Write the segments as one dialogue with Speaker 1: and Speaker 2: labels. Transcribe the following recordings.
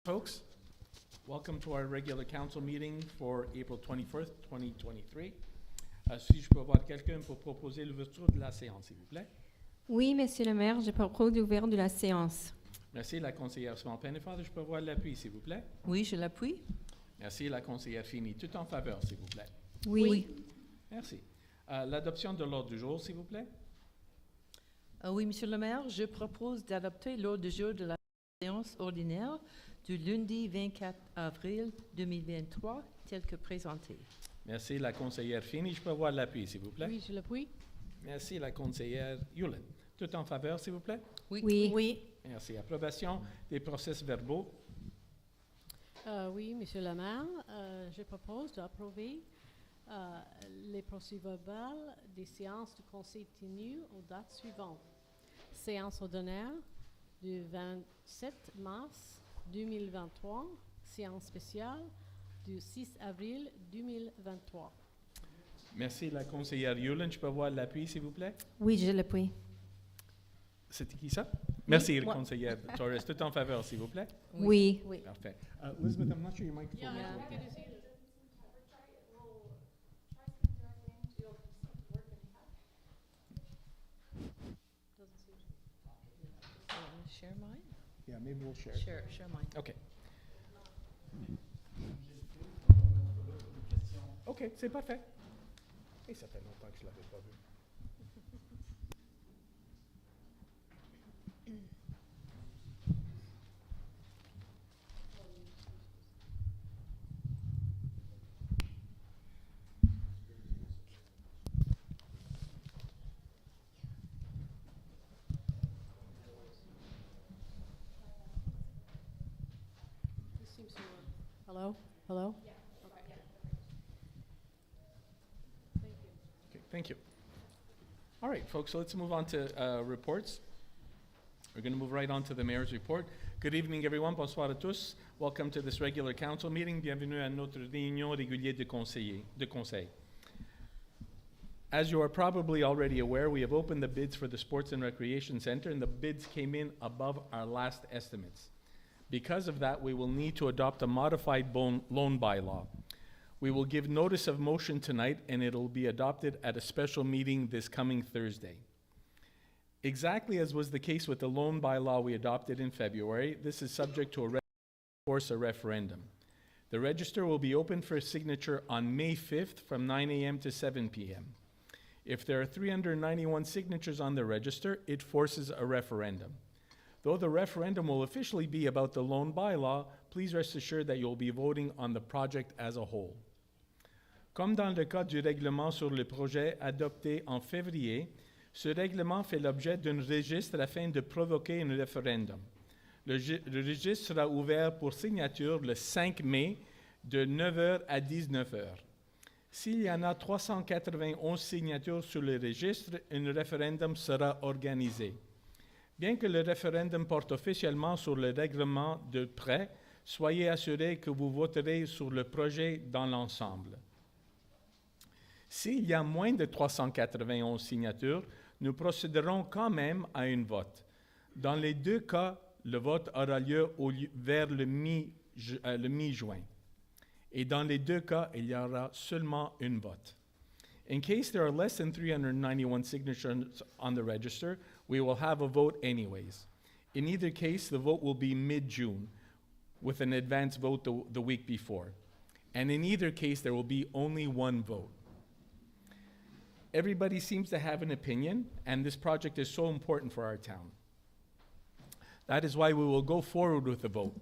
Speaker 1: Folks, welcome to our regular council meeting for April 21st, 2023. Si je peux avoir quelqu'un pour proposer l'ouverture de la séance, s'il vous plaît.
Speaker 2: Oui, Monsieur le maire, je propose l'ouverture de la séance.
Speaker 1: Merci, la conseillère Swan-Pennefather. Je peux avoir l'appui, s'il vous plaît.
Speaker 3: Oui, je l'appuie.
Speaker 1: Merci, la conseillère Fini. Tout en faveur, s'il vous plaît.
Speaker 2: Oui.
Speaker 1: Merci. L'adoption de l'ordre du jour, s'il vous plaît.
Speaker 3: Oui, Monsieur le maire, je propose d'adopter l'ordre du jour de la séance ordinaire du lundi 24 avril 2023, tel que présenté.
Speaker 1: Merci, la conseillère Fini. Je peux avoir l'appui, s'il vous plaît.
Speaker 4: Oui, je l'appuie.
Speaker 1: Merci, la conseillère Yulin. Tout en faveur, s'il vous plaît.
Speaker 2: Oui.
Speaker 1: Merci. Approbation des procès verbaux.
Speaker 4: Oui, Monsieur le maire, je propose d'approuver les procès-verbaux des séances du conseil tenues aux dates suivantes. Séance ordinaire du 27 mars 2023, séance spéciale du 6 avril 2023.
Speaker 1: Merci, la conseillère Yulin. Je peux avoir l'appui, s'il vous plaît.
Speaker 2: Oui, je l'appuie.
Speaker 1: C'était qui ça? Merci,
Speaker 2: moi.
Speaker 1: conseillère Torres. Tout en faveur, s'il vous plaît.
Speaker 2: Oui.
Speaker 4: Oui.
Speaker 1: Parfait. Elizabeth, I'm not sure your microphone is
Speaker 4: Yeah.
Speaker 1: working.
Speaker 3: Share mine?
Speaker 1: Yeah, maybe we'll share.
Speaker 3: Share mine.
Speaker 1: OK. OK, c'est parfait. Et ça fait longtemps que je ne l'avais pas vu.
Speaker 4: This seems to work. Hello? Hello?
Speaker 1: Okay, thank you. All right, folks, so let's move on to reports. We're going to move right on to the mayor's report. Good evening, everyone. Bonsoir à tous. Welcome to this regular council meeting. Bienvenue à notre réunion régulière de conseil. As you are probably already aware, we have opened the bids for the Sports and Recreation Center, and the bids came in above our last estimates. Because of that, we will need to adopt a modified loan bylaw. We will give notice of motion tonight, and it'll be adopted at a special meeting this coming Thursday. Exactly as was the case with the loan bylaw we adopted in February, this is subject to a referendum. The register will be open for signature on May 5th from 9 a.m. to 7 p.m. If there are 391 signatures on the register, it forces a referendum. Though the referendum will officially be about the loan bylaw, please rest assured that you'll be voting on the project as a whole. Comme dans le cas du règlement sur le projet adopté en février, ce règlement fait l'objet d'un registre afin de provoquer un référendum. Le registre sera ouvert pour signature le 5 mai de 9h à 19h. S'il y en a 391 signatures sur le registre, un référendum sera organisé. Bien que le référendum porte officiellement sur le règlement de prêt, soyez assurés que vous voterez sur le projet dans l'ensemble. S'il y a moins de 391 signatures, nous procéderons quand même à un vote. Dans les deux cas, le vote aura lieu vers le mi-juin. Et dans les deux cas, il y aura seulement un vote. In case there are less than 391 signatures on the register, we will have a vote anyways. In either case, the vote will be mid-June, with an advance vote the week before. And in either case, there will be only one vote. Everybody seems to have an opinion, and this project is so important for our town. That is why we will go forward with the vote.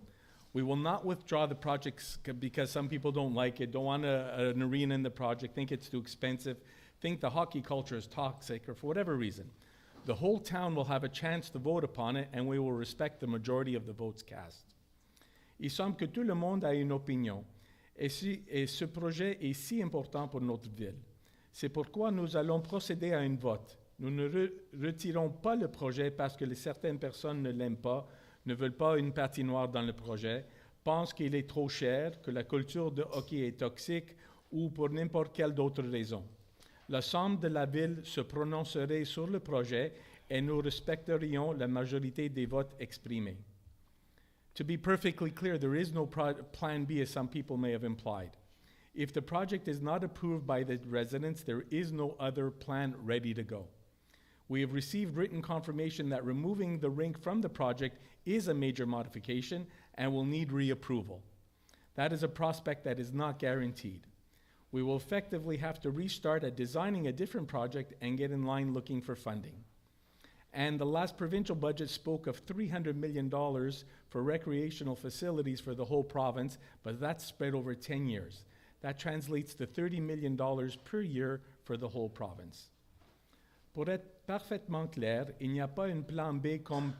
Speaker 1: We will not withdraw the project because some people don't like it, don't want an arena in the project, think it's too expensive, think the hockey culture is toxic, or for whatever reason. The whole town will have a chance to vote upon it, and we will respect the majority of the votes cast. Il semble que tout le monde a une opinion, et ce projet est si important pour notre ville. C'est pourquoi nous allons procéder à un vote. Nous ne retirons pas le projet parce que certaines personnes ne l'aiment pas, ne veulent pas une patinoire dans le projet, pensent qu'il est trop cher, que la culture de hockey est toxique ou pour n'importe quelle autre raison. L'ensemble de la ville se prononcerait sur le projet et nous respecterions la majorité des votes exprimés. To be perfectly clear, there is no plan B, as some people may have implied. If the project is not approved by the residents, there is no other plan ready to go. We have received written confirmation that removing the rink from the project is a major modification and will need reapproval. That is a prospect that is not guaranteed. We will effectively have to restart at designing a different project and get in line looking for funding. And the last provincial budget spoke of $300 million for recreational facilities for the whole province, but that's spread over 10 years. That translates to $30 million per year for the whole province. Pour être parfaitement clair, il n'y a pas un plan B comme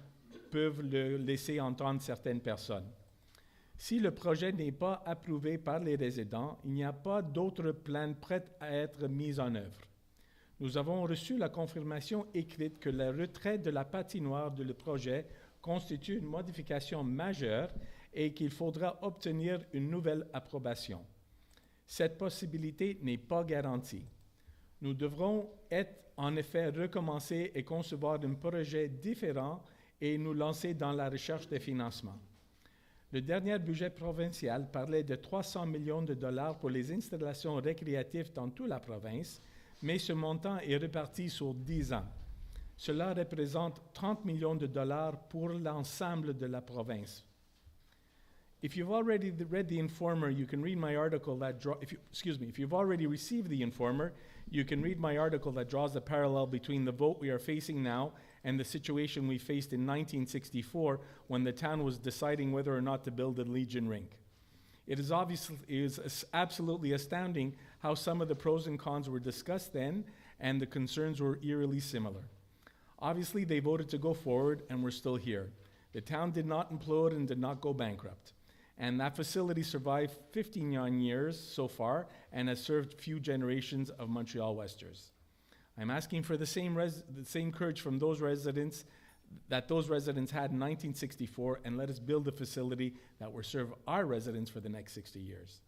Speaker 1: peuvent le laisser entendre certaines personnes. Si le projet n'est pas approuvé par les résidents, il n'y a pas d'autre plan prêt à être mis en œuvre. Nous avons reçu la confirmation écrite que le retrait de la patinoire du projet constitue une modification majeure et qu'il faudra obtenir une nouvelle approbation. Cette possibilité n'est pas garantie. Nous devrons en effet recommencer et concevoir un projet différent et nous lancer dans la recherche de financement. Le dernier budget provincial parlait de 300 millions de dollars pour les installations récréatives dans toute la province, mais ce montant est réparti sur 10 ans. Cela représente 30 millions de dollars pour l'ensemble de la province. If you've already read The Informer, you can read my article that if you've already received The Informer, you can read my article that draws the parallel between the vote we are facing now and the situation we faced in 1964 when the town was deciding whether or not to build a Legion rink. It is absolutely astounding how some of the pros and cons were discussed then, and the concerns were eerily similar. Obviously, they voted to go forward, and we're still here. The town did not implode and did not go bankrupt. And that facility survived 59 years so far and has served few generations of Montreal-Westers. I'm asking for the same courage from those residents that those residents had in 1964, and let us build a facility that will serve our residents for the next 60 years.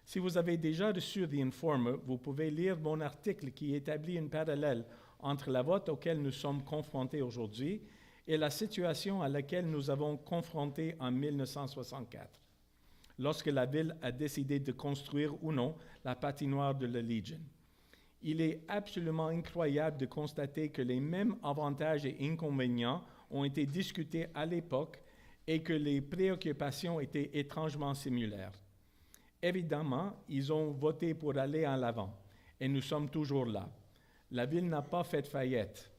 Speaker 1: Si vous avez déjà reçu The Informer, vous pouvez lire mon article qui établit un parallèle entre la vote auquel nous sommes confrontés aujourd'hui et la situation à laquelle nous avons confronté en 1964, lorsque la ville a décidé de construire ou non la patinoire de la Legion. Il est absolument incroyable de constater que les mêmes avantages et inconvénients ont été discutés à l'époque et que les préoccupations étaient étrangement similaires. Évidemment, ils ont voté pour aller en l'avant, et nous sommes toujours là. La ville n'a pas fait faillite.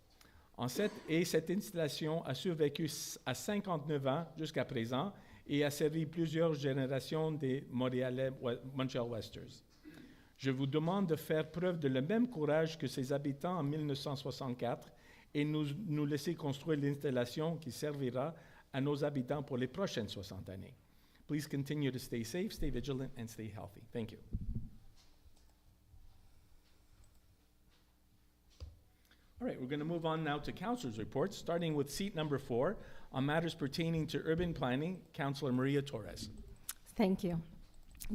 Speaker 1: Cette installation a survécu à 59 ans jusqu'à présent et a servi plusieurs générations de Montréal-Westers. Je vous demande de faire preuve de le même courage que ses habitants en 1964 et nous laisser construire l'installation qui servira à nos habitants pour les prochaines 60 années. Please continue to stay safe, stay vigilant, and stay healthy. Thank you. All right, we're going to move on now to Councillors' reports, starting with seat number 4 on matters pertaining to urban planning. Councillor Maria Torres.
Speaker 5: Thank you.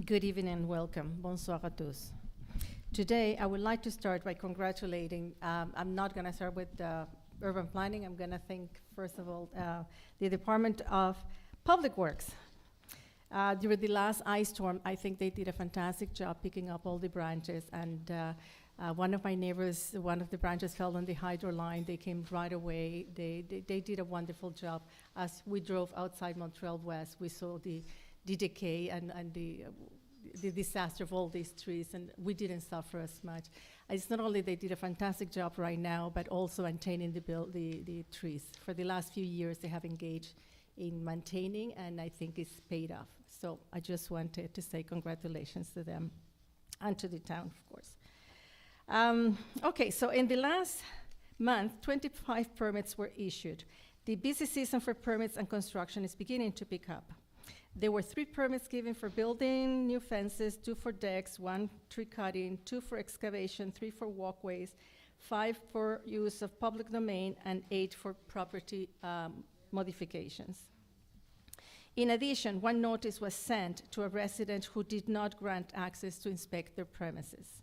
Speaker 5: Good evening and welcome. Bonsoir à tous. Today, I would like to start by congratulating, I'm not going to start with urban planning. I'm going to thank, first of all, the Department of Public Works. During the last ice storm, I think they did a fantastic job picking up all the branches, and one of my neighbors, one of the branches fell on the hydro line. They came right away. They did a wonderful job. As we drove outside Montreal-Ouest, we saw the decay and the disaster of all these trees, and we didn't suffer as much. It's not only they did a fantastic job right now, but also maintaining the trees. For the last few years, they have engaged in maintaining, and I think it's paid off. So I just wanted to say congratulations to them and to the town, of course. Okay, so in the last month, 25 permits were issued. The busy season for permits and construction is beginning to pick up. There were 3 permits given for building new fences, 2 for decks, 1 tree cutting, 2 for excavation, 3 for walkways, 5 for use of public domain, and 8 for property modifications. In addition, 1 notice was sent to a resident who did not grant access to inspect their premises.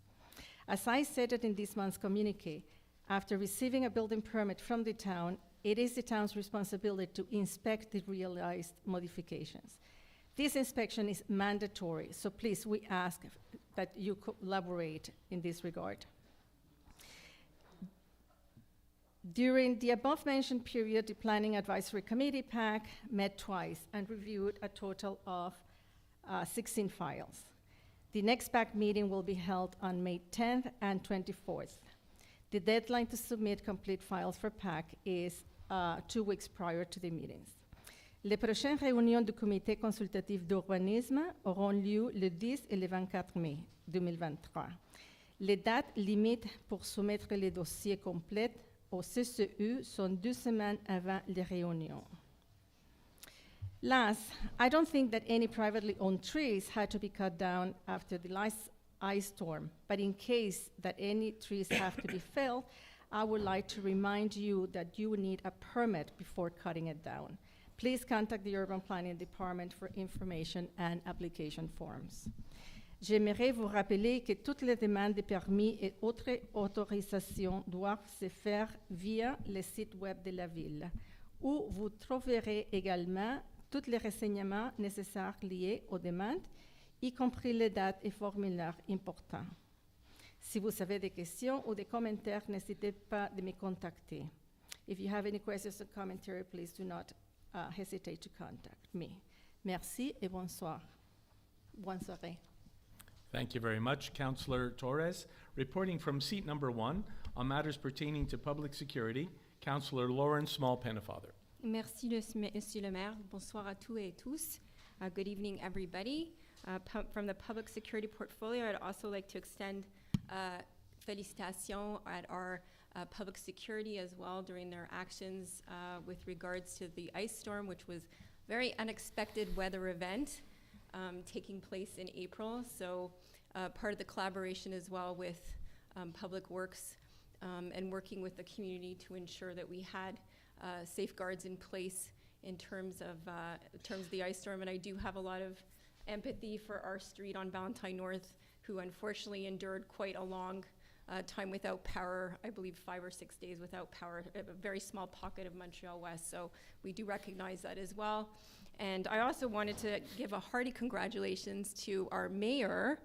Speaker 5: As I stated in this month's communique, after receiving a building permit from the town, it is the town's responsibility to inspect the realized modifications. This inspection is mandatory, so please, we ask that you collaborate in this regard. During the above-mentioned period, the Planning Advisory Committee, PAC, met twice and reviewed a total of 16 files. The next PAC meeting will be held on May 10th and 24th. The deadline to submit complete files for PAC is 2 weeks prior to the meetings. Les prochaines réunions du Comité consultatif d'urbanisme auront lieu le 10 et le 24 mai 2023. Les dates limites pour soumettre les dossiers complets au CCU sont 2 semaines avant les réunions. Last, I don't think that any privately owned trees had to be cut down after the last ice storm, but in case that any trees have to be felled, I would like to remind you that you need a permit before cutting it down. Please contact the Urban Planning Department for information and application forms. J'aimerais vous rappeler que toutes les demandes de permis et autres autorisations doivent se faire via le site web de la ville, où vous trouverez également tous les renseignements nécessaires liés aux demandes, y compris les dates et formulaires importants. Si vous avez des questions ou des commentaires, n'hésitez pas de me contacter. If you have any questions or commentary, please do not hesitate to contact me. Merci et bonsoir. Bonne soirée.
Speaker 1: Thank you very much, Councillor Torres. Reporting from seat number 1 on matters pertaining to public security, Councillor Lauren Small-Pennefather.
Speaker 2: Merci, Monsieur le maire. Bonsoir à tous et tous. Good evening, everybody. From the public security portfolio, I'd also like to extend félicitations at our public security as well during their actions with regards to the ice storm, which was very unexpected weather event taking place in April. So part of the collaboration as well with Public Works and working with the community to ensure that we had safeguards in place in terms of the ice storm. And I do have a lot of empathy for our street on Valentine North, who unfortunately endured quite a long time without power, I believe 5 or 6 days without power, a very small pocket of Montreal-West. So we do recognize that as well. And I also wanted to give a hearty congratulations to our mayor,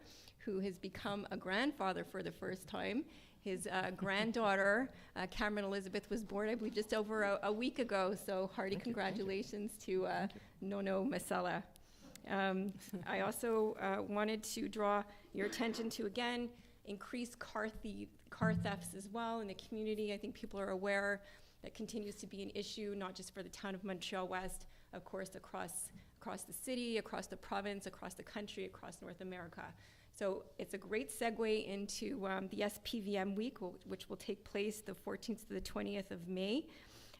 Speaker 2: who has become a grandfather for the first time. His granddaughter, Cameron Elizabeth, was born, I believe, just over a week ago. So hearty congratulations to Nono Masala. I also wanted to draw your attention to, again, increased car thefts as well in the community. I think people are aware that continues to be an issue, not just for the town of Montreal-West, of course, across the city, across the province, across the country, across North America. So it's a great segue into the SPVM week, which will take place the 14th to the 20th of May.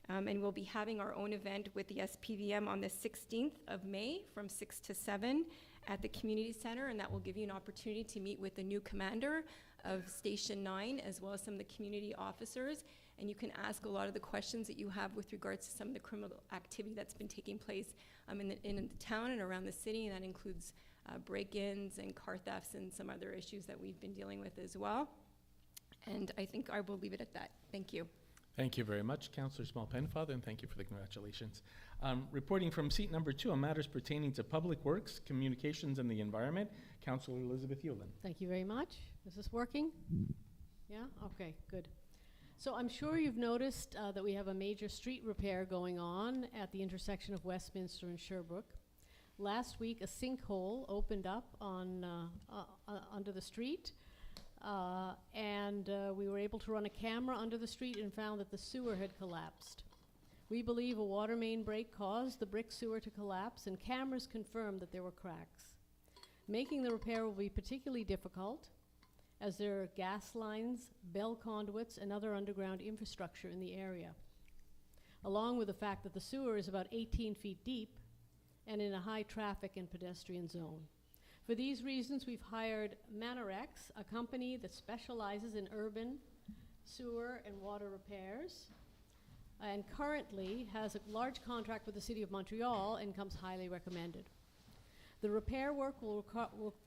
Speaker 2: And we'll be having our own event with the SPVM on the 16th of May from 6 to 7 at the community center, and that will give you an opportunity to meet with the new commander of Station 9, as well as some of the community officers, and you can ask a lot of the questions that you have with regards to some of the criminal activity that's been taking place in the town and around the city, and that includes break-ins and car thefts and some other issues that we've been dealing with as well. And I think I will leave it at that. Thank you.
Speaker 1: Thank you very much, Councillor Small-Pennefather, and thank you for the congratulations. Reporting from seat number 2 on matters pertaining to Public Works, Communications, and the Environment, Councillor Elizabeth Yulin.
Speaker 4: Thank you very much. Is this working? Yeah? Okay, good. So I'm sure you've noticed that we have a major street repair going on at the intersection of Westminster and Sherbrooke. Last week, a sinkhole opened up on under the street, and we were able to run a camera under the street and found that the sewer had collapsed. We believe a water main break caused the brick sewer to collapse, and cameras confirmed that there were cracks. Making the repair will be particularly difficult, as there are gas lines, bell conduits, and other underground infrastructure in the area, along with the fact that the sewer is about 18 feet deep and in a high traffic and pedestrian zone. For these reasons, we've hired Manorex, a company that specializes in urban sewer and water repairs, and currently has a large contract with the City of Montreal and comes highly recommended. The repair work will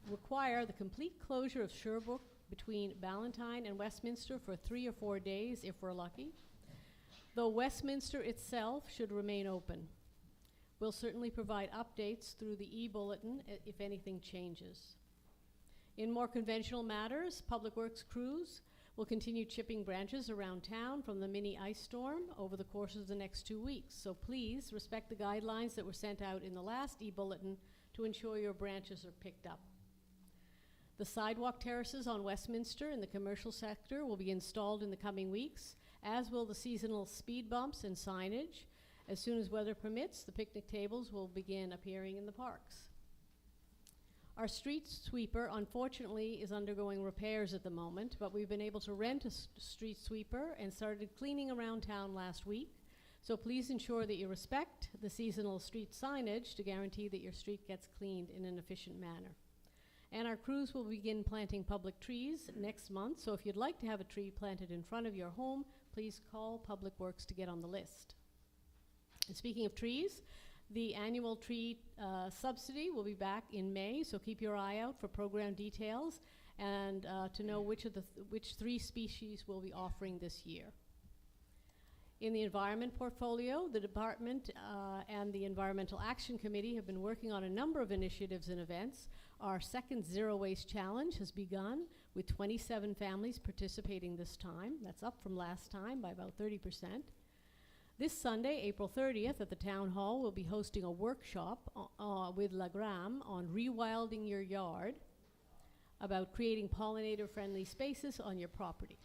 Speaker 4: require the complete closure of Sherbrooke between Ballantyne and Westminster for 3 or 4 days, if we're lucky. though Westminster itself should remain open. We'll certainly provide updates through the e-bulletin if anything changes. In more conventional matters, Public Works crews will continue chipping branches around town from the mini ice storm over the course of the next 2 weeks. So please respect the guidelines that were sent out in the last e-bulletin to ensure your branches are picked up. The sidewalk terraces on Westminster in the commercial sector will be installed in the coming weeks, as will the seasonal speed bumps and signage. As soon as weather permits, the picnic tables will begin appearing in the parks. Our street sweeper, unfortunately, is undergoing repairs at the moment, but we've been able to rent a street sweeper and started cleaning around town last week. So please ensure that you respect the seasonal street signage to guarantee that your street gets cleaned in an efficient manner. And our crews will begin planting public trees next month, so if you'd like to have a tree planted in front of your home, please call Public Works to get on the list. And speaking of trees, the annual tree subsidy will be back in May, so keep your eye out for program details and to know which 3 species we'll be offering this year. In the environment portfolio, the department and the Environmental Action Committee have been working on a number of initiatives and events. Our second Zero Waste Challenge has begun with 27 families participating this time. That's up from last time by about 30%. This Sunday, April 30th, at the Town Hall, we'll be hosting a workshop with La Gramme on rewilding your yard, about creating pollinator-friendly spaces on your property.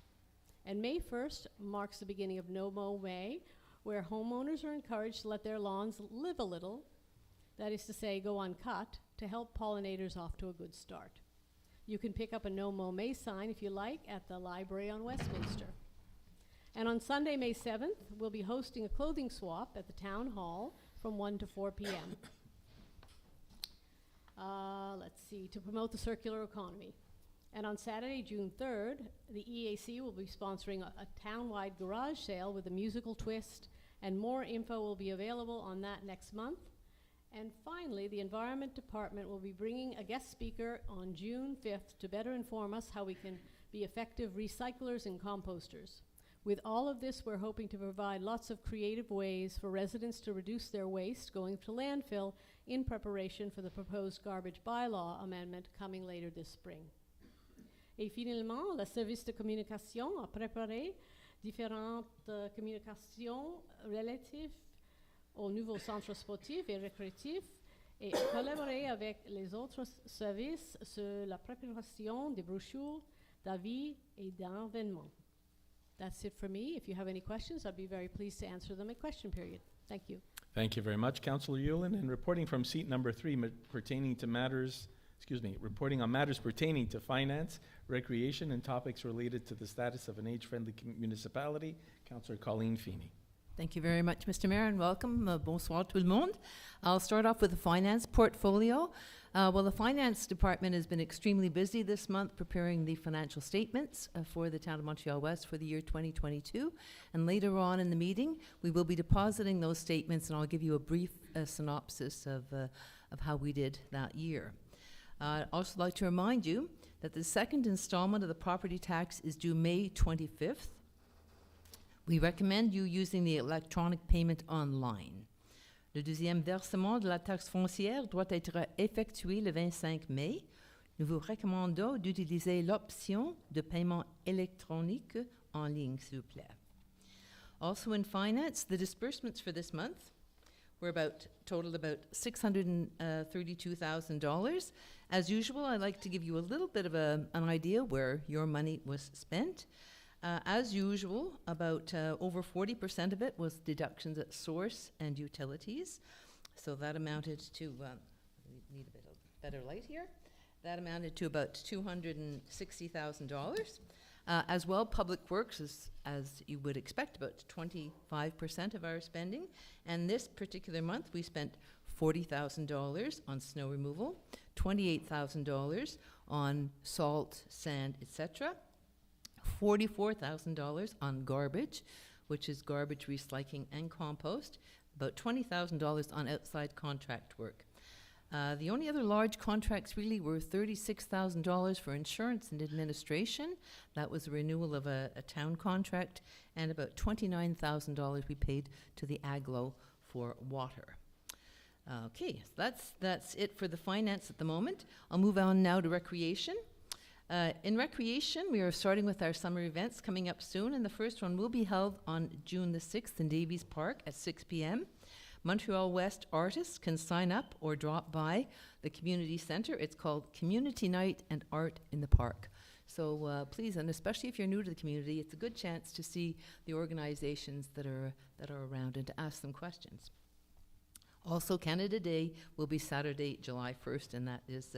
Speaker 4: And May 1st marks the beginning of No Mow May, where homeowners are encouraged to let their lawns live a little, that is to say, go uncut, to help pollinators off to a good start. You can pick up a No Mow May sign, if you like, at the library on Westminster. And on Sunday, May 7th, we'll be hosting a clothing swap at the Town Hall from 1 to 4 p.m. Let's see, to promote the circular economy. And on Saturday, June 3rd, the EAC will be sponsoring a town-wide garage sale with a musical twist, and more info will be available on that next month. And finally, the Environment Department will be bringing a guest speaker on June 5th to better inform us how we can be effective recyclers and composters. With all of this, we're hoping to provide lots of creative ways for residents to reduce their waste going to landfill in preparation for the proposed garbage bylaw amendment coming later this spring. Et finalement, le service de communication a préparé différentes communications relatives au nouveau centre sportif et récréatif et a collaboré avec les autres services sur la préparation des brochures, d'avis et d'événements. That's it for me. If you have any questions, I'd be very pleased to answer them at question period. Thank you.
Speaker 1: Thank you very much, Councillor Yulin. And reporting from seat number 3 pertaining to matters, reporting on matters pertaining to finance, recreation, and topics related to the status of an age-friendly municipality, Councillor Colleen Feeney.
Speaker 3: Thank you very much, Mr. Mayor, and welcome. Bonsoir tout le monde. I'll start off with the finance portfolio. Well, the finance department has been extremely busy this month preparing the financial statements for the town of Montreal-West for the year 2022. And later on in the meeting, we will be depositing those statements, and I'll give you a brief synopsis of how we did that year. I'd also like to remind you that the second installment of the property tax is due May 25th. We recommend you using the electronic payment online. Le deuxième versement de la taxe foncière doit être effectué le 25 mai. Nous vous recommandons d'utiliser l'option de paiement électronique en ligne, s'il vous plaît. Also in finance, the disbursements for this month were totaled about $632,000. As usual, I like to give you a little bit of an idea where your money was spent. As usual, about over 40% of it was deductions at source and utilities. So that amounted to, we need a bit of better light here. That amounted to about $260,000. As well, Public Works is, as you would expect, about 25% of our spending. And this particular month, we spent $40,000 on snow removal, $28,000 on salt, sand, etc., $44,000 on garbage, which is garbage recycling and compost, about $20,000 on outside contract work. The only other large contracts really were $36,000 for insurance and administration. That was a renewal of a town contract, and about $29,000 we paid to the AGLO for water. Okay, so that's it for the finance at the moment. I'll move on now to recreation. In recreation, we are starting with our summer events coming up soon, and the first one will be held on June the 6th in Davies Park at 6 p.m. Montreal-West artists can sign up or drop by the community centre. It's called Community Night and Art in the Park. So please, and especially if you're new to the community, it's a good chance to see the organizations that are around and to ask them questions. Also, Canada Day will be Saturday, July 1st, and that is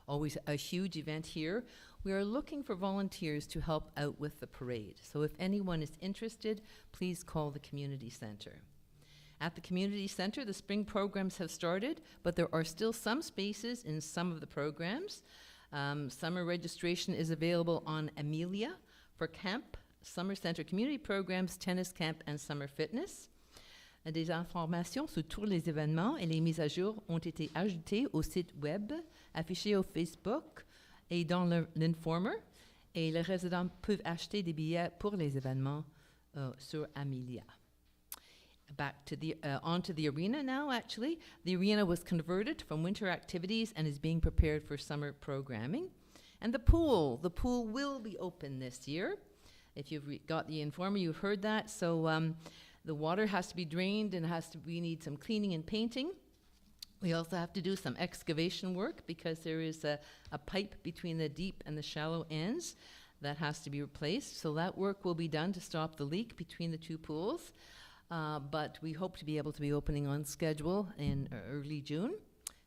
Speaker 3: always a huge event here. We are looking for volunteers to help out with the parade. So if anyone is interested, please call the community centre. At the community centre, the spring programs have started, but there are still some spaces in some of the programs. Summer registration is available on Amelia for camp, summer centre community programs, tennis camp, and summer fitness. Des informations sur tous les événements et les mises à jour ont été ajoutées au site web, affichées au Facebook et dans l'Informer. Et les résidents peuvent acheter des billets pour les événements sur Amelia. Back to the onto the arena now. Actually, the arena was converted from winter activities and is being prepared for summer programming. And the pool will be open this year. If you've got the Informer, you've heard that. So the water has to be drained and we need some cleaning and painting. We also have to do some excavation work because there is a pipe between the deep and the shallow ends that has to be replaced. So that work will be done to stop the leak between the two pools. But we hope to be able to be opening on schedule in early June.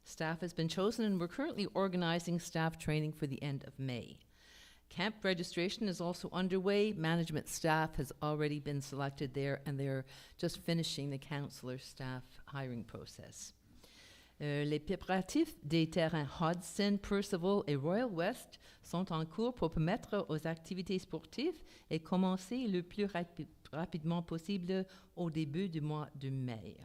Speaker 3: Staff has been chosen, and we're currently organizing staff training for the end of May. Camp registration is also underway. Management staff has already been selected there, and they're just finishing the counselor staff hiring process. Les préparatifs des terrains Hodgson, Percival et Royal West sont en cours pour permettre aux activités sportives et commencer le plus rapidement possible au début du mois de mai.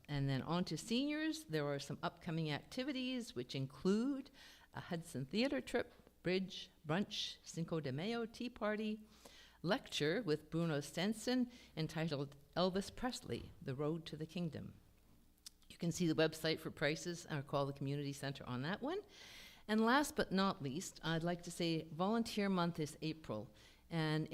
Speaker 3: And then on to seniors, there are some upcoming activities which include a Hudson Theatre trip, bridge, brunch, Cinco de Mayo tea party, lecture with Bruno Stenson entitled Elvis Presley, The Road to the Kingdom. You can see the website for prices or call the community centre on that one. And last but not least, I'd like to say Volunteer Month is April. And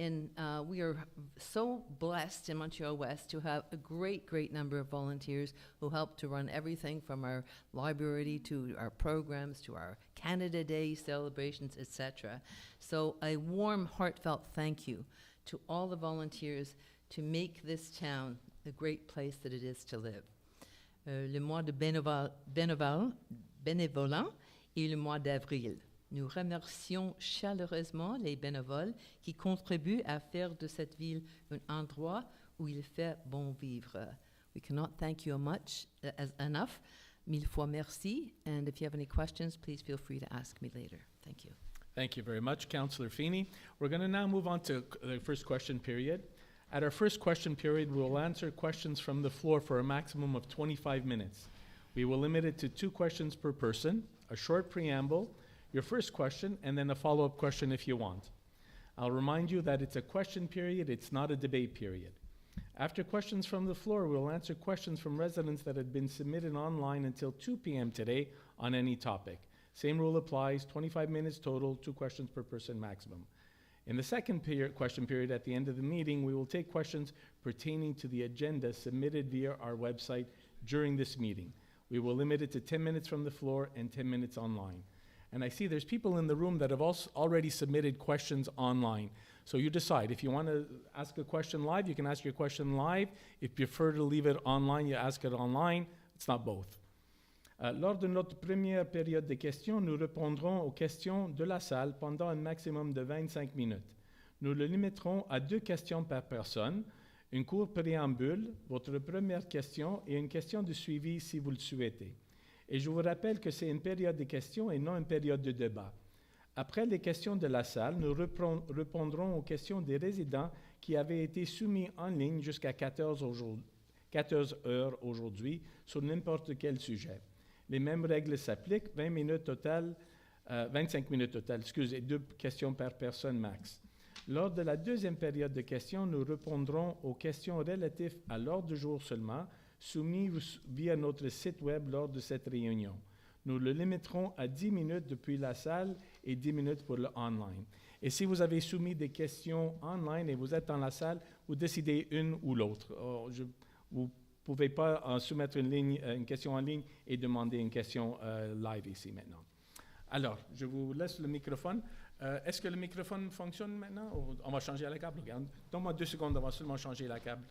Speaker 3: we are so blessed in Montreal-West to have a great number of volunteers who help to run everything from our library to our programs to our Canada Day celebrations, etc. So a warm, heartfelt thank you to all the volunteers to make this town the great place that it is to live. Le mois de bénévolat est le mois d'avril. Nous remercions chaleureusement les bénévoles qui contribuent à faire de cette ville un endroit où il fait bon vivre. We cannot thank you enough. Mille fois merci. And if you have any questions, please feel free to ask me later. Thank you.
Speaker 1: Thank you very much, Councillor Feeney. We're going to now move on to the first question period. At our first question period, we will answer questions from the floor for a maximum of 25 minutes. We will limit it to 2 questions per person, a short preamble, your first question, and then a follow-up question if you want. I'll remind you that it's a question period, it's not a debate period. After questions from the floor, we'll answer questions from residents that had been submitted online until 2 p.m. today on any topic. Same rule applies, 25 minutes total, 2 questions per person maximum. In the second question period at the end of the meeting, we will take questions pertaining to the agenda submitted via our website during this meeting. We will limit it to 10 minutes from the floor and 10 minutes online. And I see there's people in the room that have already submitted questions online. So you decide. If you want to ask a question live, you can ask your question live. If you prefer to leave it online, you ask it online. It's not both. Lors de notre première période de questions, nous répondrons aux questions de la salle pendant un maximum de 25 minutes. Nous le limiterons à 2 questions par personne, une courte préambule, votre première question et une question de suivi si vous le souhaitez. Et je vous rappelle que c'est une période de questions et non une période de débat. Après les questions de la salle, nous répondrons aux questions des résidents qui avaient été soumis en ligne jusqu'à 14 heures aujourd'hui sur n'importe quel sujet. Les mêmes règles s'appliquent, 20 minutes total, 25 minutes total, et 2 questions par personne max. Lors de la deuxième période de questions, nous répondrons aux questions relatives à l'ordre du jour seulement, soumises via notre site web lors de cette réunion. Nous le limiterons à 10 minutes depuis la salle et 10 minutes pour le online. Et si vous avez soumis des questions online et vous êtes dans la salle, vous décidez une ou l'autre. Vous ne pouvez pas soumettre une question en ligne et demander une question live ici maintenant. Alors, je vous laisse le microphone. Est-ce que le microphone fonctionne maintenant? On va changer la câble. Regarde. Donne-moi 2 secondes, on va seulement changer la câble.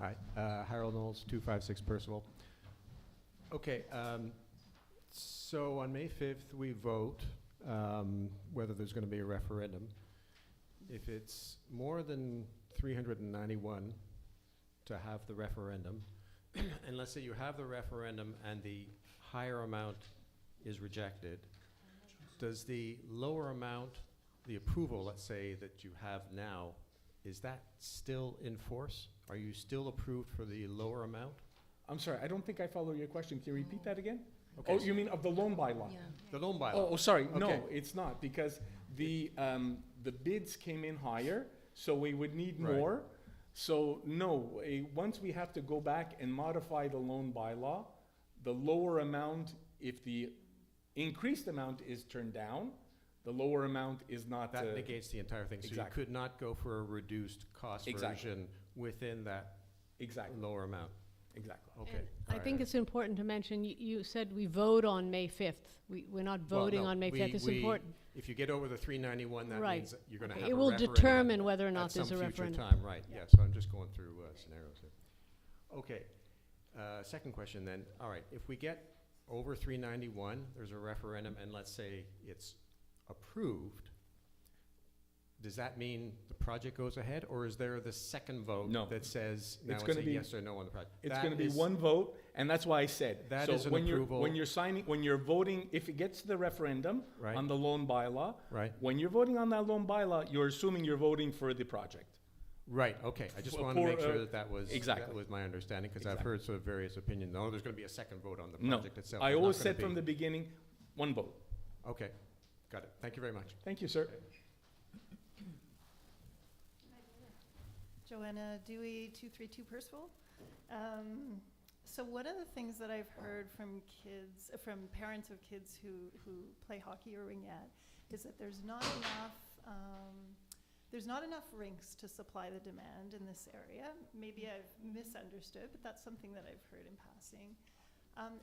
Speaker 6: Hi, Harold Knowles, 256 Percival. Okay, so on May 5th, we vote whether there's going to be a referendum. If it's more than 391 to have the referendum, and let's say you have the referendum and the higher amount is rejected, does the lower amount, the approval, let's say, that you have now, is that still in force? Are you still approved for the lower amount?
Speaker 1: I'm sorry, I don't think I follow your question. Can you repeat that again?
Speaker 6: Okay,
Speaker 1: Oh,
Speaker 6: so
Speaker 1: you mean of the loan bylaw?
Speaker 2: Yeah.
Speaker 6: the loan bylaw.
Speaker 1: Oh, sorry,
Speaker 6: Okay.
Speaker 1: no, it's not, because the bids came in higher, so we would need
Speaker 6: Right.
Speaker 1: more. So, no, once we have to go back and modify the loan bylaw, the lower amount, if the increased amount is turned down, the lower amount is not.
Speaker 6: That negates the entire thing. So you
Speaker 1: exactly.
Speaker 6: could not go for a reduced cost
Speaker 1: Exactly.
Speaker 6: version within that
Speaker 1: Exactly,
Speaker 6: lower amount.
Speaker 1: exactly.
Speaker 6: Okay.
Speaker 4: And
Speaker 6: all
Speaker 4: I
Speaker 6: right,
Speaker 4: think it's important to mention, you said we vote on May 5th. We're not
Speaker 6: Well,
Speaker 4: voting
Speaker 6: no,
Speaker 4: on May 5th. It's important.
Speaker 6: If you get over the 391, that
Speaker 4: Right.
Speaker 6: means that you're going to
Speaker 4: Okay.
Speaker 6: have
Speaker 4: It
Speaker 6: a
Speaker 4: will
Speaker 6: referendum
Speaker 4: determine whether or not
Speaker 6: at
Speaker 4: there's
Speaker 6: some
Speaker 4: a
Speaker 6: future
Speaker 4: referendum.
Speaker 6: time, right, yeah. So I'm just going through scenarios here. Okay, second question then. All right, if we get over 391, there's a referendum, and let's say it's approved, does that mean the project goes ahead, or is there the second vote
Speaker 1: No.
Speaker 6: that says now
Speaker 1: It's
Speaker 6: it's
Speaker 1: gonna
Speaker 6: a
Speaker 1: be-
Speaker 6: yes or no on the project?
Speaker 1: It's
Speaker 6: That
Speaker 1: gonna be
Speaker 6: is-
Speaker 1: one vote, and that's why I said.
Speaker 6: That
Speaker 1: so
Speaker 6: is an
Speaker 1: when
Speaker 6: approval.
Speaker 1: when you're voting, if it gets to the referendum
Speaker 6: Right.
Speaker 1: on the loan bylaw,
Speaker 6: Right,
Speaker 1: when you're voting on that loan bylaw, you're assuming you're voting for the project.
Speaker 6: right, okay. I just
Speaker 1: For-
Speaker 6: wanted to make
Speaker 1: for,
Speaker 6: sure that was,
Speaker 1: exactly.
Speaker 6: that was my understanding, because I've
Speaker 1: Exactly.
Speaker 6: heard sort of various opinions. No, there's going to be a second vote on the
Speaker 1: No,
Speaker 6: project itself.
Speaker 1: I
Speaker 6: There's not
Speaker 1: always
Speaker 6: gonna
Speaker 1: said from
Speaker 6: be-
Speaker 1: the beginning, one vote.
Speaker 6: Okay, got it. Thank you very much.
Speaker 1: Thank you, sir.
Speaker 7: Joanna Dewey, 232 Percival. So one of the things that I've heard from kids, from parents of kids who play hockey or ringette, is that there's not enough rinks to supply the demand in this area. Maybe I've misunderstood, but that's something that I've heard in passing.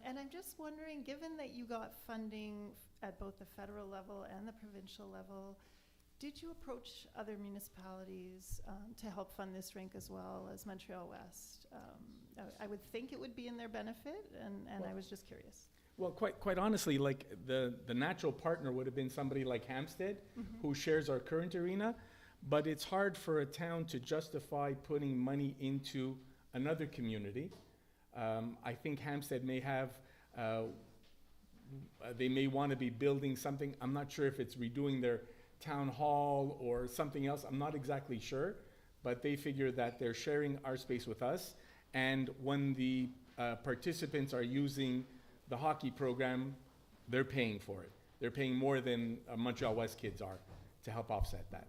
Speaker 7: And I'm just wondering, given that you got funding at both the federal level and the provincial level, did you approach other municipalities to help fund this rink as well as Montreal-West? I would think it would be in their benefit, and I was just curious.
Speaker 1: Well, quite honestly, like the natural partner would have been somebody like Hampstead, who shares our current arena, but it's hard for a town to justify putting money into another community. I think Hampstead may have, they may want to be building something. I'm not sure if it's redoing their town hall or something else. I'm not exactly sure, but they figure that they're sharing our space with us. And when the participants are using the hockey program, they're paying for it. They're paying more than Montreal-West kids are to help offset that.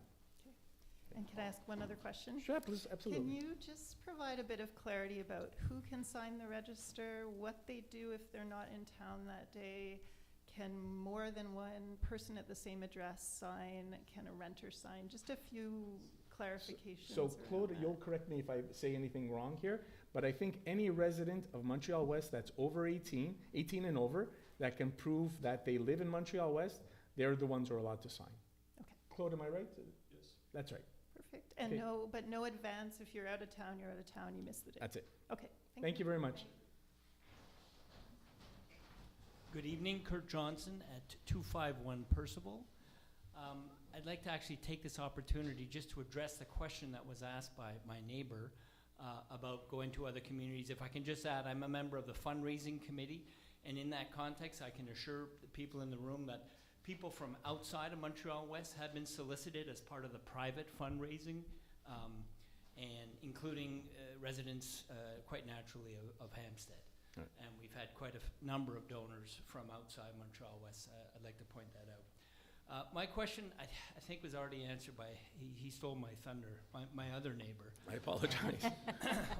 Speaker 7: And can I ask one other question?
Speaker 1: Sure, absolutely.
Speaker 7: Can you just provide a bit of clarity about who can sign the register, what they do if they're not in town that day? Can more than one person at the same address sign? Can a renter sign? Just a few clarifications.
Speaker 1: So
Speaker 7: around
Speaker 1: Claude,
Speaker 7: that.
Speaker 1: you'll correct me if I say anything wrong here, but I think any resident of Montreal-West that's over 18 and over, that can prove that they live in Montreal-West, they're the ones who are allowed to sign.
Speaker 7: Okay.
Speaker 1: Claude, am I right? Yes. That's right.
Speaker 7: Perfect. And
Speaker 1: Okay.
Speaker 7: no advance. If you're out of town, you're out of town. You missed the day.
Speaker 1: That's it.
Speaker 7: Okay.
Speaker 1: Thank you very much.
Speaker 8: Good evening, Kurt Johnson at 251 Percival. I'd like to actually take this opportunity just to address the question that was asked by my neighbor about going to other communities. If I can just add, I'm a member of the fundraising committee, and in that context, I can assure the people in the room that people from outside of Montreal-West have been solicited as part of the private fundraising, and including residents, quite naturally, of Hampstead.
Speaker 1: Right.
Speaker 8: And we've had quite a number of donors from outside Montreal-West. I'd like to point that out. My question, I think, was already answered by, he stole my thunder, my other neighbor.
Speaker 1: I apologize.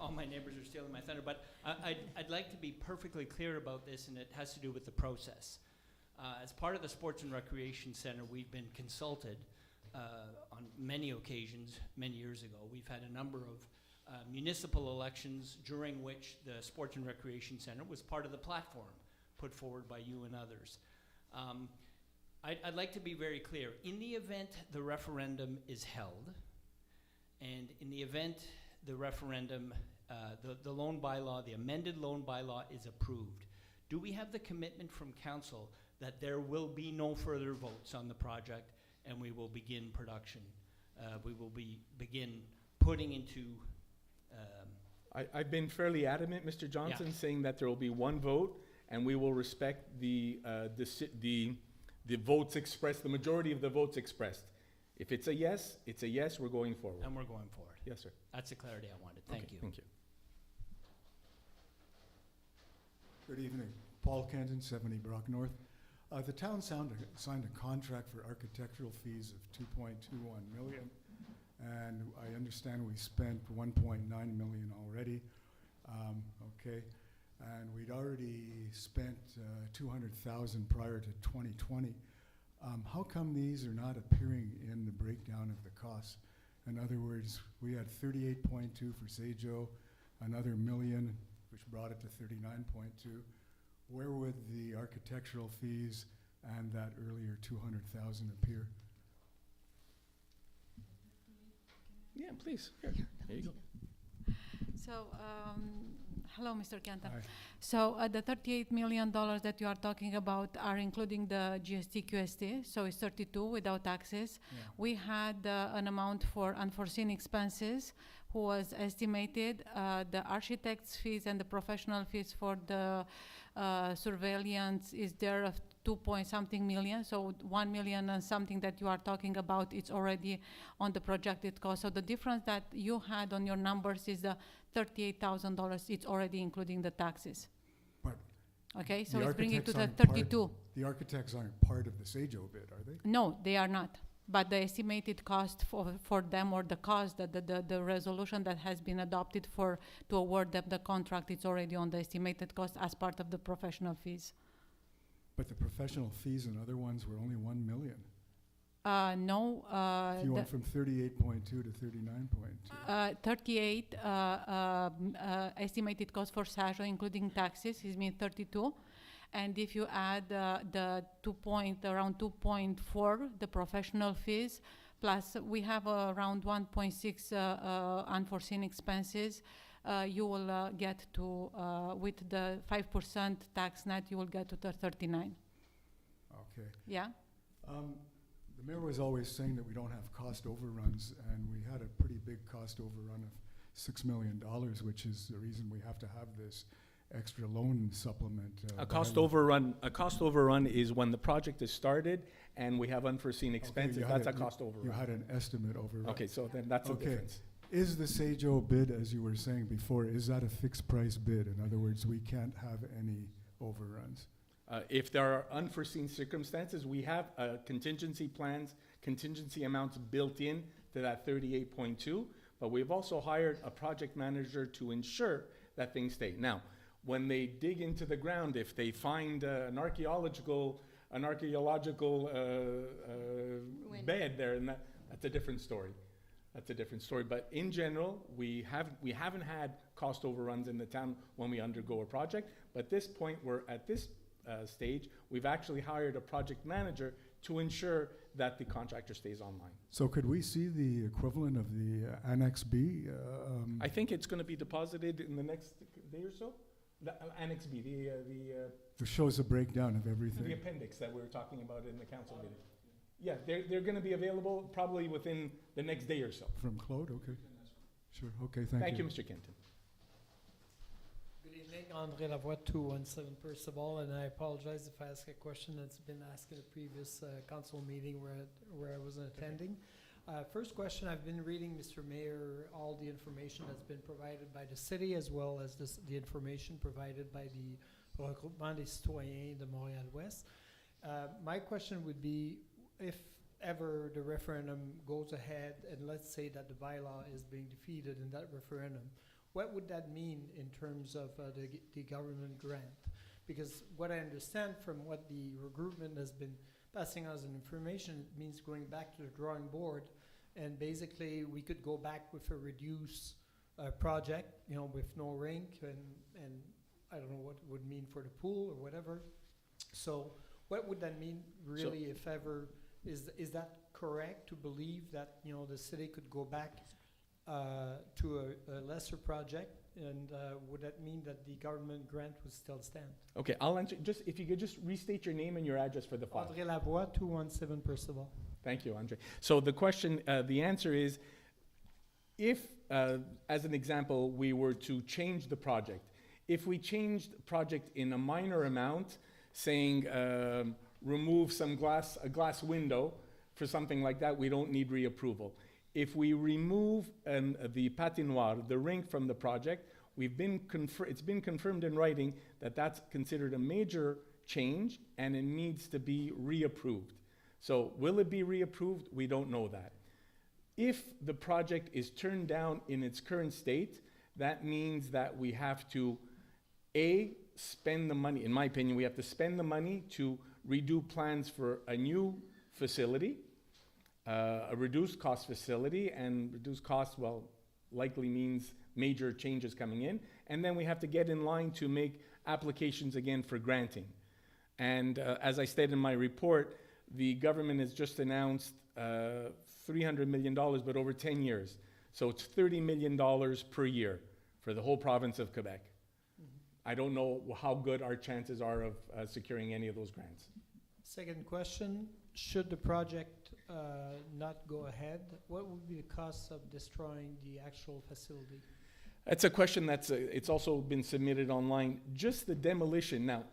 Speaker 8: All my neighbors are stealing my thunder, but I'd like to be perfectly clear about this, and it has to do with the process. As part of the Sports and Recreation Center, we've been consulted on many occasions many years ago. We've had a number of municipal elections during which the Sports and Recreation Center was part of the platform put forward by you and others. I'd like to be very clear. In the event the referendum is held, and in the event the referendum, the loan bylaw, the amended loan bylaw is approved, do we have the commitment from council that there will be no further votes on the project and we will begin production? We will begin putting into...
Speaker 1: I've been fairly adamant, Mr. Johnson,
Speaker 8: Yeah.
Speaker 1: saying that there will be one vote, and we will respect the votes expressed, the majority of the votes expressed. If it's a yes, we're going forward.
Speaker 8: And we're going forward.
Speaker 1: Yes, sir.
Speaker 8: That's the clarity I wanted. Thank
Speaker 1: Okay,
Speaker 8: you.
Speaker 1: Thank you.
Speaker 9: Good evening. Paul Kenton, 70 Brock North. The town signed a contract for architectural fees of $2.21 million, and I understand we spent $1.9 million already. Okay, and we'd already spent $200,000 prior to 2020. How come these are not appearing in the breakdown of the costs? In other words, we had 38.2 for Sejo, another million, which brought it to 39.2. Where would the architectural fees and that earlier 200,000 appear?
Speaker 1: Yeah, please. Here you go.
Speaker 10: So, hello, Mr. Kenton.
Speaker 9: Hi.
Speaker 10: So, the $38 million that you are talking about are including the GST, QST, so it's 32 without taxes.
Speaker 9: Yeah.
Speaker 10: We had an amount for unforeseen expenses, who was estimated, the architect's fees and the professional fees for the surveillance is there of 2-point-something million, so 1 million and something that you are talking about, it's already on the projected cost. So the difference that you had on your numbers is the $38,000, it's already including the taxes.
Speaker 9: But
Speaker 10: Okay, so
Speaker 9: the
Speaker 10: it's bringing it to the
Speaker 9: architects aren't
Speaker 10: 32.
Speaker 9: The architects aren't part of the Sejo bid, are they?
Speaker 10: No, they are not. But the estimated cost for them, or the cost, that the resolution that has been adopted to award them the contract, it's already on the estimated cost as part of the professional fees.
Speaker 9: But the professional fees and other ones were only 1 million.
Speaker 10: No.
Speaker 9: If you went from 38.2 to 39.2.
Speaker 10: 38 estimated cost for Sajo, including taxes, is mean 32. And if you add the around 2.4, the professional fees, plus we have around 1.6 unforeseen expenses, you will get to, with the 5% tax net, you will get to the 39.
Speaker 9: Okay.
Speaker 10: Yeah?
Speaker 9: The mayor was always saying that we don't have cost overruns, and we had a pretty big cost overrun of $6 million, which is the reason we have to have this extra loan supplement.
Speaker 1: A cost overrun is when the project is started and we have unforeseen expenses. That's a cost
Speaker 9: You
Speaker 1: overrun.
Speaker 9: had an estimate overrun.
Speaker 1: Okay, so then that's the
Speaker 9: Okay.
Speaker 1: difference.
Speaker 9: Is the Sejo bid, as you were saying before, is that a fixed price bid? In other words, we can't have any overruns?
Speaker 1: If there are unforeseen circumstances, we have contingency plans, contingency amounts built in to that 38.2, but we've also hired a project manager to ensure that things stay. Now, when they dig into the ground, if they find an archaeological bed there, and that's a different story. That's a different story. But in general, we haven't had cost overruns in the town when we undergo a project. But at this point, we're at this stage, we've actually hired a project manager to ensure that the contractor stays online.
Speaker 9: So could we see the equivalent of the Annex B?
Speaker 1: I think it's going to be deposited in the next day or so. The Annex B,
Speaker 9: It shows a breakdown of
Speaker 1: the
Speaker 9: everything.
Speaker 1: appendix that we were talking about in the council meeting. Yeah, they're going to be available probably within the next day or so.
Speaker 9: From Claude, okay. Sure, okay, thank you.
Speaker 1: Thank you, Mr. Kenton.
Speaker 11: Good evening, André Lavoie, 217 Percival, and I apologize if I ask a question that's been asked in a previous council meeting where I wasn't attending. First question, I've been reading, Mr. Mayor, all the information that's been provided by the city as well as the information provided by the Regroupement des Citoyens de Montréal-Ouest. My question would be, if ever the referendum goes ahead and let's say that the bylaw is being defeated in that referendum, what would that mean in terms of the government grant? Because what I understand from what the regroupement has been passing us in information, it means going back to the drawing board, and basically we could go back with a reduced project, you know, with no rink, and I don't know what it would mean for the pool or whatever. So what would that mean really, if ever? Is that correct to believe that, you know, the city could go back to a lesser project, and would that mean that the government grant would still stand?
Speaker 1: Okay, I'll answer. Just if you could just restate your name and your address for the file.
Speaker 11: André Lavoie, 217 Percival.
Speaker 1: Thank you, Andre. So the question, the answer is, if, as an example, we were to change the project, if we changed the project in a minor amount, saying remove a glass window for something like that, we don't need reapproval. If we remove the patinoire, the rink from the project, it's been confirmed in writing that that's considered a major change and it needs to be reapproved. So will it be reapproved? We don't know that. If the project is turned down in its current state, that means that we have to, spend the money. In my opinion, we have to spend the money to redo plans for a new facility, a reduced cost facility, and reduced cost, well, likely means major changes coming in. And then we have to get in line to make applications again for granting. And as I stated in my report, the government has just announced $300 million, but over 10 years. So it's $30 million per year for the whole province of Quebec. I don't know how good our chances are of securing any of those grants.
Speaker 11: Second question, should the project not go ahead, what would be the cost of destroying the actual facility?
Speaker 1: That's a question that's, it's also been submitted online. Just the demolition. Now,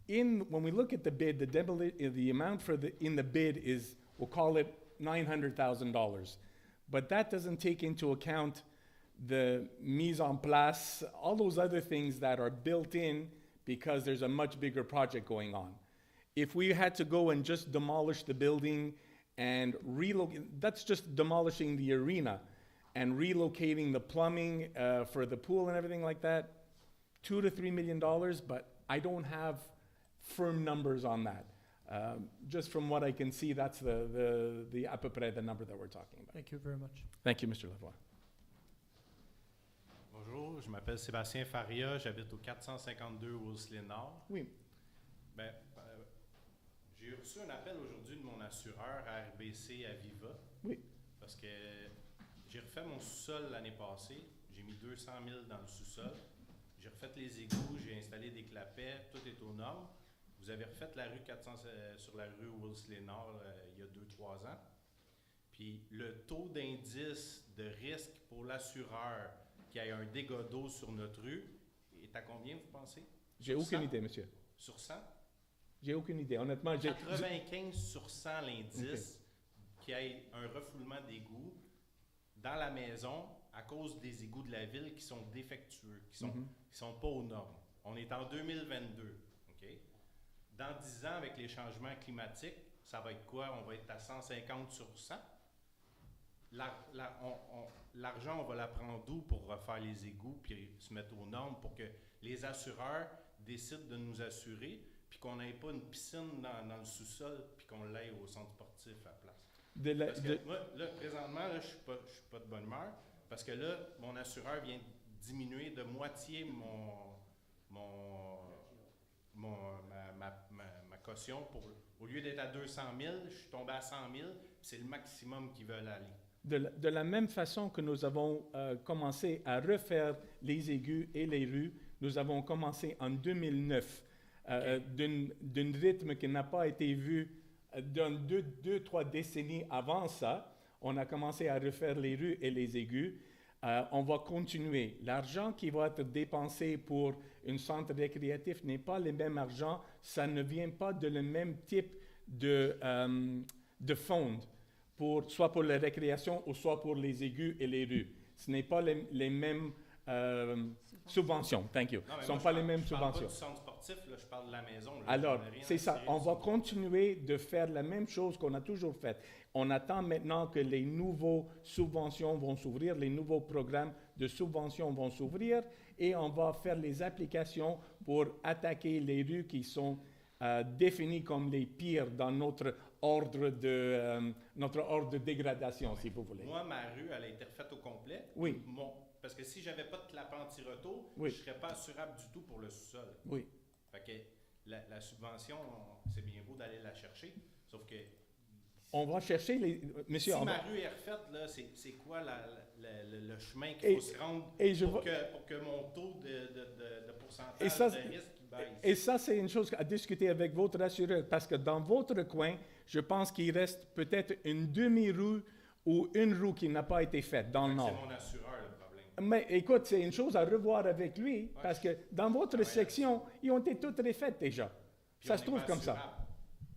Speaker 1: when we look at the bid, the amount in the bid is, we'll call it $900,000. But that doesn't take into account the mise en place, all those other things that are built in because there's a much bigger project going on. If we had to go and just demolish the building and relocate, that's just demolishing the arena and relocating the plumbing for the pool and everything like that, $2 to $3 million, but I don't have firm numbers on that. Just from what I can see, that's the à peu près the number that we're talking about.
Speaker 11: Thank you very much.
Speaker 1: Thank you, Mr. Lavoie.
Speaker 12: Bonjour, je m'appelle Sébastien Faria, j'habite au 452 Wolseley Nord.
Speaker 1: Oui.
Speaker 12: Ben, j'ai reçu un appel aujourd'hui de mon assureur à RBC à Viva.
Speaker 1: Oui.
Speaker 12: Parce que j'ai refait mon sous-sol l'année passée. J'ai mis 200 000 dans le sous-sol. J'ai refait les égouts, j'ai installé des clapets, tout est aux normes. Vous avez refait la rue 400 sur la rue Wolseley Nord il y a 2-3 ans. Puis le taux d'indice de risque pour l'assureur qu'il y ait un dégât d'eau sur notre rue est à combien, vous pensez?
Speaker 1: J'ai aucune idée, monsieur.
Speaker 12: Sur 100?
Speaker 1: J'ai aucune idée. Honnêtement,
Speaker 12: 95 sur 100 l'indice qu'il y ait un refoulement d'égouts dans la maison à cause des égouts de la ville qui sont défectueux, qui sont pas aux normes. On est en 2022, OK? Dans 10 ans, avec les changements climatiques, ça va être quoi? On va être à 150 sur 100? L'argent, on va la prendre d'où pour refaire les égouts puis se mettre aux normes pour que les assureurs décident de nous assurer puis qu'on n'ait pas une piscine dans le sous-sol puis qu'on l'aille au centre sportif à la place. Parce que moi, là, présentement, là, je suis pas de bonne humeur parce que là, mon assureur vient diminuer de moitié ma caution. Au lieu d'être à 200 000, je suis tombé à 100 000 puis c'est le maximum qu'ils veulent aller.
Speaker 1: De la même façon que nous avons commencé à refaire les égouts et les rues, nous avons commencé en 2009 d'un rythme qui n'a pas été vu trois décennies avant ça, on a commencé à refaire les rues et les égouts. On va continuer. L'argent qui va être dépensé pour un centre récréatif n'est pas le même argent. Ça ne vient pas de le même type de fonds, soit pour la récréation ou soit pour les égouts et les rues. Ce n'est pas les mêmes subventions. Thank you.
Speaker 12: Non, mais
Speaker 1: Ce ne sont
Speaker 12: moi,
Speaker 1: pas les mêmes
Speaker 12: je parle
Speaker 1: subventions.
Speaker 12: pas du centre sportif, là, je parle de la maison. Là,
Speaker 1: Alors,
Speaker 12: j'en ai rien
Speaker 1: c'est
Speaker 12: à
Speaker 1: ça.
Speaker 12: tirer
Speaker 1: On
Speaker 12: du
Speaker 1: va
Speaker 12: centre.
Speaker 1: continuer de faire la même chose qu'on a toujours fait. On attend maintenant que les nouveaux subventions vont s'ouvrir, les nouveaux programmes de subventions vont s'ouvrir et on va faire les applications pour attaquer les rues qui sont définies comme les pires dans notre ordre de dégradation, si vous voulez.
Speaker 12: Moi, ma rue, elle a été refaite au complet.
Speaker 1: Oui.
Speaker 12: Parce que si j'avais pas de clapet anti-retour,
Speaker 1: Oui.
Speaker 12: je serais pas assurable du tout pour le sous-sol.
Speaker 1: Oui.
Speaker 12: Fait que la subvention, c'est bien beau d'aller la chercher, sauf que
Speaker 1: On va chercher les... Monsieur,
Speaker 12: si
Speaker 1: on
Speaker 12: ma
Speaker 1: va-
Speaker 12: rue est refaite, là, c'est quoi le chemin qu'il faut se rendre
Speaker 1: et je
Speaker 12: pour
Speaker 1: vais-
Speaker 12: que mon taux de pourcentage
Speaker 1: Et ça,
Speaker 12: de risque baisse?
Speaker 1: Et ça, c'est une chose à discuter avec votre assureur, parce que dans votre coin, je pense qu'il reste peut-être une demi-roue ou une roue qui n'a pas été faite dans le
Speaker 12: C'est
Speaker 1: nord.
Speaker 12: mon assureur le problème.
Speaker 1: Mais écoute, c'est une chose à revoir avec lui, parce que dans votre section, ils ont été toutes refaites déjà.
Speaker 12: Puis
Speaker 1: Ça
Speaker 12: on
Speaker 1: se
Speaker 12: est
Speaker 1: trouve
Speaker 12: pas
Speaker 1: comme ça.
Speaker 12: assurable.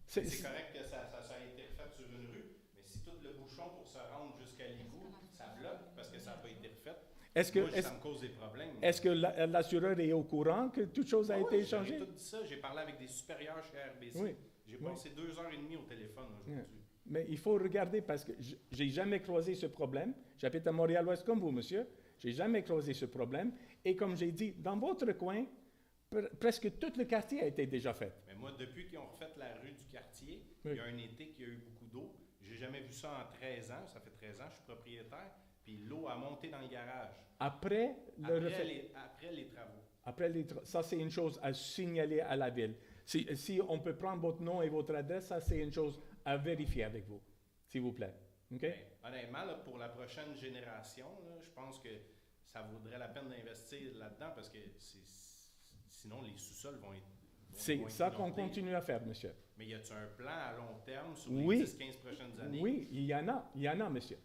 Speaker 1: C'est-
Speaker 12: C'est correct que ça a été refait sur une rue, mais si tout le bouchon pour se rendre jusqu'à l'égout, ça bloque parce que ça n'a pas été refait,
Speaker 1: Est-ce que,
Speaker 12: moi,
Speaker 1: est-ce,
Speaker 12: ça me cause des problèmes.
Speaker 1: est-ce que l'assureur est au courant que toute chose a
Speaker 12: Ah
Speaker 1: été
Speaker 12: oui, j'aurais
Speaker 1: échangée?
Speaker 12: tout dit ça. J'ai parlé avec des supérieurs chez RBC.
Speaker 1: Oui.
Speaker 12: J'ai
Speaker 1: Oui.
Speaker 12: passé 2h30 au téléphone aujourd'hui.
Speaker 1: Mais il faut regarder parce que j'ai jamais croisé ce problème. J'habite à Montréal-Ouest comme vous, monsieur. J'ai jamais croisé ce problème. Et comme j'ai dit, dans votre coin, presque tout le quartier a été déjà fait.
Speaker 12: Mais moi, depuis qu'ils ont refait la rue du quartier,
Speaker 1: Oui.
Speaker 12: il y a un été qu'il y a eu beaucoup d'eau. J'ai jamais vu ça en 13 ans. Ça fait 13 ans que je suis propriétaire. Puis l'eau a monté dans le garage.
Speaker 1: Après
Speaker 12: Après les travaux.
Speaker 1: ça, c'est une chose à signaler à la ville. Si on peut prendre votre nom et votre adresse, ça, c'est une chose à vérifier avec vous, s'il vous plaît. OK?
Speaker 12: Ben, honnêtement, là, pour la prochaine génération, là, je pense que ça vaudrait la peine d'investir là-dedans parce que sinon, les sous-sols vont être.
Speaker 1: C'est
Speaker 12: vont être
Speaker 1: ça qu'on
Speaker 12: inondés.
Speaker 1: continue à faire, monsieur.
Speaker 12: Mais y a-t-il un plan à long terme sur
Speaker 1: Oui.
Speaker 12: les 10-15 prochaines années?
Speaker 1: Oui, il y en a, monsieur.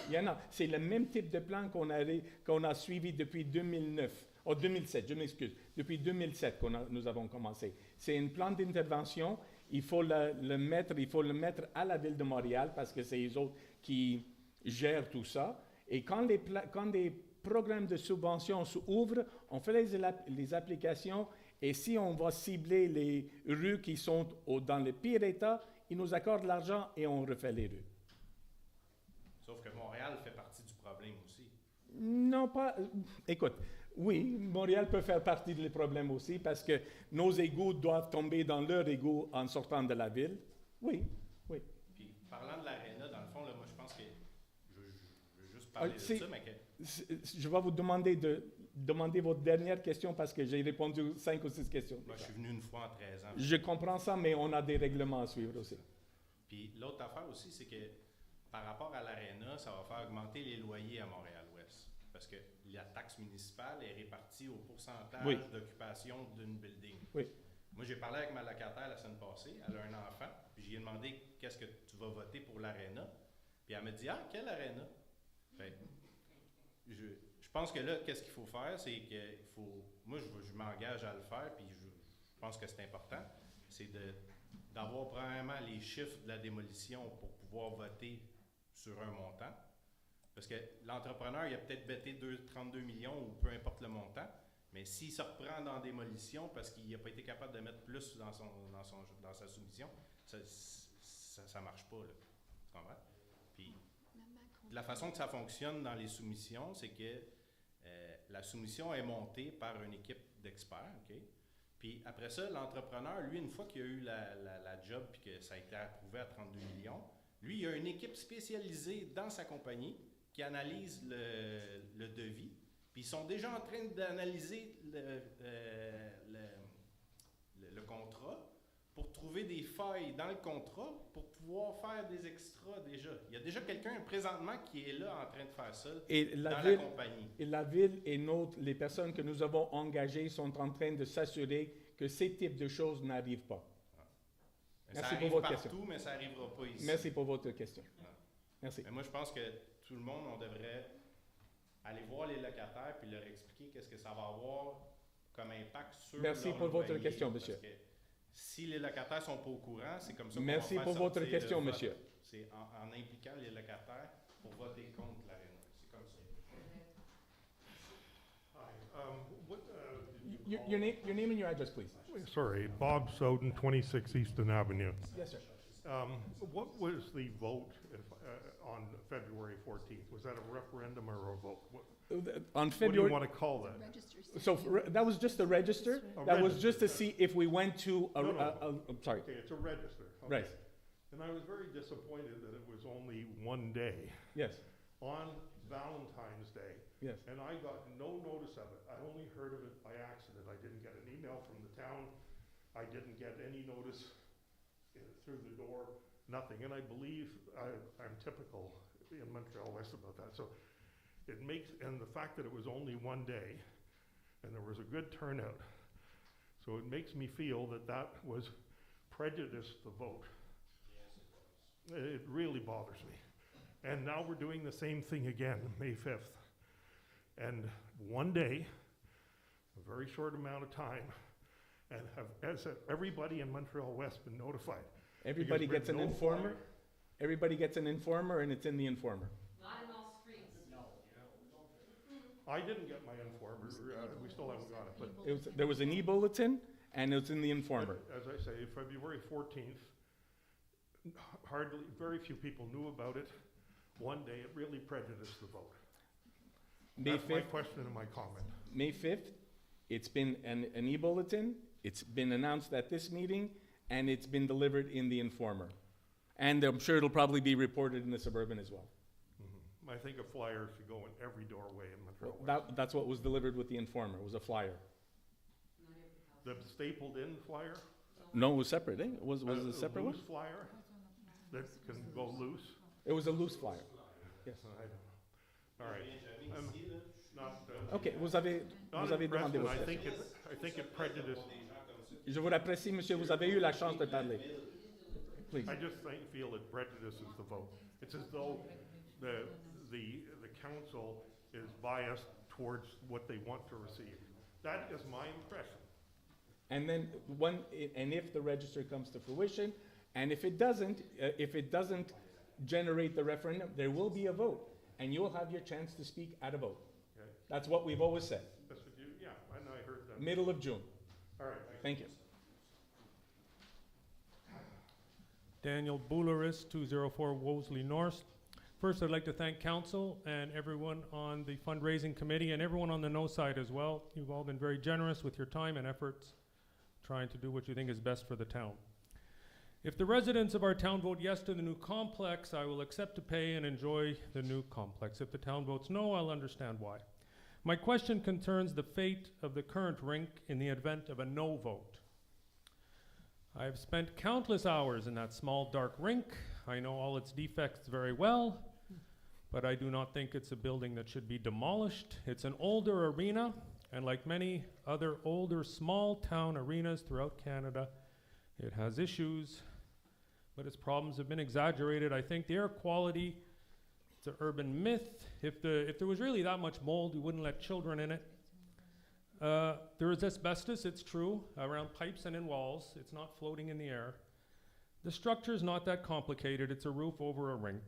Speaker 1: Il y en a. C'est le même type de plan qu'on a suivi depuis 2009. Oh, 2007, je m'excuse. Depuis 2007 nous avons commencé. C'est un plan d'intervention. Il faut le mettre à la Ville de Montréal parce que c'est eux autres qui gèrent tout ça. Et quand les programmes de subvention s'ouvrent, on fait les applications et si on va cibler les rues qui sont dans le pire état, ils nous accordent l'argent et on refait les rues.
Speaker 12: Sauf que Montréal fait partie du problème aussi.
Speaker 1: Non, pas... Écoute, oui, Montréal peut faire partie des problèmes aussi parce que nos égouts doivent tomber dans leur égout en sortant de la ville. Oui, oui.
Speaker 12: Puis, parlant de l'aréna, dans le fond, là, moi, je pense que je veux juste parler de ça, mais que
Speaker 1: Je vais vous demander de demander votre dernière question parce que j'ai répondu 5 ou 6 questions.
Speaker 12: moi, je suis venu une fois en 13 ans.
Speaker 1: Je comprends ça, mais on a des règlements à suivre aussi.
Speaker 12: Puis, l'autre affaire aussi, c'est que par rapport à l'aréna, ça va faire augmenter les loyers à Montréal-Ouest. Parce que la taxe municipale est répartie au pourcentage
Speaker 1: Oui.
Speaker 12: d'occupation d'une building.
Speaker 1: Oui.
Speaker 12: Moi, j'ai parlé avec ma locataire la semaine passée. Elle a un enfant. Puis, j'ai demandé qu'est-ce que tu vas voter pour l'aréna. Puis, elle me dit ah, quelle aréna? Fait, je pense que là, qu'est-ce qu'il faut faire? C'est qu'il faut. Moi, je m'engage à le faire. Puis, je pense que c'est important. C'est d'avoir premièrement les chiffres de la démolition pour pouvoir voter sur un montant. Parce que l'entrepreneur, il a peut-être bêté 32 millions ou peu importe le montant, mais s'il se reprend dans démolition parce qu'il n'a pas été capable de mettre plus dans sa soumission, ça marche pas, là. Tu comprends? Puis, la façon que ça fonctionne dans les soumissions, c'est que la soumission est montée par une équipe d'experts, OK? Puis après ça, l'entrepreneur, lui, une fois qu'il a eu la job puis que ça a été approuvé à 32 millions, lui, il a une équipe spécialisée dans sa compagnie qui analyse le devis. Puis ils sont déjà en train d'analyser le contrat pour trouver des failles dans le contrat pour pouvoir faire des extras déjà. Il y a déjà quelqu'un présentement qui est là en train de faire ça dans la compagnie.
Speaker 1: Et la ville et les personnes que nous avons engagées sont en train de s'assurer que ces types de choses n'arrivent pas.
Speaker 12: Ça
Speaker 1: Merci pour
Speaker 12: arrive
Speaker 1: votre
Speaker 12: partout,
Speaker 1: question.
Speaker 12: mais ça n'arrivera pas ici.
Speaker 1: Merci pour votre question.
Speaker 12: Ouais.
Speaker 1: Merci.
Speaker 12: Mais moi, je pense que tout le monde, on devrait aller voir les locataires puis leur expliquer qu'est-ce que ça va avoir comme impact sur
Speaker 1: Merci
Speaker 12: leur
Speaker 1: pour votre
Speaker 12: loyer,
Speaker 1: question,
Speaker 12: parce
Speaker 1: monsieur.
Speaker 12: que si les locataires sont pas au courant, c'est comme ça qu'on
Speaker 1: Merci
Speaker 12: va faire
Speaker 1: pour votre
Speaker 12: sortir le
Speaker 1: question,
Speaker 12: vote.
Speaker 1: monsieur.
Speaker 12: C'est en impliquant les locataires pour voter contre l'aréna. C'est comme ça.
Speaker 1: Your name and your address, please.
Speaker 13: Sorry, Bob Soden, 26 Easton Avenue.
Speaker 1: Yes, sir.
Speaker 13: What was the vote on February 14th? Was that a referendum or a vote?
Speaker 1: On
Speaker 13: What do you
Speaker 1: February,
Speaker 13: want to call that?
Speaker 1: so that was just a register.
Speaker 13: A
Speaker 1: That was
Speaker 13: register,
Speaker 1: just to
Speaker 13: okay.
Speaker 1: see if we went to
Speaker 13: No, no.
Speaker 1: I'm sorry.
Speaker 13: Okay, it's a register. Okay.
Speaker 1: Right.
Speaker 13: And I was very disappointed that it was only one day,
Speaker 1: Yes.
Speaker 13: on Valentine's Day,
Speaker 1: Yes.
Speaker 13: and I got no notice of it. I only heard of it by accident. I didn't get an email from the town. I didn't get any notice through the door, nothing. And I believe I'm typical in Montreal-Ouest about that. So it makes, and the fact that it was only one day, and there was a good turnout, so it makes me feel that that was prejudiced the vote. It really bothers me. And now we're doing the same thing again, May 5th. And one day, a very short amount of time, and has everybody in Montreal-West been notified?
Speaker 1: Everybody
Speaker 13: Because
Speaker 1: gets an
Speaker 13: we're no
Speaker 1: informer.
Speaker 13: flyer.
Speaker 1: Everybody gets an informer, and it's in the informer.
Speaker 13: I didn't get my informer, we still haven't got it, but
Speaker 1: There was an e-bulletin, and it's in the informer.
Speaker 13: as I say, February 14th, very few people knew about it. One day, it really prejudiced the vote.
Speaker 1: May
Speaker 13: That's my
Speaker 1: 5th,
Speaker 13: question and my comment.
Speaker 1: May 5th, it's been an e-bulletin, it's been announced at this meeting, and it's been delivered in the informer. And I'm sure it'll probably be reported in the Suburban as well.
Speaker 13: I think a flyer should go in every doorway in Montreal-West.
Speaker 1: That's what was delivered with the informer, it was a flyer.
Speaker 13: The stapled-in flyer?
Speaker 1: No, it was separate, eh? Was it a separate one?
Speaker 13: loose flyer that can go loose?
Speaker 1: It was a loose flyer. Yes.
Speaker 13: I don't know. All right. I'm not,
Speaker 1: Ok, vous avez
Speaker 13: not
Speaker 1: demandé
Speaker 13: impressed, and
Speaker 1: votre
Speaker 13: I
Speaker 1: question.
Speaker 13: think it prejudiced.
Speaker 1: Je vous l'apprécie, monsieur, vous avez eu la chance de parler. Please.
Speaker 13: I just feel it prejudices the vote. It's as though the council is biased towards what they want to receive. That is my impression.
Speaker 1: And then and if the register comes to fruition, and if it doesn't generate the referendum, there will be a vote, and you'll have your chance to speak at a vote.
Speaker 13: Okay.
Speaker 1: That's what we've always said.
Speaker 13: That's what you, yeah, I know, I heard that.
Speaker 1: Middle of June.
Speaker 13: All right.
Speaker 1: Thank you.
Speaker 14: Daniel Bouleris, 204 Wolseley North. First, I'd like to thank council and everyone on the fundraising committee and everyone on the no side as well. You've all been very generous with your time and efforts, trying to do what you think is best for the town. If the residents of our town vote yes to the new complex, I will accept to pay and enjoy the new complex. If the town votes no, I'll understand why. My question concerns the fate of the current rink in the event of a no vote. I have spent countless hours in that small dark rink. I know all its defects very well, but I do not think it's a building that should be demolished. It's an older arena, and like many other older small town arenas throughout Canada, it has issues, but its problems have been exaggerated. I think the air quality, it's an urban myth. If there was really that much mold, we wouldn't let children in it. There is asbestos, it's true, around pipes and in walls. It's not floating in the air. The structure is not that complicated. It's a roof over a rink.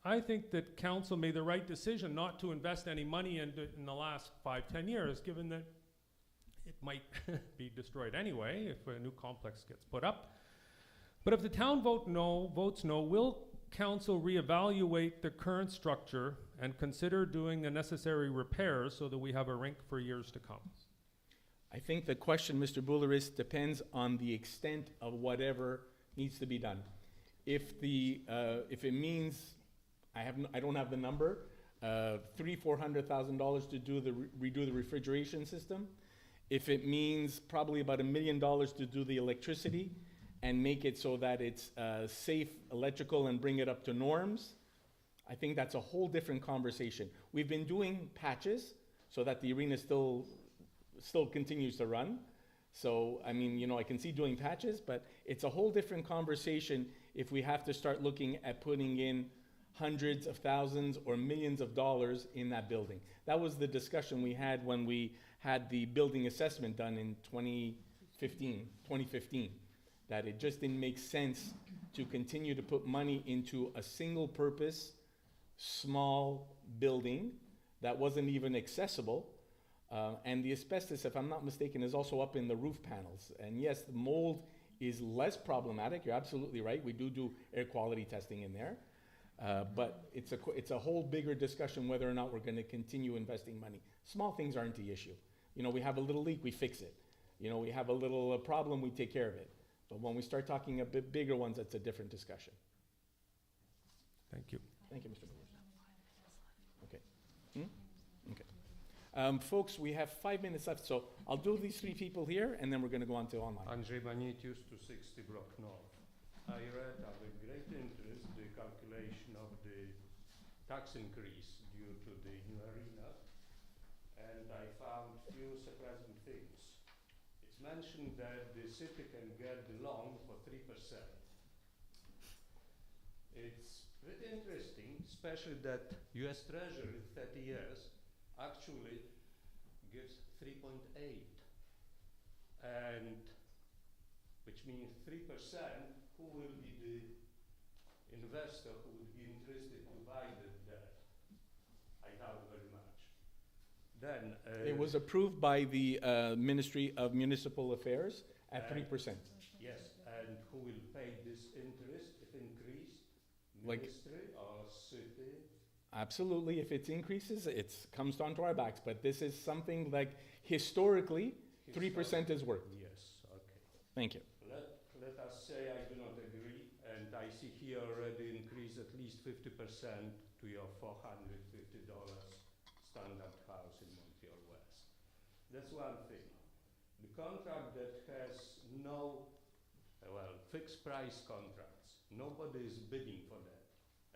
Speaker 14: I think that council made the right decision not to invest any money in the last 5-10 years, given that it might be destroyed anyway if a new complex gets put up. But if the town votes no, will council reevaluate the current structure and consider doing the necessary repairs so that we have a rink for years to come?
Speaker 1: I think the question, Mr. Bouleris, depends on the extent of whatever needs to be done. If it means, I don't have the number, $300,000-$400,000 to redo the refrigeration system. If it means probably about $1 million to do the electricity and make it so that it's safe electrical and bring it up to norms, I think that's a whole different conversation. We've been doing patches so that the arena still continues to run. So, I mean, you know, I can see doing patches, but it's a whole different conversation if we have to start looking at putting in hundreds of thousands or millions of dollars in that building. That was the discussion we had when we had the building assessment done in 2015, that it just didn't make sense to continue to put money into a single purpose, small building that wasn't even accessible. And the asbestos, if I'm not mistaken, is also up in the roof panels. And yes, the mold is less problematic. You're absolutely right. We do air quality testing in there. But it's a whole bigger discussion whether or not we're going to continue investing money. Small things aren't the issue. You know, we have a little leak, we fix it. You know, we have a little problem, we take care of it. But when we start talking a bit bigger ones, that's a different discussion.
Speaker 14: Thank you.
Speaker 1: Thank you, Mr. Bowles. Okay. Okay. Folks, we have 5 minutes left, so I'll do these 3 people here, and then we're going to go on to online.
Speaker 15: Andrzej Banitius, 260 Brock North. I read with great interest the calculation of the tax increase due to the new arena, and I found few surprising things. It's mentioned that the city can get the loan for 3%. It's pretty interesting, especially that US Treasury 30 years actually gives 3.8, and which means 3%, who will be the investor who would be interested to buy the debt? I doubt very much. Then
Speaker 1: it was approved by the Ministry of Municipal Affairs at 3%.
Speaker 15: Yes, and who will pay this interest if increased?
Speaker 1: Like-
Speaker 15: Ministry or city?
Speaker 1: Absolutely, if it increases, it comes down to our backs. But this is something like historically, 3% is worked.
Speaker 15: Yes, okay.
Speaker 1: Thank you.
Speaker 15: Let us say I do not agree, and I see here already increase at least 50% to your $450 standard house in Montreal-West. That's one thing. The contract that has no, fixed price contracts, nobody is bidding for that.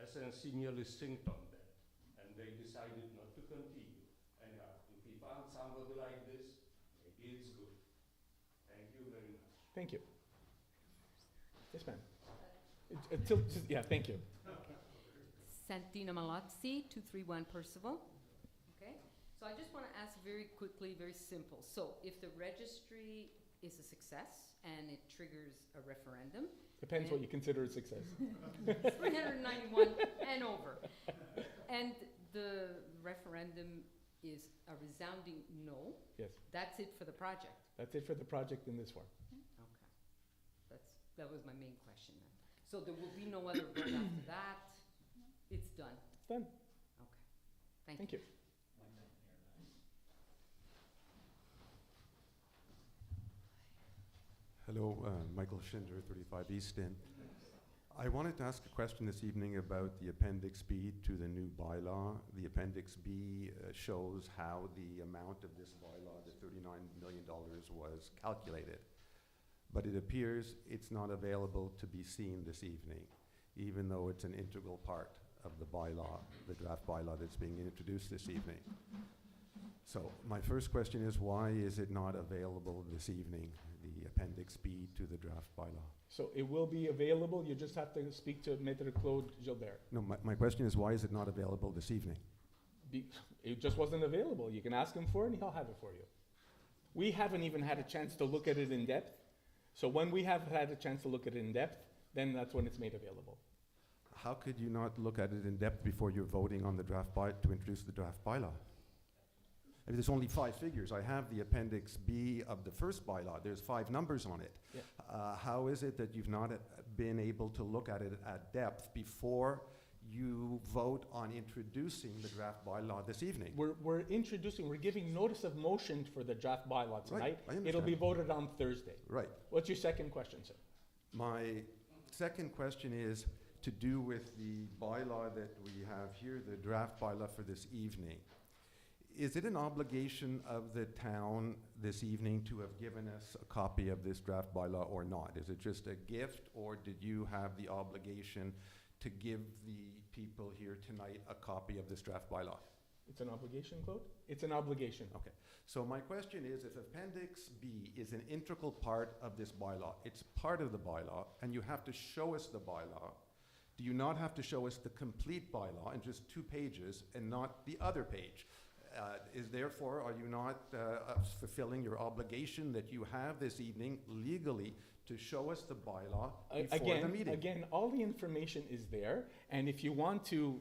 Speaker 15: SNC nearly sinked on that, and they decided not to continue. Anyhow, if we found somebody like this, maybe it's good. Thank you very much.
Speaker 1: Thank you. Yes, ma'am. Yeah, thank you.
Speaker 16: Santina Malazzi, 231 Percival. Okay, so I just want to ask very quickly, very simple. So if the registry is a success and it triggers a referendum.
Speaker 1: Depends what you consider a success.
Speaker 16: 391 and over. And the referendum is a resounding no.
Speaker 1: Yes.
Speaker 16: That's it for the project.
Speaker 1: That's it for the project in this form.
Speaker 16: Okay. That was my main question then. So there will be no other vote after that. It's done.
Speaker 1: It's done.
Speaker 16: Okay.
Speaker 1: Thank you.
Speaker 17: Hello, Michael Schindler, 35 East End. I wanted to ask a question this evening about the Appendix B to the new bylaw. The Appendix B shows how the amount of this bylaw, the $39 million, was calculated. But it appears it's not available to be seen this evening, even though it's an integral part of the bylaw, the draft bylaw that's being introduced this evening. So my first question is, why is it not available this evening, the Appendix B to the draft bylaw?
Speaker 1: So it will be available. You just have to speak to Maitre Claude Gilbert.
Speaker 17: No, my question is, why is it not available this evening?
Speaker 1: It just wasn't available. You can ask him for it and he'll have it for you. We haven't even had a chance to look at it in depth. So when we have had a chance to look at it in depth, then that's when it's made available.
Speaker 17: How could you not look at it in depth before you're voting on the draft to introduce the draft bylaw? I mean, there's only 5 figures. I have the Appendix B of the first bylaw. There's 5 numbers on it.
Speaker 1: Yeah.
Speaker 17: How is it that you've not been able to look at it at depth before you vote on introducing the draft bylaw this evening?
Speaker 1: We're giving notice of motion for the draft bylaw tonight.
Speaker 17: Right, I understand.
Speaker 1: It'll be voted on Thursday.
Speaker 17: Right.
Speaker 1: What's your second question, sir?
Speaker 17: My second question is to do with the bylaw that we have here, the draft bylaw for this evening. Is it an obligation of the town this evening to have given us a copy of this draft bylaw or not? Is it just a gift, or did you have the obligation to give the people here tonight a copy of this draft bylaw?
Speaker 1: It's an obligation, Claude? It's an obligation.
Speaker 17: Okay. So my question is, if Appendix B is an integral part of this bylaw, it's part of the bylaw, and you have to show us the bylaw, do you not have to show us the complete bylaw in just 2 pages and not the other page? Therefore, are you not fulfilling your obligation that you have this evening legally to show us the bylaw before the meeting?
Speaker 1: Again, all the information is there, and if you want to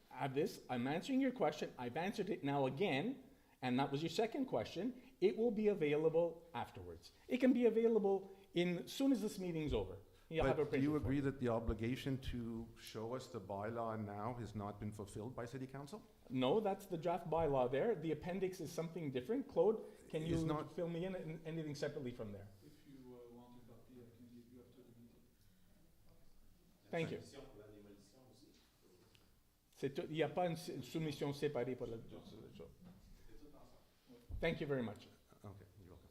Speaker 1: have this, I'm answering your question, I've answered it now again, and that was your second question. It will be available afterwards. It can be available as soon as this meeting's over. You'll have a
Speaker 17: But do you
Speaker 1: printed
Speaker 17: agree
Speaker 1: form.
Speaker 17: that the obligation to show us the bylaw now has not been fulfilled by City Council?
Speaker 1: No, that's the draft bylaw there. The appendix is something different. Claude, can you
Speaker 17: Is not-
Speaker 1: fill me in anything separately from there?
Speaker 18: If you want a copy, I can give you after the meeting.
Speaker 1: Thank you. Il n'y a pas une soumission séparée pour la... Thank you very much.
Speaker 17: Okay, you're welcome.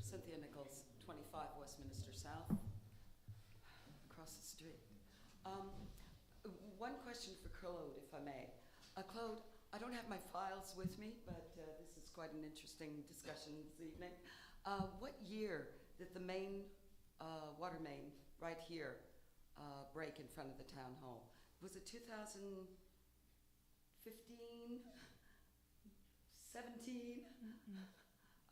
Speaker 19: Cynthia Nichols, 25 Westminster South, across the street. One question for Claude, if I may. Claude, I don't have my files with me, but this is quite an interesting discussion this evening. What year did the main water main right here break in front of the town hall? Was it 2015? 17?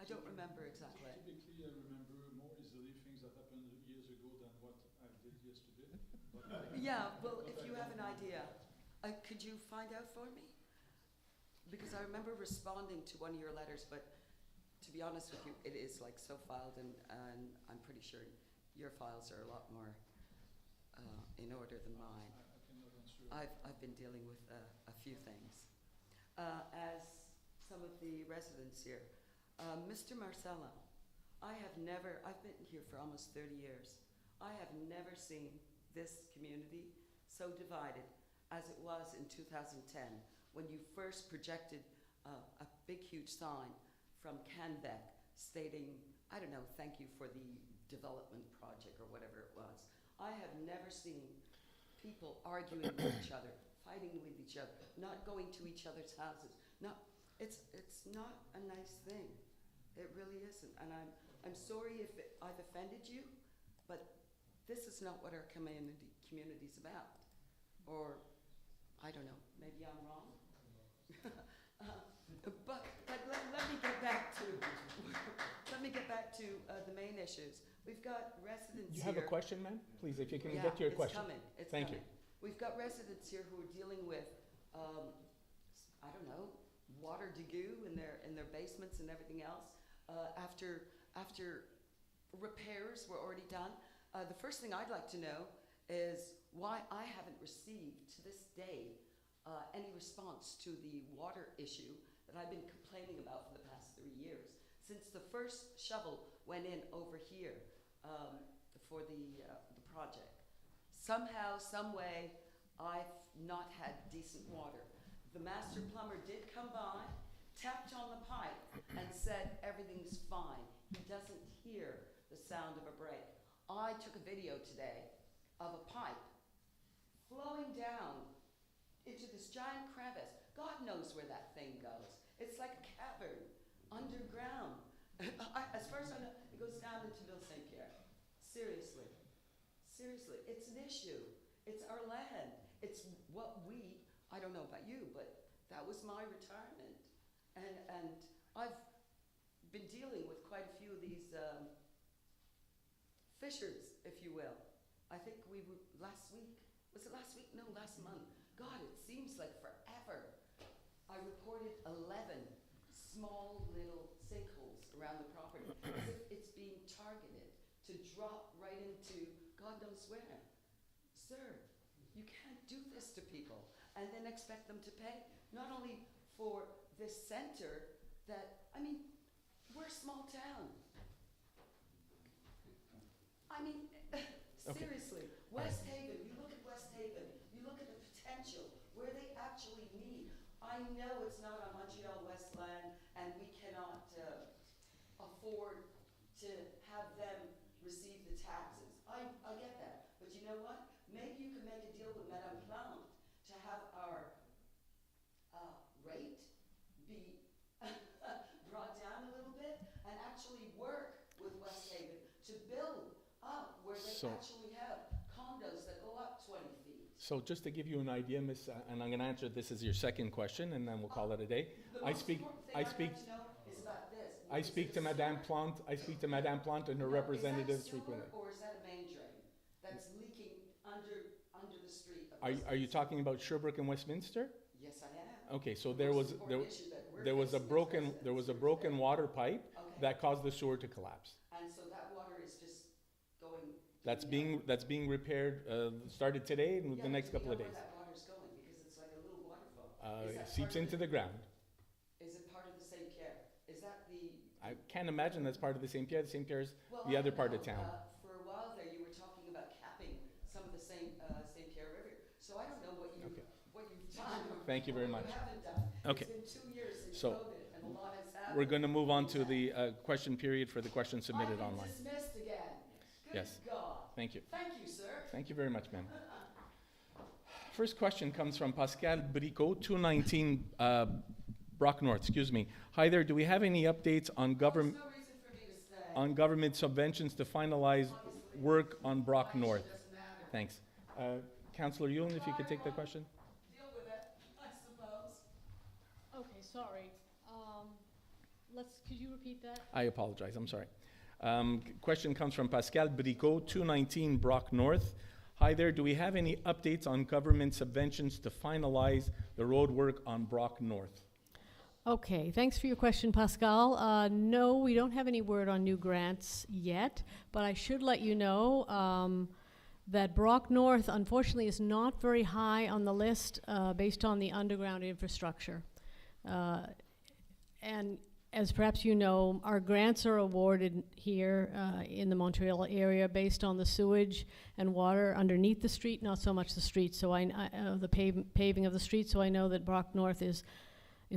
Speaker 19: I don't remember exactly.
Speaker 18: Typically, I remember more easily things that happened years ago than what I did yesterday.
Speaker 19: Yeah, well, if you have an idea, could you find out for me? Because I remember responding to one of your letters, but to be honest with you, it is like so filed, and I'm pretty sure your files are a lot more in order than mine.
Speaker 18: I cannot answer.
Speaker 19: I've been dealing with a few things. As some of the residents here, Mr. Marcello, I've been here for almost 30 years. I have never seen this community so divided as it was in 2010 when you first projected a big, huge sign from Canbec stating, I don't know, thank you for the development project or whatever it was. I have never seen people arguing with each other, fighting with each other, not going to each other's houses. It's not a nice thing. It really isn't. And I'm sorry if I've offended you, but this is not what our community's about. Or, I don't know, maybe I'm wrong. But let me get back to the main issues. We've got residents
Speaker 1: You
Speaker 19: here.
Speaker 1: have a question, ma'am? Please, if you can
Speaker 19: Yeah,
Speaker 1: get to your
Speaker 19: it's
Speaker 1: question.
Speaker 19: coming. It's
Speaker 1: Thank
Speaker 19: coming.
Speaker 1: you.
Speaker 19: We've got residents here who are dealing with, I don't know, water degoo in their basements and everything else. After repairs were already done, the first thing I'd like to know is why I haven't received to this day any response to the water issue that I've been complaining about for the past 3 years. Since the first shovel went in over here for the project. Somehow, some way, I've not had decent water. The master plumber did come by, tapped on the pipe, and said everything's fine. He doesn't hear the sound of a break. I took a video today of a pipe flowing down into this giant crevice. God knows where that thing goes. It's like a cavern underground. As far as I know, it goes down into Ville St. Pierre. Seriously, it's an issue. It's our land. It's what I don't know about you, but that was my retirement. And I've been dealing with quite a few of these fissures, if you will. I think we were last week. Was it last week? No, last month. God, it seems like forever. I reported 11 small little sinkholes around the property as if it's being targeted to drop right into God knows where. Sir, you can't do this to people and then expect them to pay, not only for this center that, I mean, we're a small town. I mean, seriously, West Haven, you look at West Haven, you look at the potential, where they actually need. I know it's not on Montreal West land and we cannot afford to have them receive the taxes. I get that. But you know what? Maybe you can make a deal with Madame Plante where they
Speaker 1: So-
Speaker 19: actually have condos that go up 20 feet.
Speaker 1: So just to give you an idea, Miss, and I'm going to answer this as your second question, and then we'll call it a day.
Speaker 19: The
Speaker 1: I
Speaker 19: most
Speaker 1: speak,
Speaker 19: important thing
Speaker 1: I
Speaker 19: I'd
Speaker 1: speak,
Speaker 19: like to know is about this.
Speaker 1: I
Speaker 19: Is
Speaker 1: speak
Speaker 19: it
Speaker 1: to
Speaker 19: a
Speaker 1: Madame
Speaker 19: sewer?
Speaker 1: Plante. I speak to Madame Plante and her
Speaker 19: No,
Speaker 1: representatives
Speaker 19: is that a
Speaker 1: frequently.
Speaker 19: sewer or is that a main drain that's leaking under the street of
Speaker 1: Are you
Speaker 19: Westminster?
Speaker 1: talking about Sherbrooke and Westminster?
Speaker 19: Yes, I am.
Speaker 1: Okay, so
Speaker 19: The
Speaker 1: there
Speaker 19: most
Speaker 1: was
Speaker 19: important issue that we're
Speaker 1: there was a
Speaker 19: facing as
Speaker 1: broken
Speaker 19: residents
Speaker 1: there was a
Speaker 19: here
Speaker 1: broken
Speaker 19: today.
Speaker 1: water pipe
Speaker 19: Okay.
Speaker 1: that caused the sewer to collapse.
Speaker 19: And so that water is just going. to
Speaker 1: That's
Speaker 19: the
Speaker 1: being repaired. Started today and with the next couple of
Speaker 19: Do we
Speaker 1: days.
Speaker 19: know where that water's going? Because it's like a little waterfall. Is
Speaker 1: It
Speaker 19: that
Speaker 1: seeps
Speaker 19: part of
Speaker 1: into the ground.
Speaker 19: Is it part of the St. Pierre? Is that the?
Speaker 1: I can't imagine that's part of the St. Pierre. The St. Pierre is
Speaker 19: Well,
Speaker 1: the
Speaker 19: I
Speaker 1: other
Speaker 19: don't
Speaker 1: part of
Speaker 19: know.
Speaker 1: town.
Speaker 19: For a while there, you were talking about capping some of the St. Pierre River. So I don't know what you've done. Or
Speaker 1: Thank you very
Speaker 19: what
Speaker 1: much.
Speaker 19: You haven't done.
Speaker 1: Okay.
Speaker 19: It's been 2 years since
Speaker 1: So,
Speaker 19: COVID, and a lot has happened.
Speaker 1: We're going to move on to the question period for the questions submitted
Speaker 19: I've been
Speaker 1: online.
Speaker 19: dismissed again. Good
Speaker 1: Yes.
Speaker 19: God.
Speaker 1: Thank you.
Speaker 19: Thank you, sir.
Speaker 1: Thank you very much, ma'am. First question comes from Pascal Bricot, 219 Brock North. Excuse me. Hi there. Do we have any updates on government
Speaker 19: No reason for me to stay.
Speaker 1: on government subventions to finalize work on Brock North?
Speaker 19: Doesn't matter.
Speaker 1: Thanks. Councillor Yulin, if you could take the question.
Speaker 19: Deal with it, I suppose.
Speaker 4: Okay, sorry. Could you repeat that?
Speaker 1: I apologize. I'm sorry. Question comes from Pascal Bricot, 219 Brock North. Hi there. Do we have any updates on government subventions to finalize the road work on Brock North?
Speaker 4: Okay, thanks for your question, Pascal. No, we don't have any word on new grants yet, but I should let you know that Brock North, unfortunately, is not very high on the list based on the underground infrastructure. And as perhaps you know, our grants are awarded here in the Montreal area based on the sewage and water underneath the street, not so much the street. So the paving of the street. So I know that Brock North is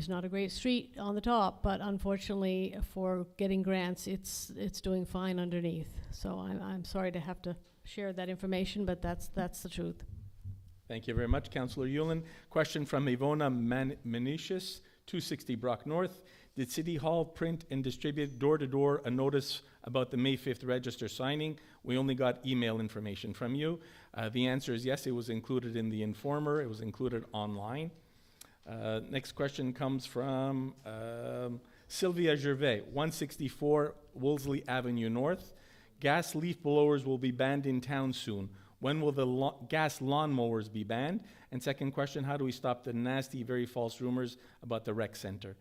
Speaker 4: not a great street on the top, but unfortunately for getting grants, it's doing fine underneath. So I'm sorry to have to share that information, but that's the truth.
Speaker 1: Thank you very much, Councillor Yulin. Question from Ivona Menicius, 260 Brock North. Did City Hall print and distribute door-to-door a notice about the May 5th register signing? We only got email information from you. The answer is yes, it was included in the Informer. It was included online. Next question comes from Sylvia Gervais, 164 Wolseley Avenue North. Gas leaf blowers will be banned in town soon. When will the gas lawnmowers be banned? And second question, how do we stop the nasty, very false rumors about the rec center?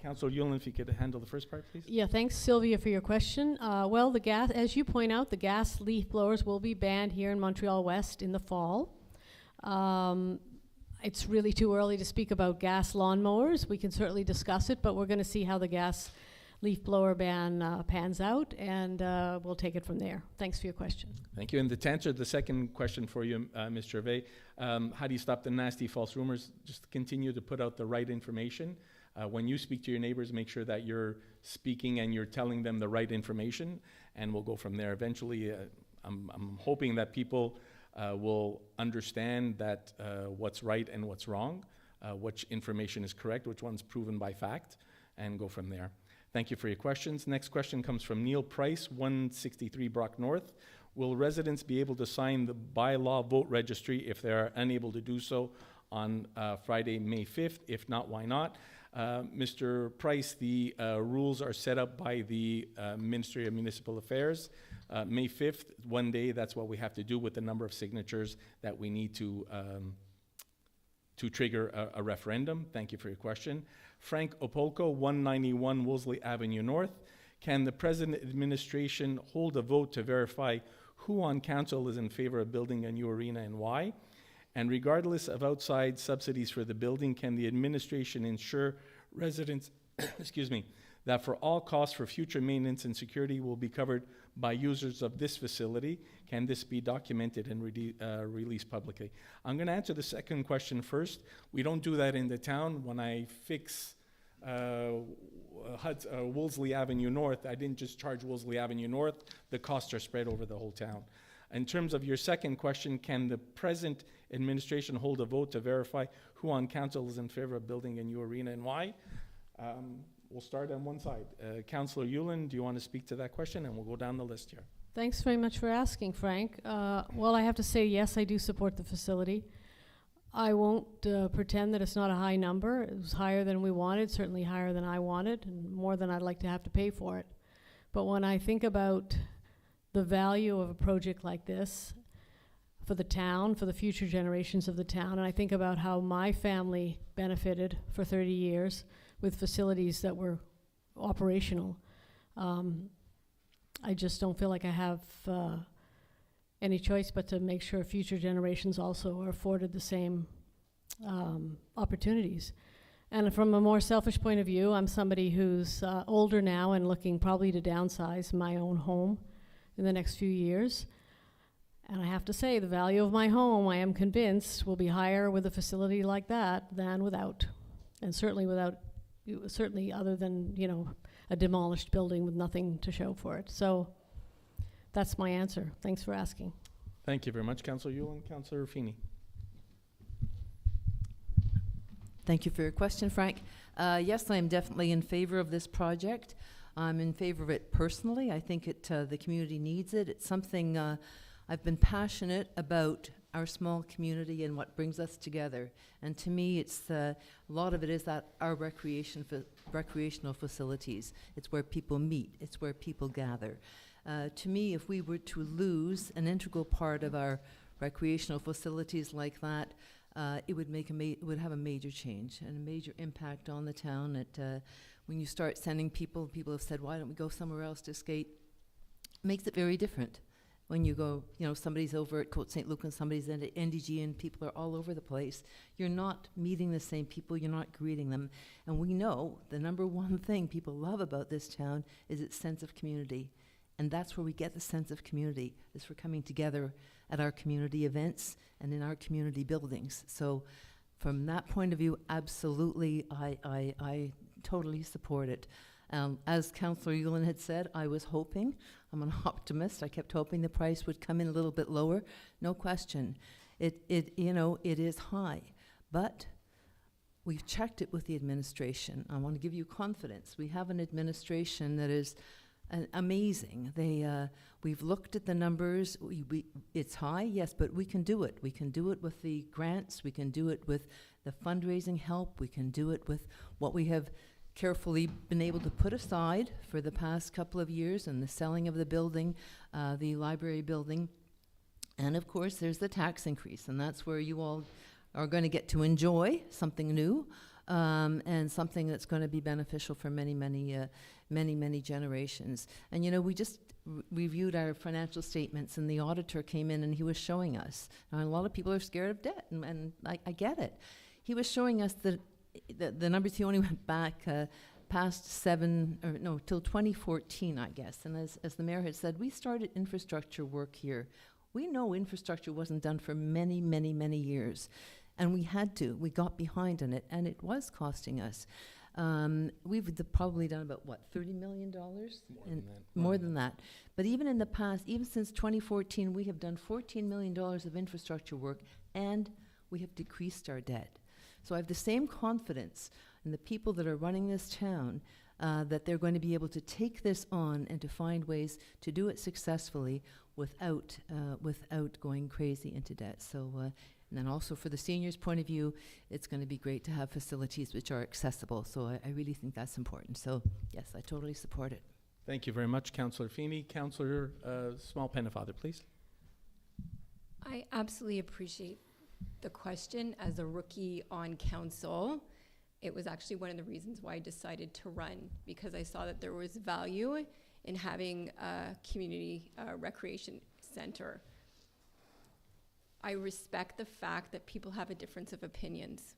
Speaker 1: Councillor Yulin, if you could handle the first part, please.
Speaker 4: Yeah, thanks, Sylvia, for your question. Well, the gas, as you point out, the gas leaf blowers will be banned here in Montreal-West in the fall. It's really too early to speak about gas lawnmowers. We can certainly discuss it, but we're going to see how the gas leaf blower ban pans out, and we'll take it from there. Thanks for your question.
Speaker 1: Thank you. And to answer the second question for you, Ms. Gervais, how do you stop the nasty false rumors? Just continue to put out the right information. When you speak to your neighbors, make sure that you're speaking and you're telling them the right information, and we'll go from there. Eventually, I'm hoping that people will understand that what's right and what's wrong, which information is correct, which one's proven by fact, and go from there. Thank you for your questions. Next question comes from Neil Price, 163 Brock North. Will residents be able to sign the bylaw vote registry if they are unable to do so on Friday, May 5th? If not, why not? Mr. Price, the rules are set up by the Ministry of Municipal Affairs. May 5th, one day, that's what we have to do with the number of signatures that we need to trigger a referendum. Thank you for your question. Frank Opolko, 191 Wolseley Avenue North. Can the President administration hold a vote to verify who on council is in favor of building a new arena and why? And regardless of outside subsidies for the building, can the administration ensure residents, excuse me, that for all costs for future maintenance and security will be covered by users of this facility? Can this be documented and released publicly? I'm going to answer the second question first. We don't do that in the town. When I fix Wolseley Avenue North, I didn't just charge Wolseley Avenue North. The costs are spread over the whole town. In terms of your second question, can the present administration hold a vote to verify who on council is in favor of building a new arena and why? We'll start on one side. Councillor Yulin, do you want to speak to that question? And we'll go down the list here.
Speaker 4: Thanks very much for asking, Frank. Well, I have to say, yes, I do support the facility. I won't pretend that it's not a high number. It was higher than we wanted, certainly higher than I wanted, and more than I'd like to have to pay for it. But when I think about the value of a project like this for the town, for the future generations of the town, and I think about how my family benefited for 30 years with facilities that were operational, I just don't feel like I have any choice but to make sure future generations also are afforded the same opportunities. And from a more selfish point of view, I'm somebody who's older now and looking probably to downsize my own home in the next few years. And I have to say, the value of my home, I am convinced, will be higher with a facility like that than without. And certainly certainly other than, you know, a demolished building with nothing to show for it. So that's my answer. Thanks for asking.
Speaker 1: Thank you very much, Councillor Yule and Councillor Feeney.
Speaker 3: Thank you for your question, Frank. Yes, I am definitely in favor of this project. I'm in favor of it personally. I think the community needs it. It's something I've been passionate about, our small community and what brings us together. And to me, it's a lot of it is that our recreational facilities. It's where people meet. It's where people gather. To me, if we were to lose an integral part of our recreational facilities like that, it would would have a major change and a major impact on the town. When you start sending people have said, why don't we go somewhere else to skate? It makes it very different. When you go, you know, somebody's over at Côte St. Luc and somebody's at NDG and people are all over the place. You're not meeting the same people, you're not greeting them. And we know the number one thing people love about this town is its sense of community. And that's where we get the sense of community, is for coming together at our community events and in our community buildings. So from that point of view, absolutely, I totally support it. As Councillor Yulin had said, I was hoping, I'm an optimist, I kept hoping the price would come in a little bit lower. No question. It is high, but we've checked it with the administration. I want to give you confidence. We have an administration that is amazing. We've looked at the numbers. It's high, yes, but we can do it. We can do it with the grants. We can do it with the fundraising help. We can do it with what we have carefully been able to put aside for the past couple of years and the selling of the building, the library building. And of course, there's the tax increase, and that's where you all are going to get to enjoy something new and something that's going to be beneficial for many, many generations. And you know, we just reviewed our financial statements, and the auditor came in and he was showing us. Now, a lot of people are scared of debt, and I get it. He was showing us that the numbers, he only went back past till 2014, I guess. And as the mayor had said, we started infrastructure work here. We know infrastructure wasn't done for many years. And we had to. We got behind on it, and it was costing us. We've probably done about, what, $30 million? More than that. But even in the past, even since 2014, we have done $14 million of infrastructure work, and we have decreased our debt. So I have the same confidence in the people that are running this town that they're going to be able to take this on and to find ways to do it successfully without going crazy into debt. So, and then also for the seniors' point of view, it's going to be great to have facilities which are accessible. So I really think that's important. So yes, I totally support it.
Speaker 1: Thank you very much, Councillor Feeney. Councillor Small Pennefather, please.
Speaker 2: I absolutely appreciate the question. As a rookie on council, it was actually one of the reasons why I decided to run, because I saw that there was value in having a community recreation center. I respect the fact that people have a difference of opinions.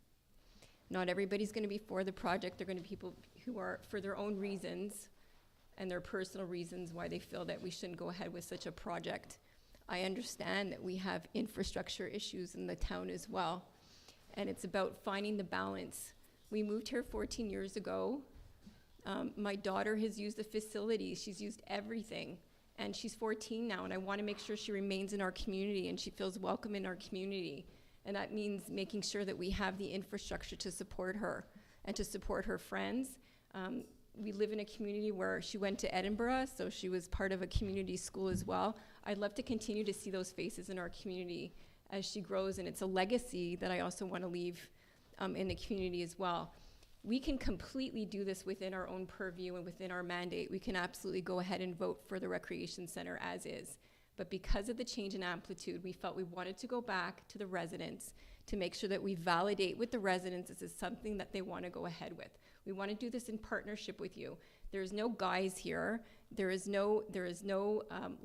Speaker 2: Not everybody's going to be for the project. There are going to be people who are for their own reasons and their personal reasons why they feel that we shouldn't go ahead with such a project. I understand that we have infrastructure issues in the town as well, and it's about finding the balance. We moved here 14 years ago. My daughter has used the facilities. She's used everything, and she's 14 now, and I want to make sure she remains in our community and she feels welcome in our community. And that means making sure that we have the infrastructure to support her and to support her friends. we live in a community where she went to Edinburgh, so she was part of a community school as well. I'd love to continue to see those faces in our community as she grows, and it's a legacy that I also want to leave in the community as well. We can completely do this within our own purview and within our mandate. We can absolutely go ahead and vote for the recreation center as is. But because of the change in amplitude, we felt we wanted to go back to the residents to make sure that we validate with the residents this is something that they want to go ahead with. We want to do this in partnership with you. There is no guise here. There is no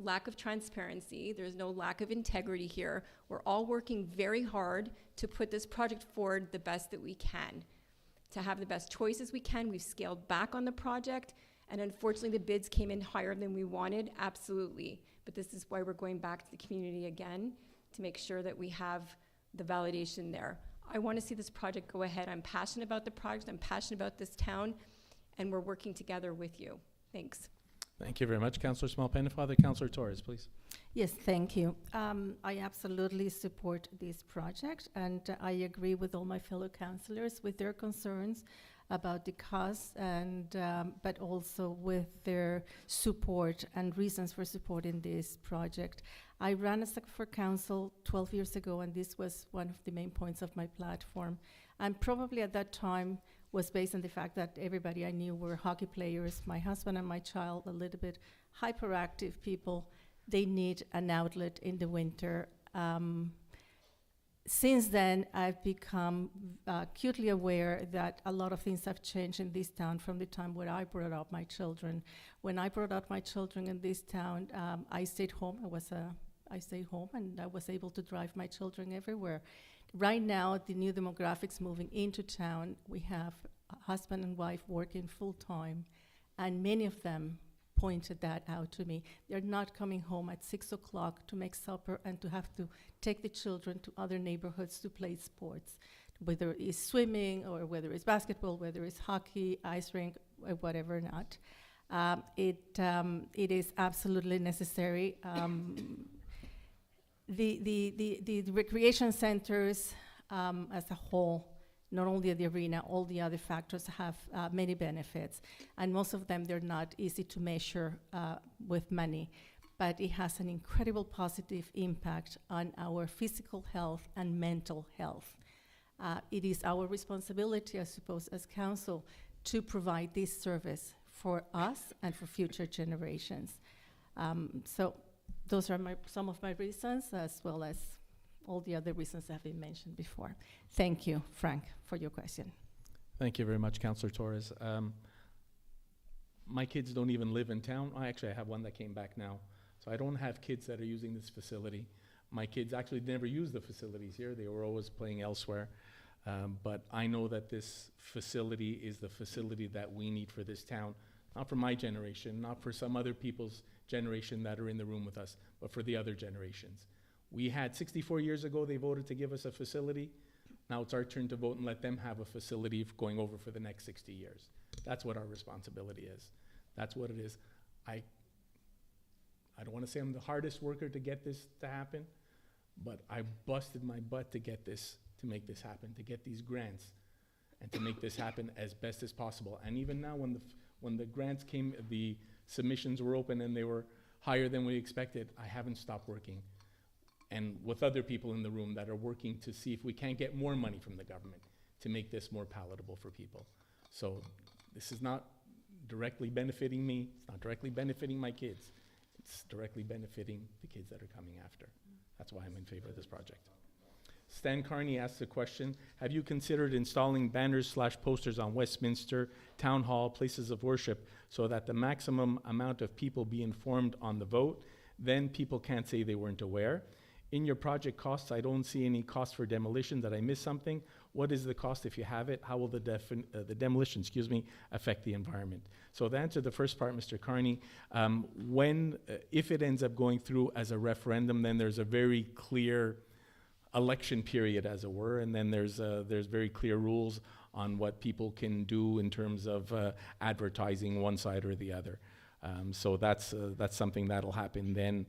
Speaker 2: lack of transparency. There is no lack of integrity here. We're all working very hard to put this project forward the best that we can, to have the best choices we can. We've scaled back on the project, and unfortunately the bids came in higher than we wanted, absolutely. But this is why we're going back to the community again, to make sure that we have the validation there. I want to see this project go ahead. I'm passionate about the project, I'm passionate about this town, and we're working together with you. Thanks.
Speaker 1: Thank you very much, Councillor Small-Pennefather. Councillor Torres, please.
Speaker 5: Yes, thank you. I absolutely support this project, and I agree with all my fellow councillors with their concerns about the cost, and but also with their support and reasons for supporting this project. I ran for council 12 years ago, and this was one of the main points of my platform. And probably at that time was based on the fact that everybody I knew were hockey players. My husband and my child, a little bit hyperactive people. They need an outlet in the winter. Since then, I've become acutely aware that a lot of things have changed in this town from the time when I brought up my children. When I brought up my children in this town, I stayed home. I stayed home, and I was able to drive my children everywhere. Right now, the new demographics moving into town, we have a husband and wife working full-time, and many of them pointed that out to me. They're not coming home at 6 o'clock to make supper and to have to take the children to other neighborhoods to play sports, whether it's swimming or whether it's basketball, whether it's hockey, ice rink, or whatever not. It is absolutely necessary. The recreation centers as a whole, not only the arena, all the other factors have many benefits, and most of them, they're not easy to measure with money, but it has an incredible positive impact on our physical health and mental health. It is our responsibility, I suppose, as council, to provide this service for us and for future generations. So those are some of my reasons, as well as all the other reasons that have been mentioned before. Thank you, Frank, for your question.
Speaker 1: Thank you very much, Councillor Torres. My kids don't even live in town. I have one that came back now. So I don't have kids that are using this facility. My kids actually never use the facilities here. They were always playing elsewhere. But I know that this facility is the facility that we need for this town, not for my generation, not for some other people's generation that are in the room with us, but for the other generations. We had 64 years ago, they voted to give us a facility. Now it's our turn to vote and let them have a facility going over for the next 60 years. That's what our responsibility is. That's what it is. I don't want to say I'm the hardest worker to get this to happen, but I busted my butt to get this, to make this happen, to get these grants, and to make this happen as best as possible. And even now, when the grants came, the submissions were open and they were higher than we expected, I haven't stopped working. And with other people in the room that are working to see if we can't get more money from the government to make this more palatable for people. So this is not directly benefiting me, it's not directly benefiting my kids, it's directly benefiting the kids that are coming after. That's why I'm in favor of this project. Stan Carney asked a question, have you considered installing banners/posters on Westminster, Town Hall, places of worship, so that the maximum amount of people be informed on the vote? Then people can't say they weren't aware. In your project costs, I don't see any cost for demolition. Did I miss something? What is the cost if you have it? How will the demolition, affect the environment? So to answer the first part, Mr. Carney, if it ends up going through as a referendum, then there's a very clear election period, as it were, and then there's very clear rules on what people can do in terms of advertising one side or the other. So that's something that'll happen then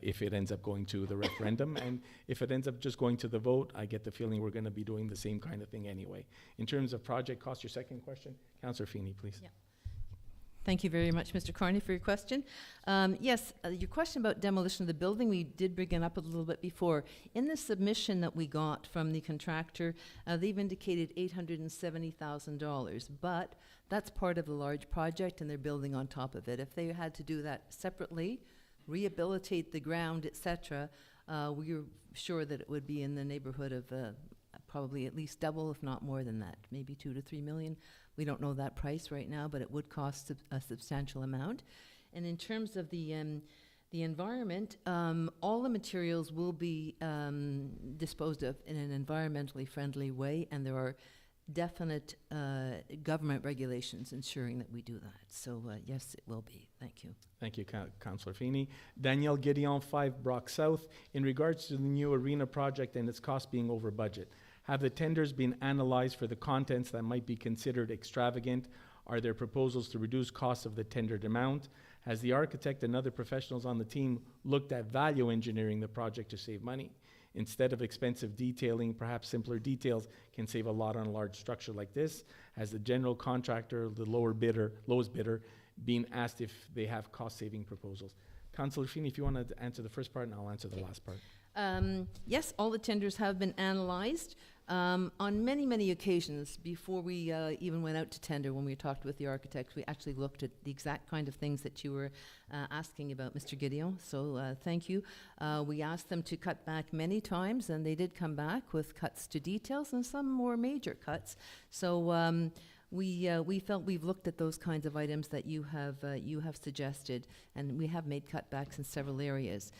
Speaker 1: if it ends up going to the referendum. And if it ends up just going to the vote, I get the feeling we're going to be doing the same kind of thing anyway. In terms of project cost, your second question, Councillor Feeney, please.
Speaker 3: Yeah. Thank you very much, Mr. Carney, for your question. Yes, your question about demolition of the building, we did bring it up a little bit before. In the submission that we got from the contractor, they've indicated $870,000, but that's part of the large project and they're building on top of it. If they had to do that separately, rehabilitate the ground, etc., we're sure that it would be in the neighborhood of probably at least double, if not more than that, maybe 2 to 3 million. We don't know that price right now, but it would cost a substantial amount. And in terms of the environment, all the materials will be disposed of in an environmentally friendly way, and there are definite government regulations ensuring that we do that. So yes, it will be. Thank you.
Speaker 1: Thank you, Councillor Feeney. Danielle Gideon, 5 Brock South. In regards to the new arena project and its cost being over budget, have the tenders been analyzed for the contents that might be considered extravagant? Are there proposals to reduce costs of the tendered amount? Has the architect and other professionals on the team looked at value engineering the project to save money? Instead of expensive detailing, perhaps simpler details can save a lot on a large structure like this. Has the general contractor, the lowest bidder, been asked if they have cost-saving proposals? Councillor Feeney, if you want to answer the first part, and I'll answer the last part.
Speaker 3: Yes, all the tenders have been analyzed. On many, many occasions, before we even went out to tender, when we talked with the architects, we actually looked at the exact kind of things that you were asking about, Mr. Gideon. So thank you. We asked them to cut back many times, and they did come back with cuts to details and some more major cuts. So we felt we've looked at those kinds of items that you have suggested, and we have made cutbacks in several areas.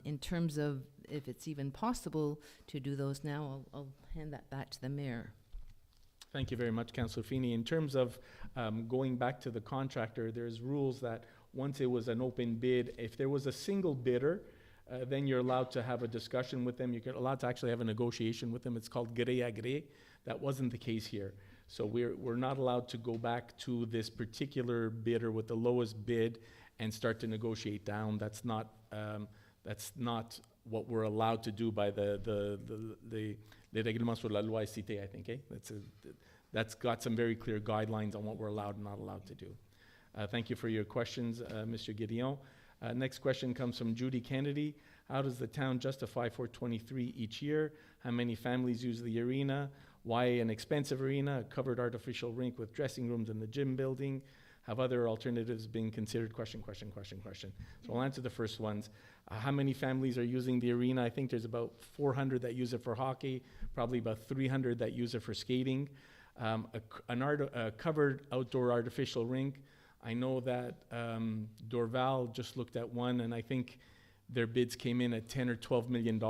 Speaker 3: In terms of if it's even possible to do those now, I'll hand that back to the mayor.
Speaker 1: Thank you very much, Councillor Feeney. In terms of going back to the contractor, there's rules that once it was an open bid, if there was a single bidder, then you're allowed to have a discussion with them. You're allowed to actually have a negotiation with them. It's called gré à gré. That wasn't the case here. So we're not allowed to go back to this particular bidder with the lowest bid and start to negotiate down. That's not what we're allowed to do by the règlement sur la loi cité, I think. That's got some very clear guidelines on what we're allowed and not allowed to do. Thank you for your questions, Mr. Gideon. Next question comes from Judy Kennedy. How does the town justify 423 each year? How many families use the arena? Why an expensive arena, a covered artificial rink with dressing rooms in the gym building? Have other alternatives been considered? Question. So I'll answer the first ones. How many families are using the arena? I think there's about 400 that use it for hockey, probably about 300 that use it for skating. A covered outdoor artificial rink. I know that Dorval just looked at one, and I think their bids came in at $10 or $12 million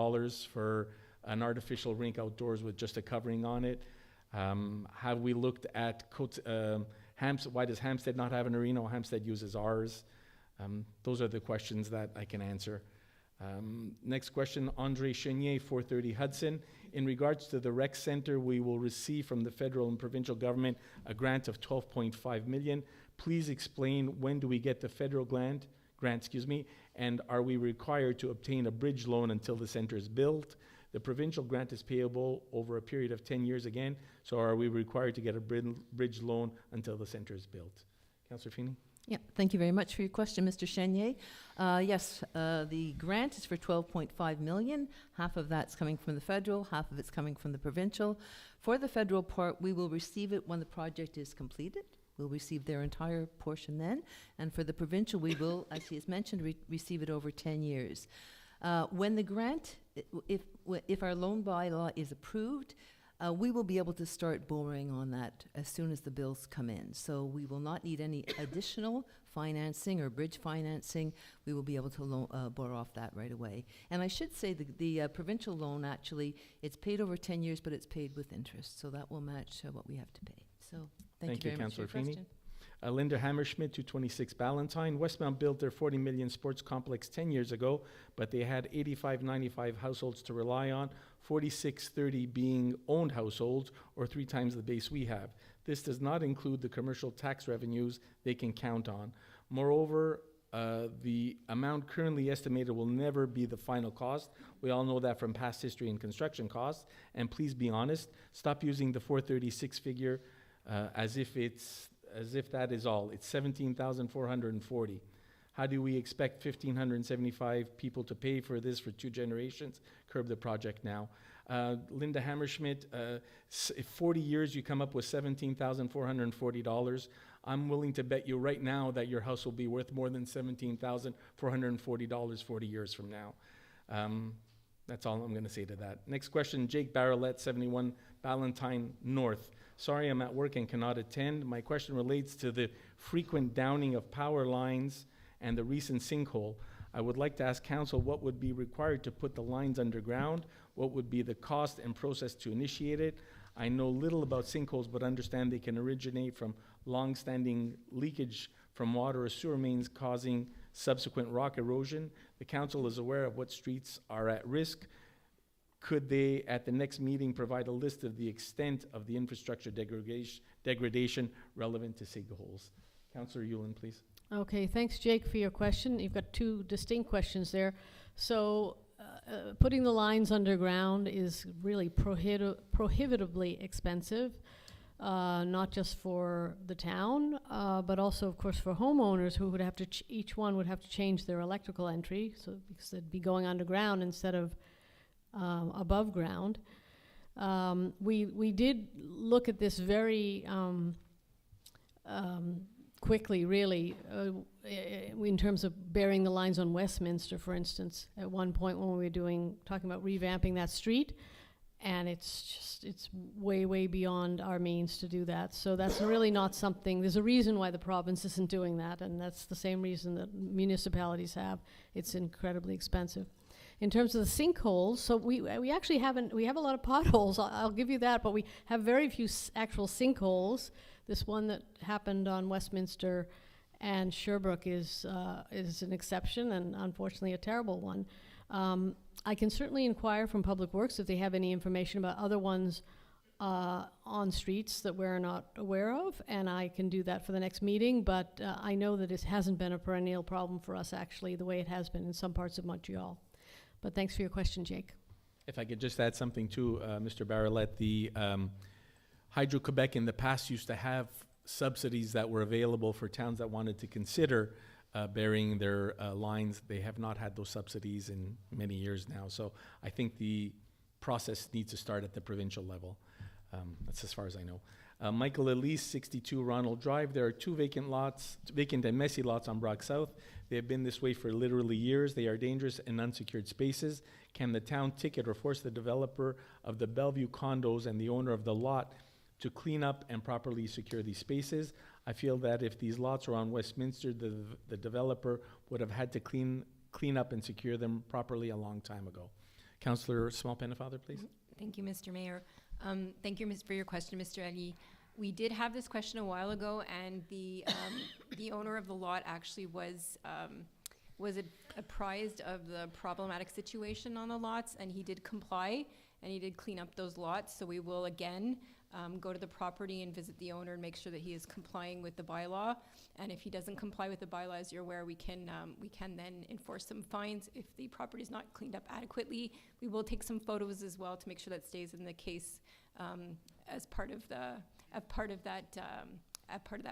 Speaker 1: for an artificial rink outdoors with just a covering on it. Have we looked at why does Hampstead not have an arena? Well, Hampstead uses ours. Those are the questions that I can answer. Next question, Andre Chenier, 430 Hudson. In regards to the rec center, we will receive from the federal and provincial government a grant of $12.5 million. Please explain, when do we get the federal grant, and are we required to obtain a bridge loan until the center is built? The provincial grant is payable over a period of 10 years again, so are we required to get a bridge loan until the center is built? Councillor Feeney?
Speaker 3: Yeah, thank you very much for your question, Mr. Chenier. Yes, the grant is for $12.5 million. Half of that's coming from the federal, half of it's coming from the provincial. For the federal part, we will receive it when the project is completed. We'll receive their entire portion then. And for the provincial, we will, as he has mentioned, receive it over 10 years. When the grant, if our loan bylaw is approved, we will be able to start borrowing on that as soon as the bills come in. So we will not need any additional financing or bridge financing. We will be able to borrow off that right away. And I should say the provincial loan, actually, it's paid over 10 years, but it's paid with interest. So that will match what we have to pay. So thank you very much for your question.
Speaker 1: Linda Hammerschmidt, 226 Ballantyne. Westmount built their 40 million sports complex 10 years ago, but they had 95 households to rely on, 4630 being owned households, or 3 times the base we have. This does not include the commercial tax revenues they can count on. Moreover, the amount currently estimated will never be the final cost. We all know that from past history and construction costs. And please be honest, stop using the 436 figure as if it's as if that is all. It's 17,440. How do we expect 1,575 people to pay for this for 2 generations? Curb the project now. Linda Hammerschmidt, if 40 years you come up with $17,440, I'm willing to bet you right now that your house will be worth more than $17,440 40 years from now. That's all I'm going to say to that. Next question, Jake Barrelette, 71 Ballantyne North. Sorry, I'm at work and cannot attend. My question relates to the frequent downing of power lines and the recent sinkhole. I would like to ask council what would be required to put the lines underground, what would be the cost and process to initiate it. I know little about sinkholes, but understand they can originate from long-standing leakage from water or sewer mains causing subsequent rock erosion. The council is aware of what streets are at risk. Could they, at the next meeting, provide a list of the extent of the infrastructure degradation relevant to sinkholes? Councillor Yulin, please.
Speaker 4: Okay, thanks, Jake, for your question. You've got 2 distinct questions there. So, putting the lines underground is really prohibitively expensive, not just for the town, but also, of course, for homeowners who would have to, each one would have to change their electrical entry, so because they'd be going underground instead of above ground. We did look at this very quickly, really, in terms of burying the lines on Westminster, for instance, at one point when we were talking about revamping that street, and it's way, way beyond our means to do that. So that's really not something, there's a reason why the province isn't doing that, and that's the same reason that municipalities have. It's incredibly expensive. In terms of the sinkholes, so we actually haven't, we have a lot of potholes, I'll give you that, but we have very few actual sinkholes. This one that happened on Westminster and Sherbrooke is an exception, and unfortunately a terrible one. I can certainly inquire from Public Works if they have any information about other ones on streets that we're not aware of, and I can do that for the next meeting, but I know that it hasn't been a perennial problem for us, actually, the way it has been in some parts of Montreal. But thanks for your question, Jake.
Speaker 1: If I could just add something too, Mr. Barrelette, the Hydro-Quebec in the past used to have subsidies that were available for towns that wanted to consider burying their lines. They have not had those subsidies in many years now. So I think the process needs to start at the provincial level. That's as far as I know. Michael Elise, 62 Ronald Drive. There are 2 vacant and messy lots on Brock South. They have been this way for literally years. They are dangerous and unsecured spaces. Can the town ticket or force the developer of the Bellevue condos and the owner of the lot to clean up and properly secure these spaces? I feel that if these lots are on Westminster, the developer would have had to clean up and secure them properly a long time ago. Councillor Small-Pennefather, please.
Speaker 2: Thank you, Mr. Mayor. Thank you for your question, Mr. Ali. We did have this question a while ago, and the owner of the lot actually was apprised of the problematic situation on the lots, and he did comply, and he did clean up those lots. So we will again go to the property and visit the owner and make sure that he is complying with the bylaw. And if he doesn't comply with the bylaw, as you're aware, we can then enforce some fines if the property is not cleaned up adequately. We will take some photos as well to make sure that stays in the case as part of that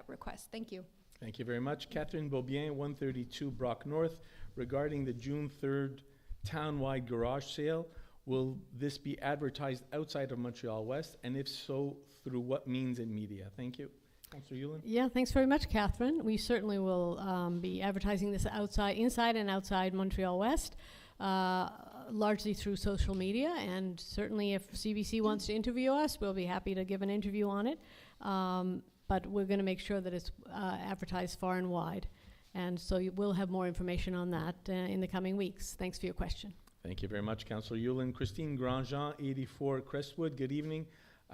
Speaker 2: request. Thank you.
Speaker 1: Thank you very much. Catherine Beaubien, 132 Brock North. Regarding the June 3rd town-wide garage sale, will this be advertised outside of Montreal-West? And if so, through what means in media? Thank you. Councillor Yulin?
Speaker 4: Yeah, thanks very much, Catherine. We certainly will be advertising this inside and outside Montreal-West, largely through social media. And certainly if CBC wants to interview us, we'll be happy to give an interview on it. But we're going to make sure that it's advertised far and wide. And so we'll have more information on that in the coming weeks. Thanks for your question.
Speaker 1: Thank you very much, Councillor Yulin. Christine Grandjean, 84 Crestwood. Good evening.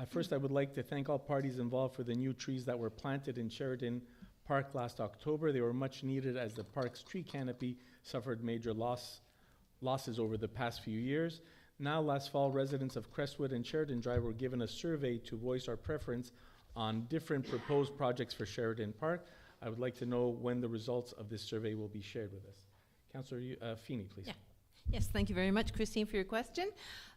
Speaker 1: First, I would like to thank all parties involved for the new trees that were planted in Sheridan Park last October. They were much needed as the park's tree canopy suffered major losses over the past few years. Now, last fall, residents of Crestwood and Sheridan Drive were given a survey to voice our preference on different proposed projects for Sheridan Park. I would like to know when the results of this survey will be shared with us. Councillor Feeney, please.
Speaker 20: Yeah.
Speaker 3: Yes, thank you very much, Christine, for your question.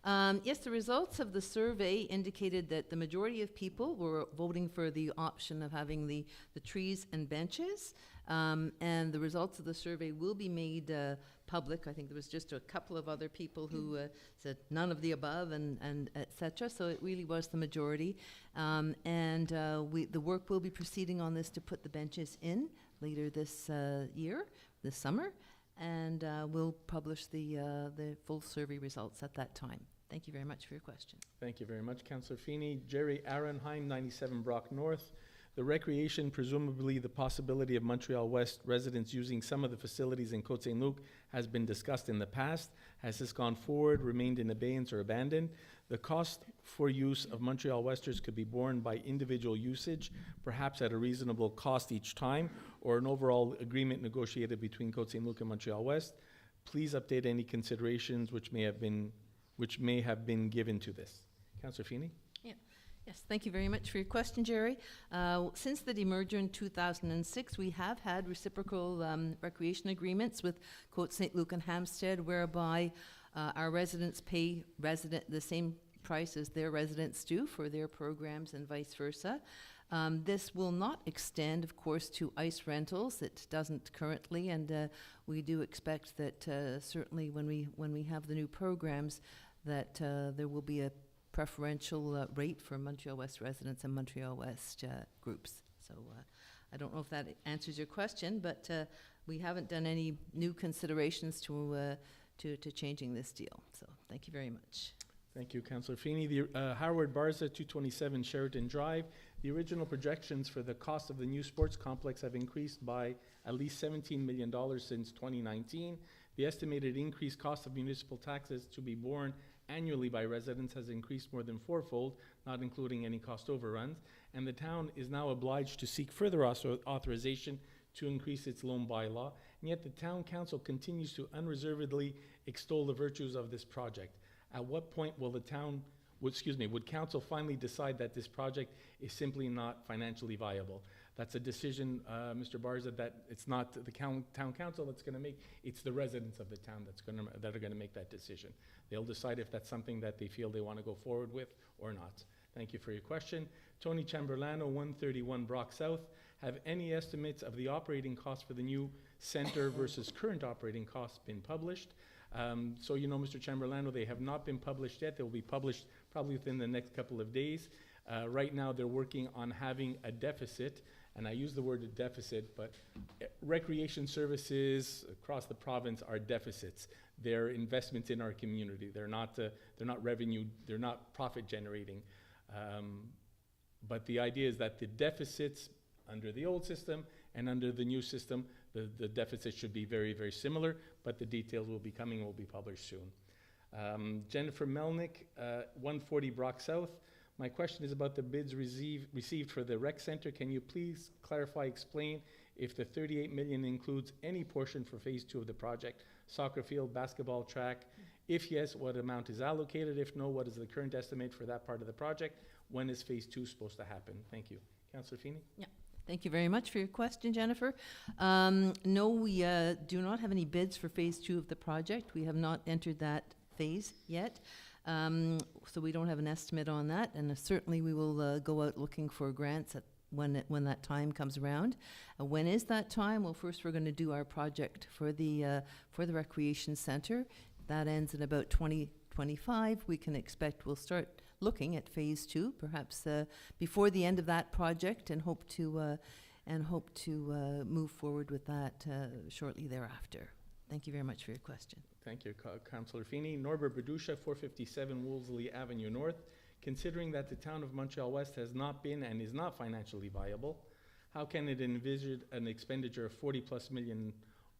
Speaker 3: Yes, the results of the survey indicated that the majority of people were voting for the option of having the trees and benches. And the results of the survey will be made public. I think there was just a couple of other people who said none of the above and et cetera. So it really was the majority. The work will be proceeding on this to put the benches in later this year, this summer. And we'll publish the full survey results at that time. Thank you very much for your question.
Speaker 1: Thank you very much, Councillor Feeney. Jerry Aronheim, 97 Brock North. The recreation, presumably the possibility of Montreal-West residents using some of the facilities in Côte-Saint-Luc has been discussed in the past. Has this gone forward, remained in abeyance, or abandoned? The cost for use of Montreal-Westers could be borne by individual usage, perhaps at a reasonable cost each time, or an overall agreement negotiated between Côte-Saint-Luc and Montreal-West. Please update any considerations which may have been given to this. Councillor Feeney?
Speaker 3: Yes, thank you very much for your question, Jerry. Since the demerger in 2006, we have had reciprocal recreation agreements with Côte-Saint-Luc and Hampstead, whereby our residents pay the same price as their residents do for their programs and vice versa. This will not extend, of course, to ice rentals. It doesn't currently, and we do expect that certainly when we have the new programs, that there will be a preferential rate for Montreal-West residents and Montreal-West groups. So I don't know if that answers your question, but we haven't done any new considerations to changing this deal. So thank you very much.
Speaker 1: Thank you, Councillor Feeney. The Howard Barza, 227 Sheraton Drive. The original projections for the cost of the new sports complex have increased by at least $17 million since 2019. The estimated increased cost of municipal taxes to be borne annually by residents has increased more than fourfold, not including any cost overruns, and the town is now obliged to seek further authorization to increase its loan bylaw, and yet the town council continues to unreservedly extol the virtues of this project. At what point will would council finally decide that this project is simply not financially viable? That's a decision, Mr. Barza, that it's not the town council that's going to make, it's the residents of the town that are going to make that decision. They'll decide if that's something that they feel they want to go forward with or not. Thank you for your question. Tony Chamberlaino, 131 Brock South. Have any estimates of the operating costs for the new center versus current operating costs been published? So you know, Mr. Chamberlaino, they have not been published yet. They will be published probably within the next couple of days. Right now they're working on having a deficit, and I use the word deficit, but recreation services across the province are deficits. They're investments in our community. They're not revenue, they're not profit generating. But the idea is that the deficits under the old system and under the new system, the deficits should be very, very similar, but the details will be coming, will be published soon. Jennifer Melnick, 140 Brock South. My question is about the bids received for the rec center. Can you please clarify, explain if the 38 million includes any portion for phase 2 of the project, soccer field, basketball track? If yes, what amount is allocated? If no, what is the current estimate for that part of the project? When is phase 2 supposed to happen? Thank you. Councillor Feeney?
Speaker 3: Yeah. Thank you very much for your question, Jennifer. No, we do not have any bids for phase 2 of the project. We have not entered that phase yet. So we don't have an estimate on that, and certainly we will go out looking for grants when that time comes around. When is that time? Well, first we're going to do our project for the recreation center. That ends in about 2025. We can expect we'll start looking at phase 2, perhaps before the end of that project, and hope to move forward with that shortly thereafter. Thank you very much for your question.
Speaker 1: Thank you, Councillor Feeney. Norbert Bedusha, 457 Wolseley Avenue North. Considering that the town of Montreal-West has not been and is not financially viable, how can it envisage an expenditure of 40+ million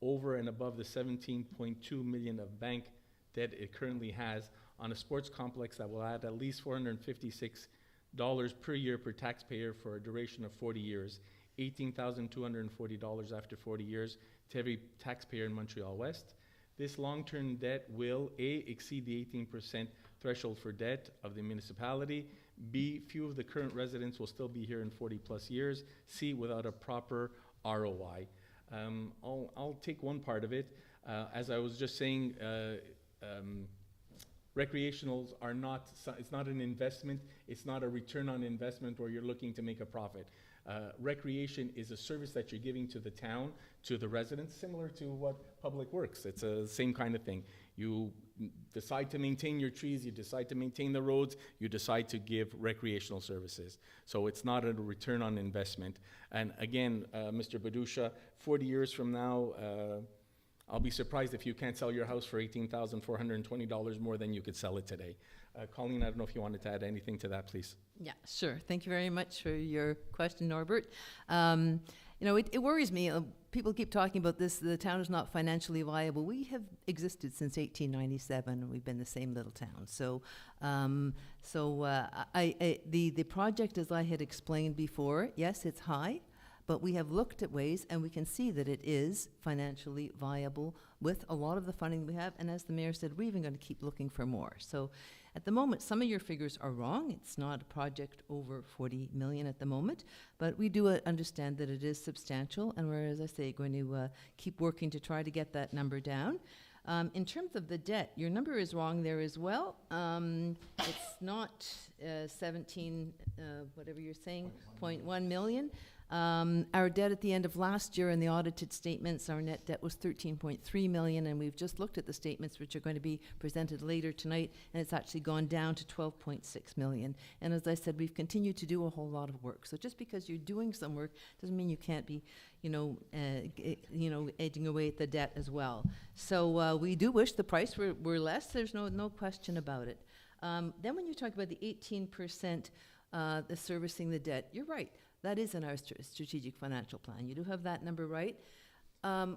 Speaker 1: over and above the 17.2 million of bank debt it currently has on a sports complex that will add at least $456 per year per taxpayer for a duration of 40 years, $18,240 after 40 years to every taxpayer in Montreal-West? This long-term debt will A, exceed the 18% threshold for debt of the municipality, B, few of the current residents will still be here in 40+ years, C, without a proper ROI. I'll take one part of it. As I was just saying, recreationals are not, it's not an investment, it's not a return on investment where you're looking to make a profit. Recreation is a service that you're giving to the town, to the residents, similar to what Public Works. It's the same kind of thing. You decide to maintain your trees, you decide to maintain the roads, you decide to give recreational services. So it's not a return on investment. And again, Mr. Badusha, 40 years from now, I'll be surprised if you can't sell your house for $18,420 more than you could sell it today. Colleen, I don't know if you wanted to add anything to that, please.
Speaker 3: Yeah, sure. Thank you very much for your question, Norbert. You know, it worries me. People keep talking about this, the town is not financially viable. We have existed since 1897, and we've been the same little town. So, the project, as I had explained before, yes, it's high, but we have looked at ways, and we can see that it is financially viable with a lot of the funding we have. And as the mayor said, we're even going to keep looking for more. So at the moment, some of your figures are wrong. It's not a project over 40 million at the moment, but we do understand that it is substantial, and we're, as I say, going to keep working to try to get that number down. In terms of the debt, your number is wrong there as well. It's not 17, whatever you're saying, 0.1 million. Our debt at the end of last year in the audited statements, our net debt was 13.3 million, and we've just looked at the statements which are going to be presented later tonight, and it's actually gone down to 12.6 million. And as I said, we've continued to do a whole lot of work. So just because you're doing some work doesn't mean you can't be, edging away at the debt as well. So we do wish the price were less. There's no question about it. Then when you talk about the 18%, the servicing the debt, you're right. That is in our strategic financial plan. You do have that number right.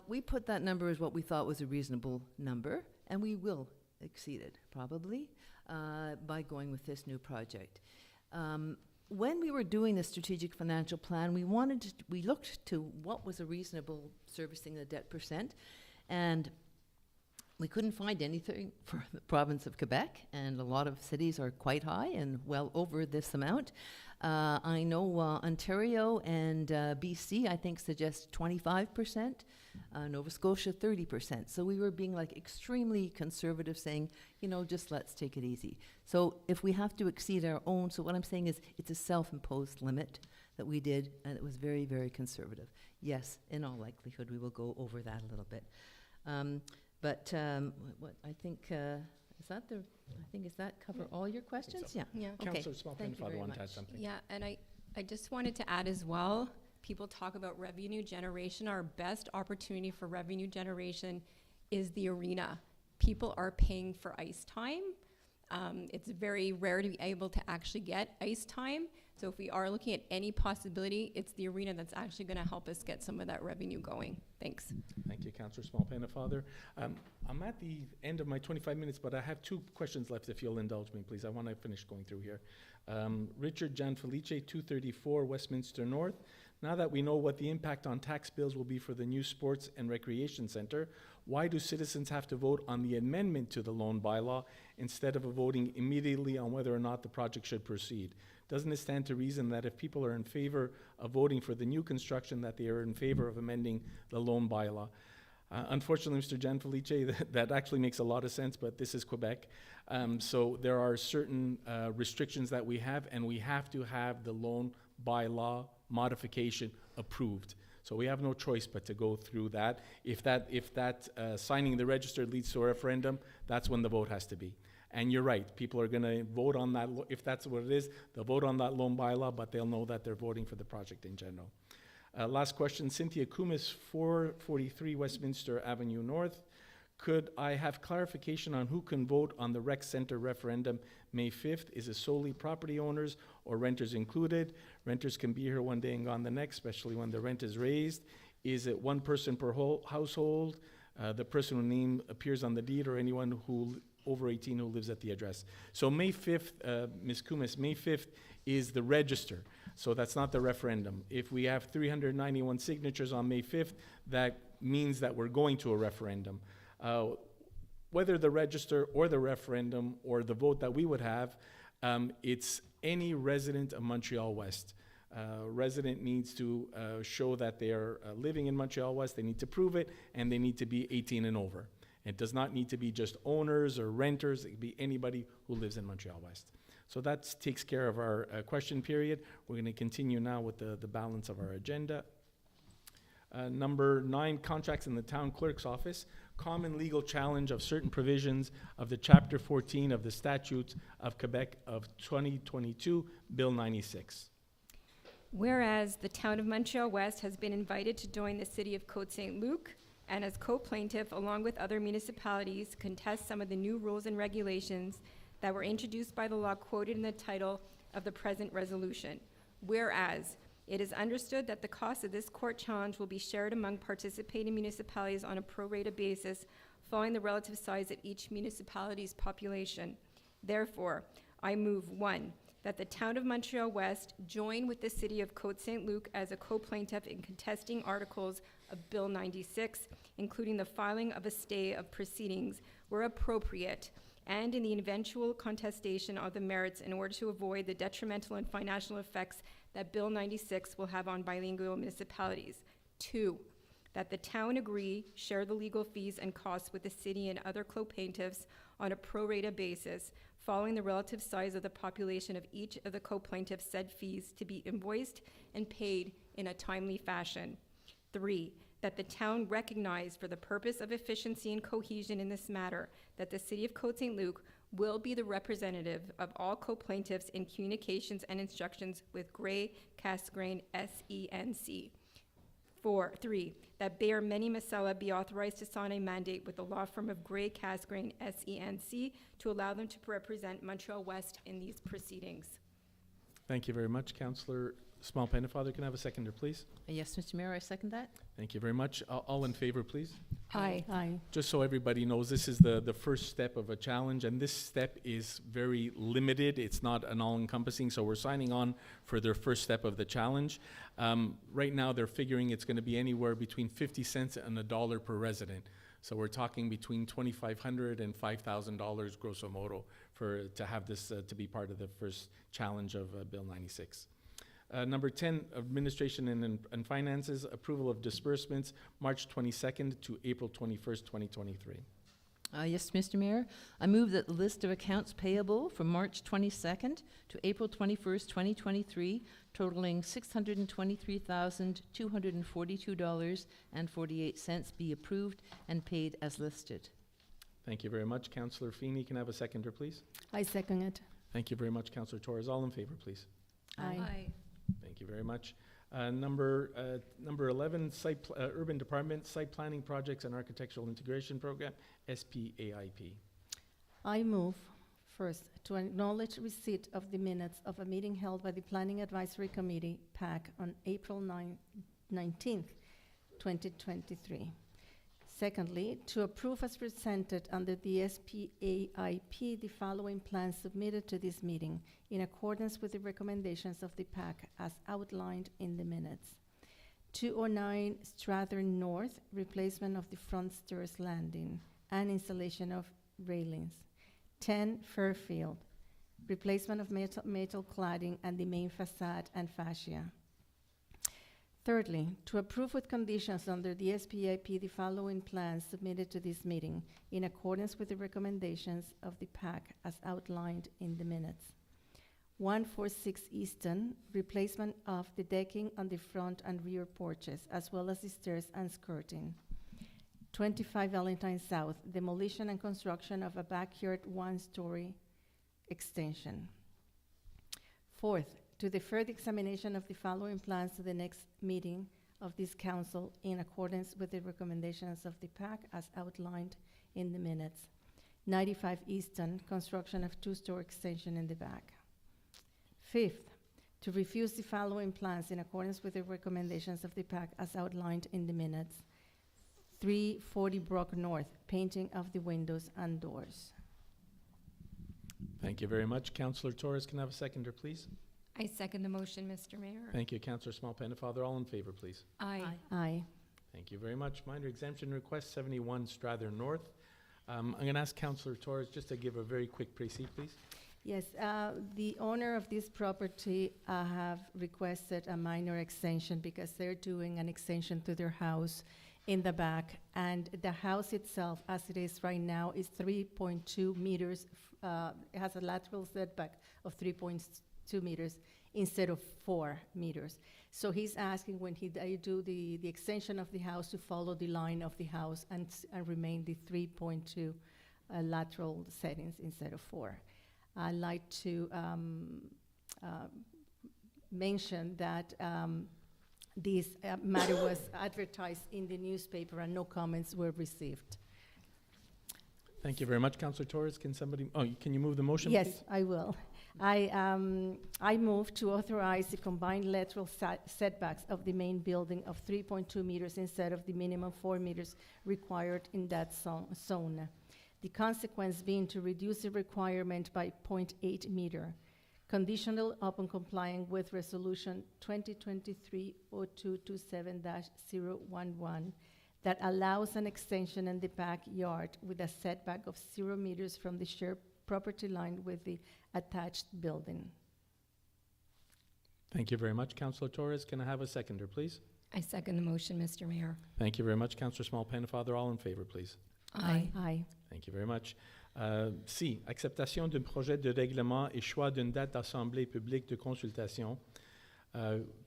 Speaker 3: We put that number as what we thought was a reasonable number, and we will exceed it, probably, by going with this new project. When we were doing the strategic financial plan, we looked to what was a reasonable servicing the debt percent, and we couldn't find anything for the province of Quebec, and a lot of cities are quite high and well over this amount. I know Ontario and BC, I think, suggest 25%, Nova Scotia 30%. So we were being like extremely conservative, saying, just let's take it easy. So if we have to exceed our own, so what I'm saying is it's a self-imposed limit that we did, and it was very, very conservative. Yes, in all likelihood, we will go over that a little bit. But what I think, does that cover all your questions?
Speaker 1: So.
Speaker 3: Yeah.
Speaker 1: Okay.
Speaker 3: Okay.
Speaker 1: Councillor Small
Speaker 3: Thank you very
Speaker 1: wanted to add
Speaker 3: much.
Speaker 1: something.
Speaker 2: Yeah, and I just wanted to add as well, people talk about revenue generation. Our best opportunity for revenue generation is the arena. People are paying for ice time. It's very rare to be able to actually get ice time. So if we are looking at any possibility, it's the arena that's actually going to help us get some of that revenue going. Thanks.
Speaker 1: Thank you, Councillor Small-Pennefather. I'm at the end of my 25 minutes, but I have two questions left, if you'll indulge me, please. I want to finish going through here. Richard Gianfelice, 234 Westminster North. Now that we know what the impact on tax bills will be for the new sports and recreation center, why do citizens have to vote on the amendment to the loan bylaw instead of voting immediately on whether or not the project should proceed? Doesn't it stand to reason that if people are in favor of voting for the new construction, that they are in favor of amending the loan bylaw? Unfortunately, Mr. Gianfelice, that actually makes a lot of sense, but this is Quebec. So there are certain restrictions that we have, and we have to have the loan bylaw modification approved. So we have no choice but to go through that. If that signing the register leads to a referendum, that's when the vote has to be. And you're right, people are going to vote on that. If that's what it is, they'll vote on that loan bylaw, but they'll know that they're voting for the project in general. Last question, Cynthia Kumis, 443 Westminster Avenue North. Could I have clarification on who can vote on the rec center referendum May 5th? Is it solely property owners or renters included? Renters can be here one day and gone the next, especially when the rent is raised. Is it one person per household? The person whose name appears on the deed, or anyone who over 18 who lives at the address. So May 5th, Ms. Kumis, May 5th is the register. So that's not the referendum. If we have 391 signatures on May 5th, that means that we're going to a referendum. Whether the register or the referendum or the vote that we would have, it's any resident of Montreal-West. Resident needs to show that they are living in Montreal-West, they need to prove it, and they need to be 18 and over. It does not need to be just owners or renters. It can be anybody who lives in Montreal-West. So that takes care of our question period. We're going to continue now with the balance of our agenda. Number 9, contracts in the town clerk's office. Common legal challenge of certain provisions of the Chapter 14 of the Statutes of Quebec of 2022, Bill 96.
Speaker 2: Whereas the town of Montreal-West has been invited to join the city of Côte-Saint-Luc and as co-plaintiff, along with other municipalities, contest some of the new rules and regulations that were introduced by the law quoted in the title of the present resolution. Whereas it is understood that the cost of this court challenge will be shared among participating municipalities on a pro rata basis following the relative size of each municipality's population. Therefore, I move 1, that the town of Montreal-West join with the city of Côte-Saint-Luc as a co-plaintiff in contesting articles of Bill 96, including the filing of a stay of proceedings where appropriate, and in the eventual contestation of the merits in order to avoid the detrimental and financial effects that Bill 96 will have on bilingual municipalities. 2, that the town agree, share the legal fees and costs with the city and other co-plaintiffs on a pro rata basis, following the relative size of the population of each of the co-plaintiffs, said fees to be invoiced and paid in a timely fashion. 3, that the town recognize for the purpose of efficiency and cohesion in this matter that the city of Côte-Saint-Luc will be the representative of all co-plaintiffs in communications and instructions with Gray Casgrain SENC. 3, that Bayer Meni Masala be authorized to sign a mandate with the law firm of Gray Casgrain SENC to allow them to represent Montreal-West in these proceedings.
Speaker 1: Thank you very much, Councillor Small Pennefather. Can I have a seconder, please?
Speaker 3: Yes, Mr. Mayor, I second that.
Speaker 1: Thank you very much. All in favor, please?
Speaker 2: Aye.
Speaker 5: Aye.
Speaker 1: Just so everybody knows, this is the first step of a challenge, and this step is very limited. It's not an all-encompassing, so we're signing on for their first step of the challenge. Right now, they're figuring it's going to be anywhere between 50 cents and $1 per resident. So we're talking between $2,500 and $5,000 grosso modo to have this to be part of the first challenge of Bill 96. Number 10, Administration and Finances, approval of disbursements, March 22nd to April 21st, 2023.
Speaker 3: Yes, Mr. Mayor. I move that the list of accounts payable from March 22nd to April 21st, 2023, totaling $623,242.48 be approved and paid as listed.
Speaker 1: Thank you very much. Councillor Feeney, can I have a seconder, please?
Speaker 5: I second it.
Speaker 1: Thank you very much, Councillor Torres. All in favor, please?
Speaker 5: Aye.
Speaker 1: Thank you very much. Number 11, Urban Department, Site Planning Projects and Architectural Integration Program, SPAIP.
Speaker 5: I move, first, to acknowledge receipt of the minutes of a meeting held by the Planning Advisory Committee, PAC, on April 19th, 2023. Secondly, to approve as presented under the SPAIP the following plans submitted to this meeting in accordance with the recommendations of the PAC as outlined in the minutes. 209 Strathern North, replacement of the front stairs landing and installation of railings. 10 Fairfield, replacement of metal cladding and the main facade and fascia. Thirdly, to approve with conditions under the SPIP the following plans submitted to this meeting in accordance with the recommendations of the PAC as outlined in the minutes. 146 Easton, replacement of the decking on the front and rear porches, as well as the stairs and skirting. 25 Valentine South, demolition and construction of a backyard one-story extension. Fourth, to defer the examination of the following plans to the next meeting of this council in accordance with the recommendations of the PAC as outlined in the minutes. 95 Easton, construction of two-story extension in the back. Fifth, to refuse the following plans in accordance with the recommendations of the PAC as outlined in the minutes. 340 Brook North, painting of the windows and doors.
Speaker 1: Thank you very much. Councillor Torres, can I have a seconder, please?
Speaker 2: I second the motion, Mr. Mayor.
Speaker 1: Thank you, Councillor Small Pennefather. All in favor, please?
Speaker 2: Aye.
Speaker 5: Aye.
Speaker 1: Thank you very much. Minor exemption request 71 Strathern North. I'm going to ask Councillor Torres just to give a very quick précis, please.
Speaker 5: Yes, the owner of this property have requested a minor extension because they're doing an extension to their house in the back, and the house itself, as it is right now, is 3.2 meters. It has a lateral setback of 3.2 meters instead of 4 meters. So he's asking when they do the extension of the house to follow the line of the house and remain the 3.2 lateral settings instead of 4. I'd like to mention that this matter was advertised in the newspaper and no comments were received.
Speaker 1: Thank you very much, Councillor Torres. Can you move the motion,
Speaker 5: Yes,
Speaker 1: please?
Speaker 5: I will. I move to authorize the combined lateral setbacks of the main building of 3.2 meters instead of the minimum 4 meters required in that zone. The consequence being to reduce the requirement by 0.8 meter, conditional upon complying with Resolution 2023-0227-011 that allows an extension in the backyard with a setback of 0 meters from the shared property line with the attached building.
Speaker 1: Thank you very much, Councillor Torres. Can I have a seconder, please?
Speaker 2: I second the motion, Mr. Mayor.
Speaker 1: Thank you very much, Councillor Small-Pennefather. All in favor, please.
Speaker 2: Aye.
Speaker 5: Aye.
Speaker 1: Thank you very much. C. Acceptation d'un projet de règlement et choix d'une date d'assemblée publique de consultation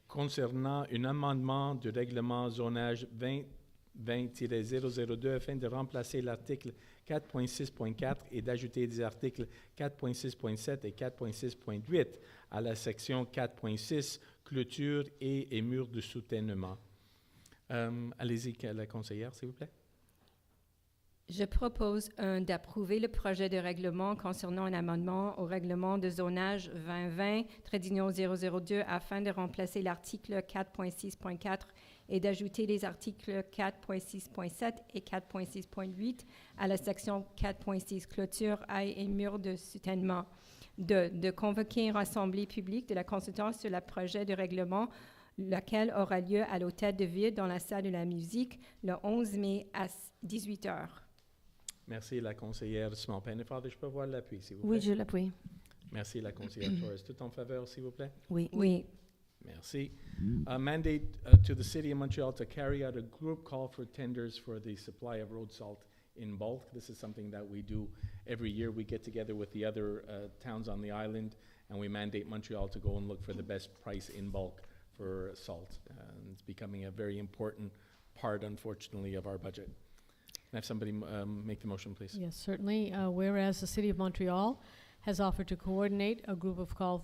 Speaker 1: concernant un amendement du règlement zonage 20-002 afin de remplacer l'article 4.6.4 et d'ajouter des articles 4.6.7 et 4.6.8 à la section 4.6 clôture et murs de soutènement. Allez-y, la conseillère, s'il vous plaît.
Speaker 2: Je propose d'approuver le projet de règlement concernant un amendement au règlement de zonage 2020-002 afin de remplacer l'article 4.6.4 et d'ajouter les articles 4.6.7 et 4.6.8 à la section 4.6 clôture, haies et murs de soutènement. De convoquer une assemblée publique de la consultation sur le projet de règlement, laquelle aura lieu à l'Hôtel de Ville dans la salle de la musique le 11 mai à 18 h.
Speaker 1: Merci, la conseillère Small-Pennefather. Je peux voir l'appui, s'il vous plaît?
Speaker 5: Oui, je l'appuie.
Speaker 1: Merci, la conseillère Torres. Tout en faveur, s'il vous plaît?
Speaker 5: Oui.
Speaker 2: Oui.
Speaker 1: Merci. Mandate to the City of Montreal to carry out a group call for tenders for the supply of road salt in bulk. This is something that we do every year. We get together with the other towns on the island, and we mandate Montreal to go and look for the best price in bulk for salt. It's becoming a very important part, unfortunately, of our budget. Can I have somebody make the motion, please?
Speaker 4: Yes, certainly. Whereas the City of Montreal has offered to coordinate a group of call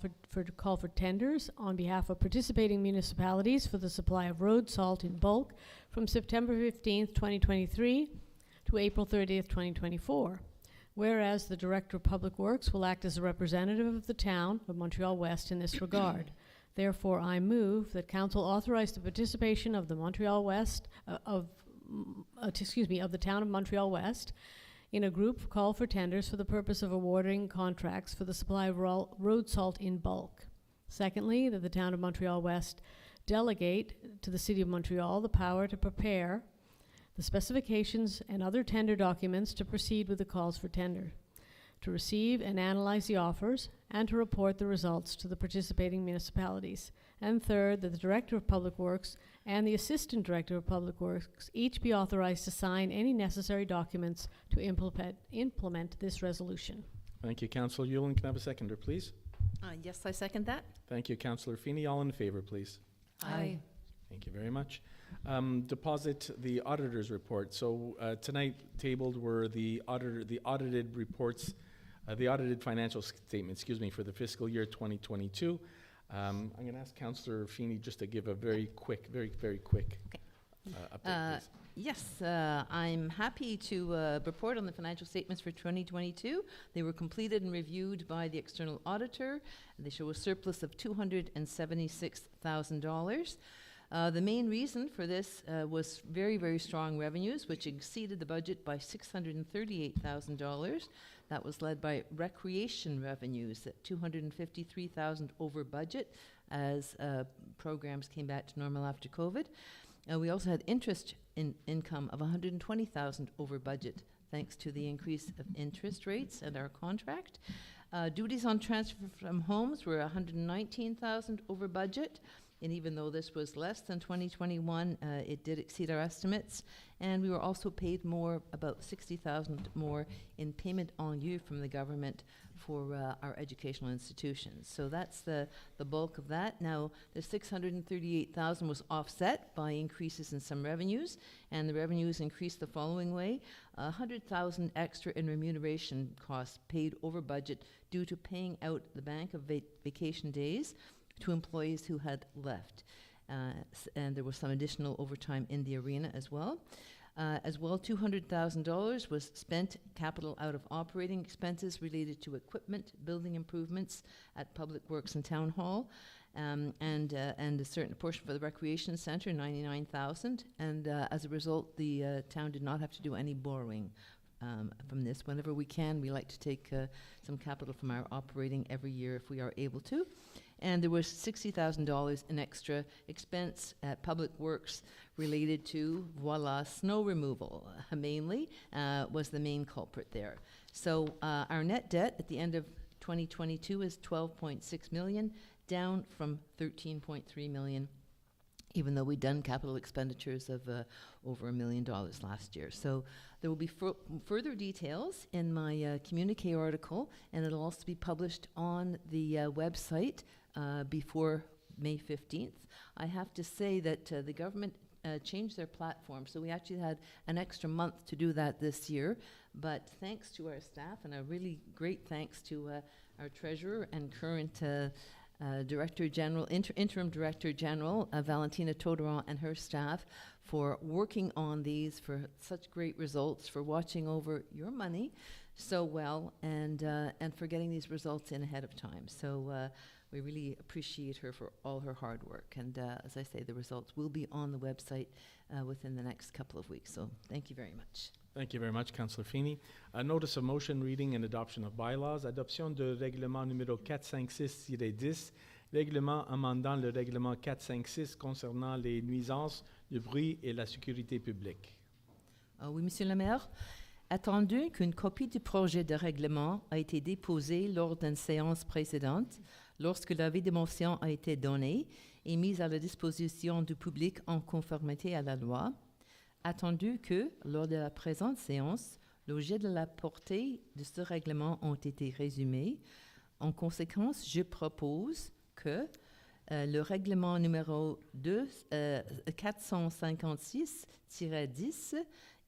Speaker 4: for tenders on behalf of participating municipalities for the supply of road salt in bulk from September 15th, 2023 to April 30th, 2024. Whereas the Director of Public Works will act as a representative of the town of Montreal-West in this regard. Therefore, I move that Council authorize the participation of the Montreal-West, of the town of Montreal-West in a group call for tenders for the purpose of awarding contracts for the supply of road salt in bulk. Secondly, that the town of Montreal-West delegate to the City of Montreal the power to prepare the specifications and other tender documents to proceed with the calls for tender, to receive and analyze the offers, and to report the results to the participating municipalities. And third, that the Director of Public Works and the Assistant Director of Public Works each be authorized to sign any necessary documents to implement this resolution.
Speaker 1: Thank you, Councillor Yulin. Can I have a seconder, please?
Speaker 3: Yes, I second that.
Speaker 1: Thank you, Councillor Feeney. All in favor, please.
Speaker 3: Aye.
Speaker 1: Thank you very much. Deposit the auditor's report. So tonight tabled were the audited reports, the audited financial statement, for the fiscal year 2022. I'm going to ask Councillor Feeney just to give a very quick update, please.
Speaker 3: Yes, I'm happy to report on the financial statements for 2022. They were completed and reviewed by the external auditor. They show a surplus of $276,000. The main reason for this was very, very strong revenues, which exceeded the budget by $638,000. That was led by recreation revenues at $253,000 over budget as programs came back to normal after COVID. We also had interest income of $120,000 over budget, thanks to the increase of interest rates and our contract. Duties on transfer from homes were $119,000 over budget. And even though this was less than 2021, it did exceed our estimates. And we were also paid more, about 60,000 more in payment en lieu from the government for our educational institutions. So that's the bulk of that. Now, the 638,000 was offset by increases in some revenues, and the revenues increased the following way: 100,000 extra in remuneration costs paid over budget due to paying out the bank of vacation days to employees who had left. And there was some additional overtime in the arena as well. $200,000 was spent capital out of operating expenses related to equipment, building improvements at Public Works and Town Hall, and a certain portion for the Recreation Centre, $99,000. And as a result, the town did not have to do any borrowing from this. Whenever we can, we like to take some capital from our operating every year if we are able to. And there was $60,000 in extra expense at Public Works related to, voila, snow removal, mainly, was the main culprit there. So our net debt at the end of 2022 is $12.6 million, down from $13.3 million, even though we'd done capital expenditures of over $1 million last year. So there will be further details in my communique article, and it'll also be published on the website before May 15th. I have to say that the government changed their platform, so we actually had an extra month to do that this year. But thanks to our staff, and a really great thanks to our treasurer and current Director General, Interim Director General, Valentina Toderon, and her staff for working on these, for such great results, for watching over your money so well, and for getting these results in ahead of time. So we really appreciate her for all her hard work. And as I say, the results will be on the website within the next couple of weeks. So thank you very much.
Speaker 1: Thank you very much, Councillor Feeney. A notice of motion, reading and adoption of bylaws. Adoption de règlement numéro 456-10, règlement amendant le règlement 456 concernant les nuisances, le bruit et la sécurité publique.
Speaker 3: Oui, Monsieur le maire. Attendu qu'une copie du projet de règlement a été déposée lors d'une séance précédente, lorsque l'avis de motion a été donné et mise à la disposition du public en conformité à la loi, attendu que, lors de la présente séance, l'objet de la portée de ce règlement ont été résumés. En conséquence, je propose que le règlement numéro 456-10,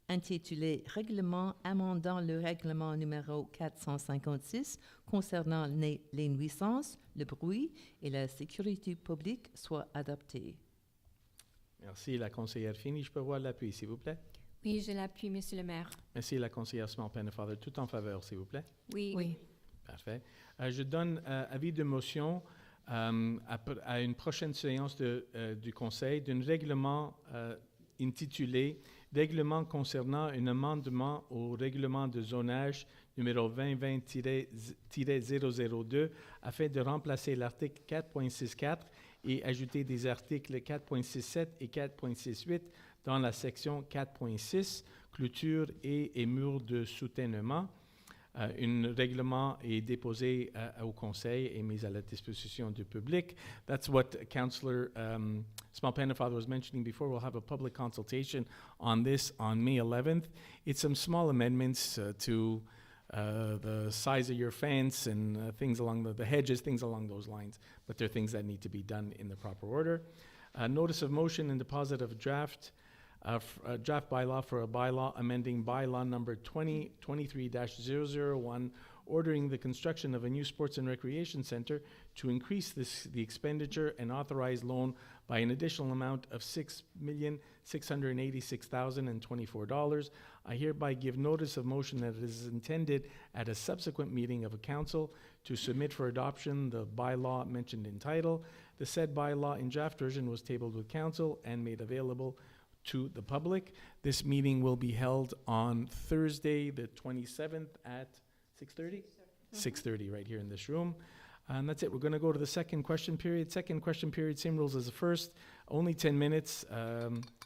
Speaker 3: intitulé « Règlement amendant le règlement numéro 456 concernant les nuisances, le bruit et la sécurité publique » soit adopté.
Speaker 1: Merci, la conseillère Feeney. Je peux voir l'appui, s'il vous plaît?
Speaker 2: Oui, je l'appuie, Monsieur le maire.
Speaker 1: Merci, la conseillère Small-Pennefather. Tout en faveur, s'il vous plaît?
Speaker 2: Oui.
Speaker 3: Oui.
Speaker 1: Parfait. Je donne avis de motion à une prochaine séance du Conseil d'un règlement intitulé « Règlement concernant un amendement au règlement de zonage numéro 2020-002 afin de remplacer l'article 4.64 et ajouter des articles 4.67 et 4.68 dans la section 4.6, clôture et murs de soutènement. Un règlement est déposé au Conseil et mis à la disposition du public. That's what Councillor Small-Pennefather was mentioning before. We'll have a public consultation on this on May 11th. It's some small amendments to the size of your fence and things along the hedges, things along those lines. But they're things that need to be done in the proper order. Notice of motion and deposit of draft bylaw for a bylaw amending bylaw number 2023-001, ordering the construction of a new sports and recreation center to increase the expenditure and authorized loan by an additional amount of $6,686,024. I hereby give notice of motion that it is intended at a subsequent meeting of a council to submit for adoption the bylaw mentioned in title. The said bylaw in draft version was tabled with council and made available to the public. This meeting will be held on Thursday, the 27th at 6:30? 6:30 right here in this room. And that's it. We're going to go to the second question period. Second question period, same rules as the first. Only 10 minutes.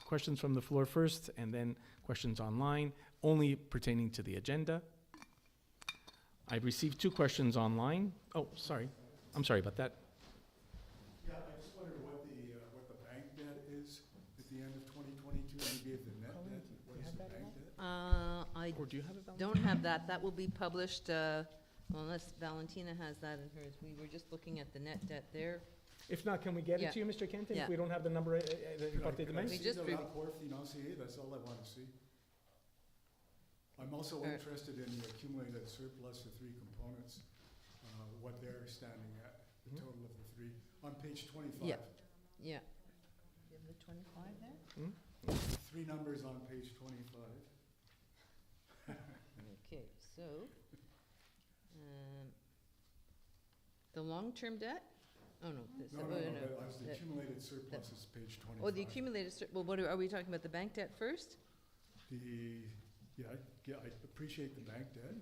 Speaker 1: Questions from the floor first, and then questions online, only pertaining to the agenda. I've received 2 questions online. Oh, sorry. I'm sorry about that.
Speaker 9: Yeah, I just wondered what the bank debt is at the end of 2022, maybe if the net debt, what
Speaker 3: I
Speaker 1: Or do you have it, Valentina?
Speaker 3: don't have that. That will be published, well, unless Valentina has that in hers. We were just looking at the net debt there.
Speaker 1: If not, can we get
Speaker 3: Yeah.
Speaker 1: it to you, Mr. Kenton?
Speaker 3: Yeah.
Speaker 1: If we don't have the number,
Speaker 9: Could
Speaker 1: portée de
Speaker 9: I
Speaker 1: main?
Speaker 3: We
Speaker 9: see
Speaker 3: just
Speaker 9: the
Speaker 3: re-
Speaker 9: rapport financier? That's all I want to see. I'm also interested in the accumulated surplus, the three components, what they're standing at, the total of the three, on page 25.
Speaker 3: Yeah. Yeah. You have the 25 there?
Speaker 9: Three numbers on page 25.
Speaker 3: Okay, so, the long-term debt? Oh, no, this,
Speaker 9: No,
Speaker 3: oh,
Speaker 9: no, no,
Speaker 3: no.
Speaker 9: but I was the
Speaker 3: The-
Speaker 9: accumulated surplus is page 25.
Speaker 3: Oh, the accumulated, well, what are we talking about, the bank debt first?
Speaker 9: Yeah, I appreciate the bank debt.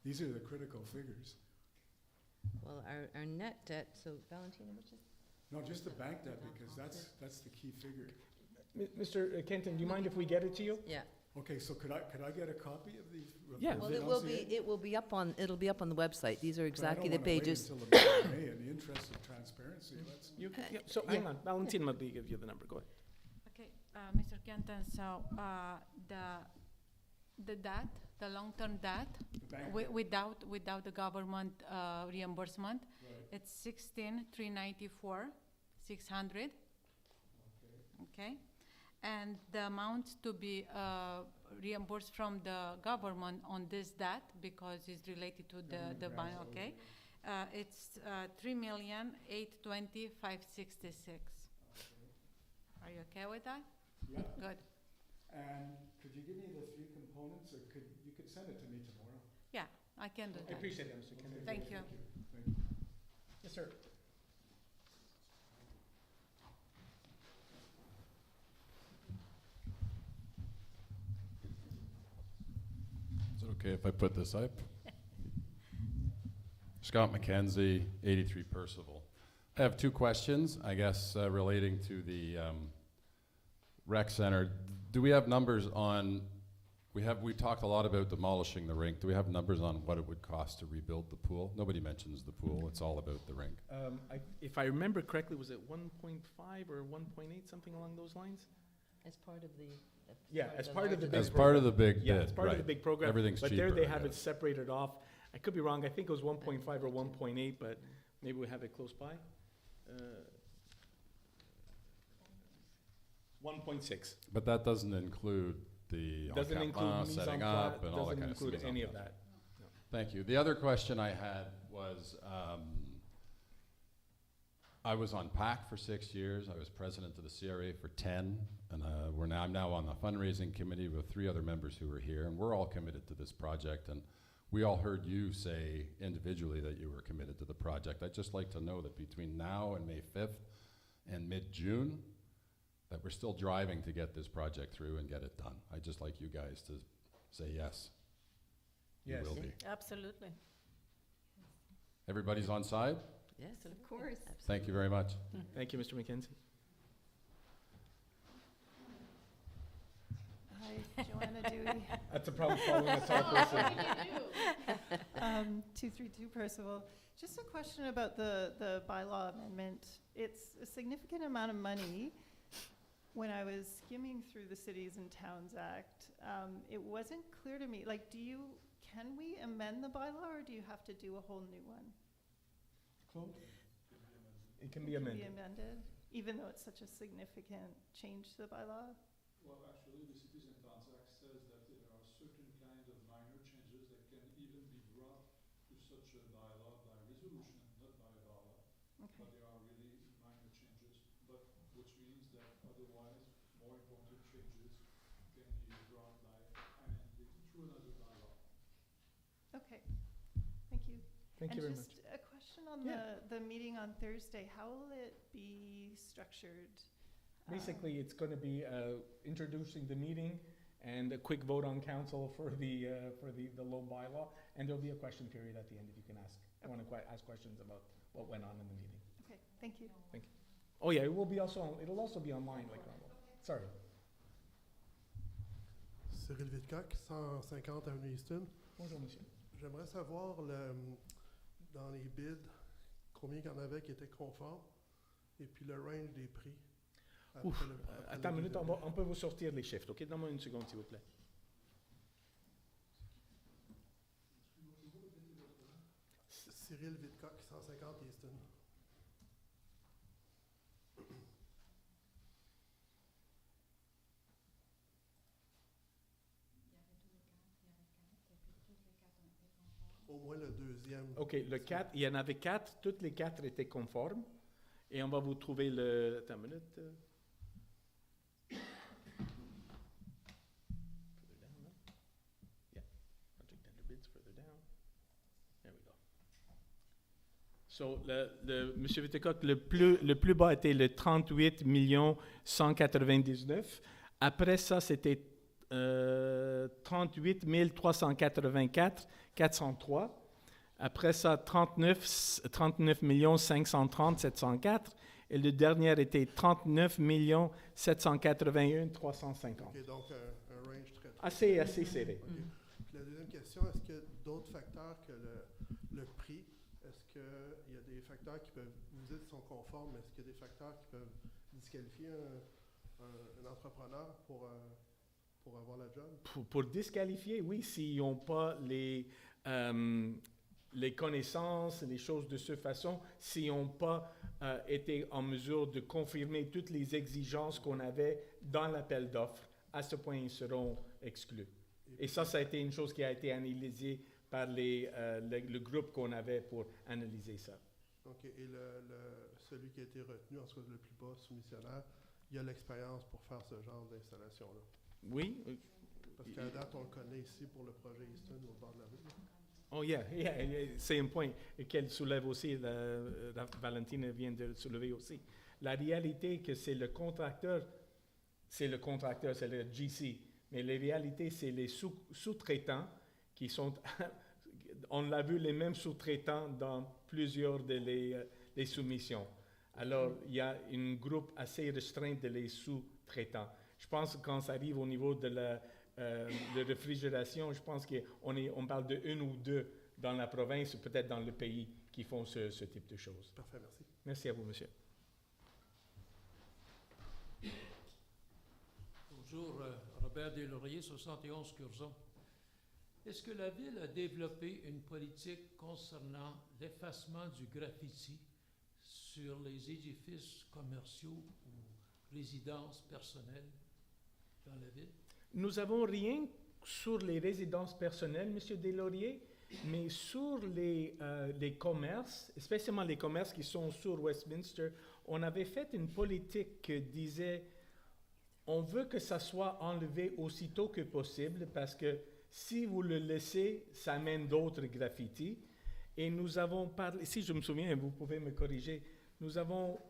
Speaker 9: These are the critical figures.
Speaker 3: Well, our net debt, so Valentina, which is?
Speaker 9: No, just the bank debt, because that's the key figure.
Speaker 1: Mr. Kenton, do you mind if we get it to you?
Speaker 3: Yeah.
Speaker 9: Okay, so could I get a copy of these?
Speaker 1: Yeah.
Speaker 3: Well, it'll be up on the website. These are exactly the
Speaker 9: But I don't
Speaker 3: pages.
Speaker 9: wanna wait until the May in the interest of transparency. Let's.
Speaker 1: So hang on, Valentina might give you the number. Go ahead.
Speaker 10: Okay, Mr. Kenton, so the debt, the long-term debt, without the government reimbursement, it's 16,394, 600. Okay, and the amount to be reimbursed from the government on this debt, because it's related to the bond. Okay, it's 3,820,566. Are you okay with that?
Speaker 9: Yeah.
Speaker 10: Good.
Speaker 9: And could you give me the three components, or you could send it to me tomorrow?
Speaker 10: Yeah, I can do
Speaker 1: I
Speaker 10: that.
Speaker 1: appreciate that, Mr. Kenton.
Speaker 10: Thank you.
Speaker 9: Thank you.
Speaker 1: Yes, sir.
Speaker 20: Is it okay if I put this up? Scott McKenzie, 83 Percival. I have two questions, I guess, relating to the rec center. Do we have numbers on, we talked a lot about demolishing the rink. Do we have numbers on what it would cost to rebuild the pool? Nobody mentions the pool, it's all about the rink.
Speaker 1: If I remember correctly, was it 1.5 or 1.8, something along those lines?
Speaker 3: As part of the.
Speaker 1: Yeah, as part of the big
Speaker 20: As part of the big
Speaker 1: Yeah,
Speaker 20: bid,
Speaker 1: as part of the
Speaker 20: right.
Speaker 1: big program.
Speaker 20: Everything's
Speaker 1: But there
Speaker 20: cheaper,
Speaker 1: they
Speaker 20: I
Speaker 1: have it
Speaker 20: guess.
Speaker 1: separated off. I could be wrong, I think it was 1.5 or 1.8, but maybe we have it close by. 1.6.
Speaker 20: But that doesn't include the
Speaker 1: Doesn't include mise
Speaker 20: setting
Speaker 1: en
Speaker 20: up
Speaker 1: pla-
Speaker 20: and all that
Speaker 1: doesn't
Speaker 20: kind of
Speaker 1: include
Speaker 20: stuff.
Speaker 1: any of that. No.
Speaker 20: Thank you. The other question I had was, I was on PAC for 6 years. I was president of the CRA for 10, and I'm now on the fundraising committee with 3 other members who are here, and we're all committed to this project. And we all heard you say individually that you were committed to the project. I'd just like to know that between now and May 5th and mid-June, that we're still driving to get this project through and get it done. I'd just like you guys to say yes.
Speaker 1: Yes.
Speaker 20: You will be.
Speaker 5: Absolutely.
Speaker 20: Everybody's on side?
Speaker 3: Yes,
Speaker 5: Of course.
Speaker 20: Thank you very much.
Speaker 1: Thank you, Mr. McKenzie.
Speaker 7: Hi, Joanna Dewey.
Speaker 1: That's a problem following a tall person.
Speaker 7: 232 Percival. Just a question about the bylaw amendment. It's a significant amount of money. When I was skimming through the Cities and Towns Act, it wasn't clear to me, like, can we amend the bylaw, or do you have to do a whole new one?
Speaker 1: It can be amended.
Speaker 7: Be amended, even though it's such a significant change to the bylaw?
Speaker 18: Well, actually, the Cities and Towns Act says that there are certain kind of minor changes that can even be brought to such a bylaw by resolution, not by bylaw.
Speaker 7: Okay.
Speaker 18: But they are really minor changes, but which means that otherwise more important changes can be brought by amended through another bylaw.
Speaker 7: Okay, thank you.
Speaker 1: Thank you very
Speaker 7: And
Speaker 1: much.
Speaker 7: just a question on
Speaker 1: Yeah.
Speaker 7: the meeting on Thursday, how will it be structured?
Speaker 1: Basically, it's going to be introducing the meeting and a quick vote on council for the low bylaw, and there'll be a question period at the end if you can ask. I want to ask questions about what went on in the meeting.
Speaker 7: Okay, thank you.
Speaker 1: Thank you. Oh yeah, it'll also be online like normal. Sorry.
Speaker 21: Cyril Vidcock, 150 avenue Easton.
Speaker 1: Bonjour, monsieur.
Speaker 21: J'aimerais savoir dans les bids combien il y en avait qui étaient conformes et puis le range des prix.
Speaker 1: Attends une minute, on peut vous sortir les chiffres, ok? Donne-moi une seconde, s'il vous plaît.
Speaker 21: Cyril Vidcock, 150 Easton. Au moins le deuxième.
Speaker 1: OK, le 4, il y en avait 4, toutes les 4 étaient conformes. Et on va vous trouver le... Attends une minute. Further down, no? Yeah. Project tender bids further down. There we go. So, Monsieur Vittecock, le plus bas était le 38 199. Après ça, c'était 38 384 403. Après ça, 39 530 704. Et le dernier était 39 781 350.
Speaker 21: OK, donc un range très
Speaker 1: Assez serré.
Speaker 21: OK. Puis la deuxième question, est-ce qu'il y a d'autres facteurs que le prix? Est-ce qu'il y a des facteurs qui peuvent, vous dites sont conformes, mais est-ce qu'il y a des facteurs qui peuvent disqualifier un entrepreneur pour avoir la job?
Speaker 1: Pour disqualifier, oui, s'ils n'ont pas les connaissances, les choses de cette façon, s'ils n'ont pas été en mesure de confirmer toutes les exigences qu'on avait dans l'appel d'offres, à ce point, ils seront exclus. Et ça a été une chose qui a été analysée par le groupe qu'on avait pour analyser ça.
Speaker 21: OK. Et celui qui a été retenu, en tout cas le plus bas soumissionnaire, il a l'expérience pour faire ce genre d'installation-là?
Speaker 1: Oui.
Speaker 21: Parce qu'à date, on le connaît ici pour le projet Easton au bord de la rue.
Speaker 1: Oh yeah, c'est un point qu'elle soulève aussi, Valentine vient de le soulever aussi. La réalité que c'est le contracteur, c'est le GC, mais la réalité, c'est les sous-traitants qui sont, on l'a vu, les mêmes sous-traitants dans plusieurs les soumissions. Alors, il y a un groupe assez restreint de les sous-traitants. Je pense que quand ça arrive au niveau de la réfrigération, je pense qu'on parle de une ou deux dans la province, peut-être dans le pays, qui font ce type de choses.
Speaker 21: Parfait, merci.
Speaker 1: Merci à vous, monsieur.
Speaker 6: Bonjour, Robert Deslauriers, 71 Curzon. Est-ce que la Ville a développé une politique concernant l'effacement du graffiti sur les édifices commerciaux ou résidences personnelles dans la Ville?
Speaker 1: Nous n'avons rien sur les résidences personnelles, M. Deslauriers, mais sur les commerces, spécialement les commerces qui sont sur Westminster, on avait fait une politique qui disait on veut que ça soit enlevé aussitôt que possible parce que si vous le laissez, ça amène d'autres graffitis. Et nous avons parlé, si je me souviens, vous pouvez me corriger, nous avons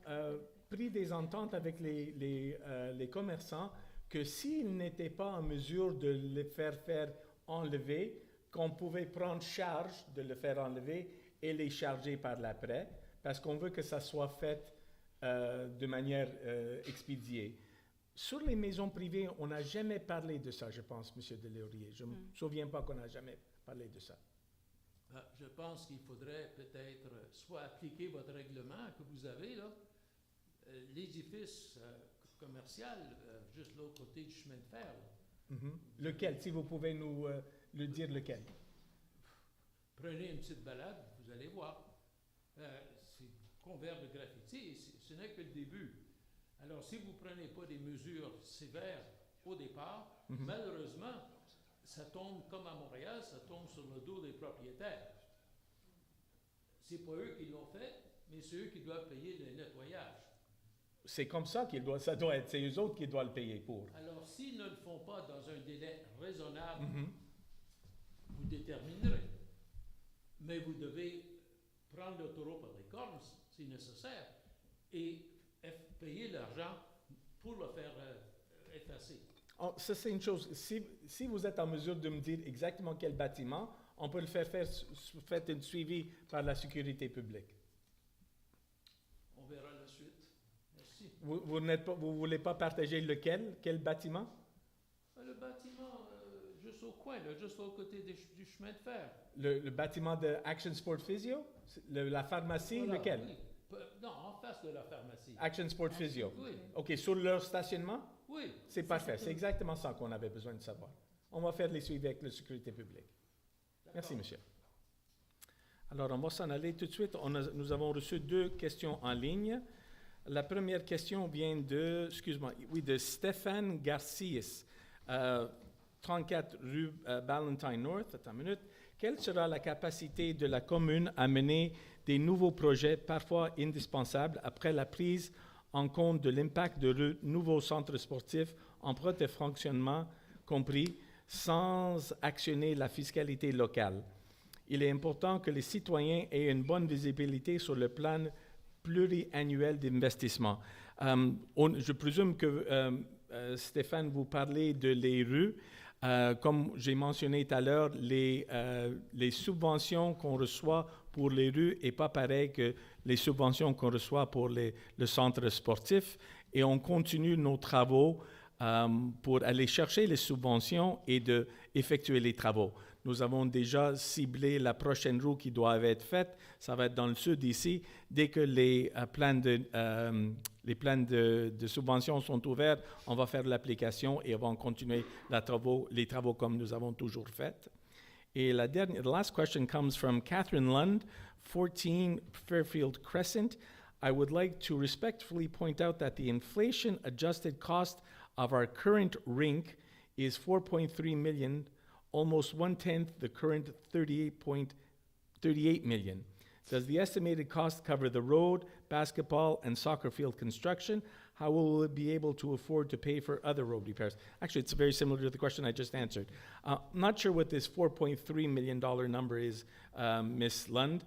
Speaker 1: pris des ententes avec les commerçants que s'ils n'étaient pas en mesure de le faire enlever, qu'on pouvait prendre charge de le faire enlever et les charger par l'après, parce qu'on veut que ça soit fait de manière expédiée. Sur les maisons privées, on n'a jamais parlé de ça, je pense, M. Deslauriers. Je ne me souviens pas qu'on a jamais parlé de ça.
Speaker 6: Je pense qu'il faudrait peut-être soit appliquer votre règlement que vous avez là, l'édifice commercial, juste l'autre côté du chemin de fer.
Speaker 1: Lequel, si vous pouvez nous le dire lequel?
Speaker 6: Prenez une petite balade, vous allez voir. C'est couvert de graffiti, ce n'est que le début. Alors, si vous ne prenez pas des mesures sévères au départ, malheureusement, ça tombe comme à Montréal, ça tombe sur le dos des propriétaires. Ce n'est pas eux qui l'ont fait, mais c'est eux qui doivent payer le nettoyage.
Speaker 1: C'est comme ça ça doit être, c'est eux autres qui doivent le payer pour.
Speaker 6: Alors, s'ils ne le font pas dans un délai raisonnable, vous déterminerez. Mais vous devez prendre le taureau par les cornes, si nécessaire, et payer l'argent pour le faire effacer.
Speaker 1: Oh, ça, c'est une chose. Si vous êtes en mesure de me dire exactement quel bâtiment, on peut le faire un suivi par la sécurité publique.
Speaker 6: On verra la suite. Merci.
Speaker 1: Vous ne voulez pas partager lequel? Quel bâtiment?
Speaker 6: Le bâtiment juste au coin, là, juste au côté du chemin de fer.
Speaker 1: Le bâtiment de Action Sport Physio? La pharmacie, voilà, lequel?
Speaker 6: Oui. Non, en face de la pharmacie.
Speaker 1: Action Sport Physio?
Speaker 6: Oui.
Speaker 1: OK, sur leur stationnement?
Speaker 6: Oui.
Speaker 1: C'est parfait, c'est exactement ça qu'on avait besoin de savoir. On va faire les suivis avec la sécurité publique. Merci, monsieur. Alors, on va s'en aller tout de suite. Nous avons reçu 2 questions en ligne. La première question vient de, de Stéphane Garcias, 34 rue Ballantine North. Attends une minute. Quelle sera la capacité de la commune à mener des nouveaux projets, parfois indispensables, après la prise en compte de l'impact de nouveaux centres sportifs en prêt de fonctionnement compris, sans actionner la fiscalité locale? Il est important que les citoyens aient une bonne visibilité sur le plan pluriannuel d'investissement. Je présume que, Stéphane, vous parlez de les rues. Comme j'ai mentionné tout à l'heure, les subventions qu'on reçoit pour les rues n'est pas pareil que les subventions qu'on reçoit pour le centre sportif. Et on continue nos travaux pour aller chercher les subventions et d'effectuer les travaux. Nous avons déjà ciblé la prochaine roue qui doit être faite. Ça va être dans le sud ici. Dès que les plans de subvention sont ouverts, on va faire l'application et on va continuer les travaux comme nous avons toujours fait. Et the last question comes from Catherine Lund, 14 Fairfield Crescent. I would like to respectfully point out that the inflation-adjusted cost of our current rink is $4.3 million, almost 1/10 the current $38 million. Does the estimated cost cover the road, basketball, and soccer field construction? How will it be able to afford to pay for other road repairs? Actually, it's very similar to the question I just answered. I'm not sure what this $4.3 million number is, Ms. Lund,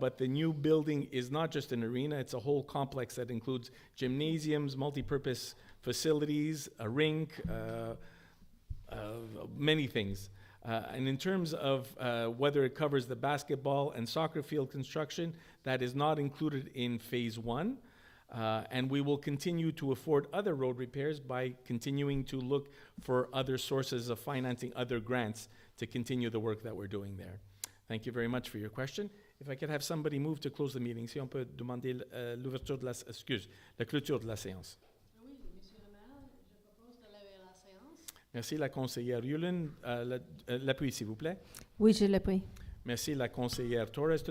Speaker 1: but the new building is not just an arena, it's a whole complex that includes gymnasiums, multi-purpose facilities, a rink, many things. And in terms of whether it covers the basketball and soccer field construction, that is not included in phase 1. And we will continue to afford other road repairs by continuing to look for other sources of financing, other grants, to continue the work that we're doing there. Thank you very much for your question. If I could have somebody move to close the meeting, si on peut demander l'ouverture de la clôture de la séance. Merci, la conseillère Yulin. L'appui, s'il vous plaît.
Speaker 5: Oui, je l'appuie.
Speaker 1: Merci, la conseillère Torres.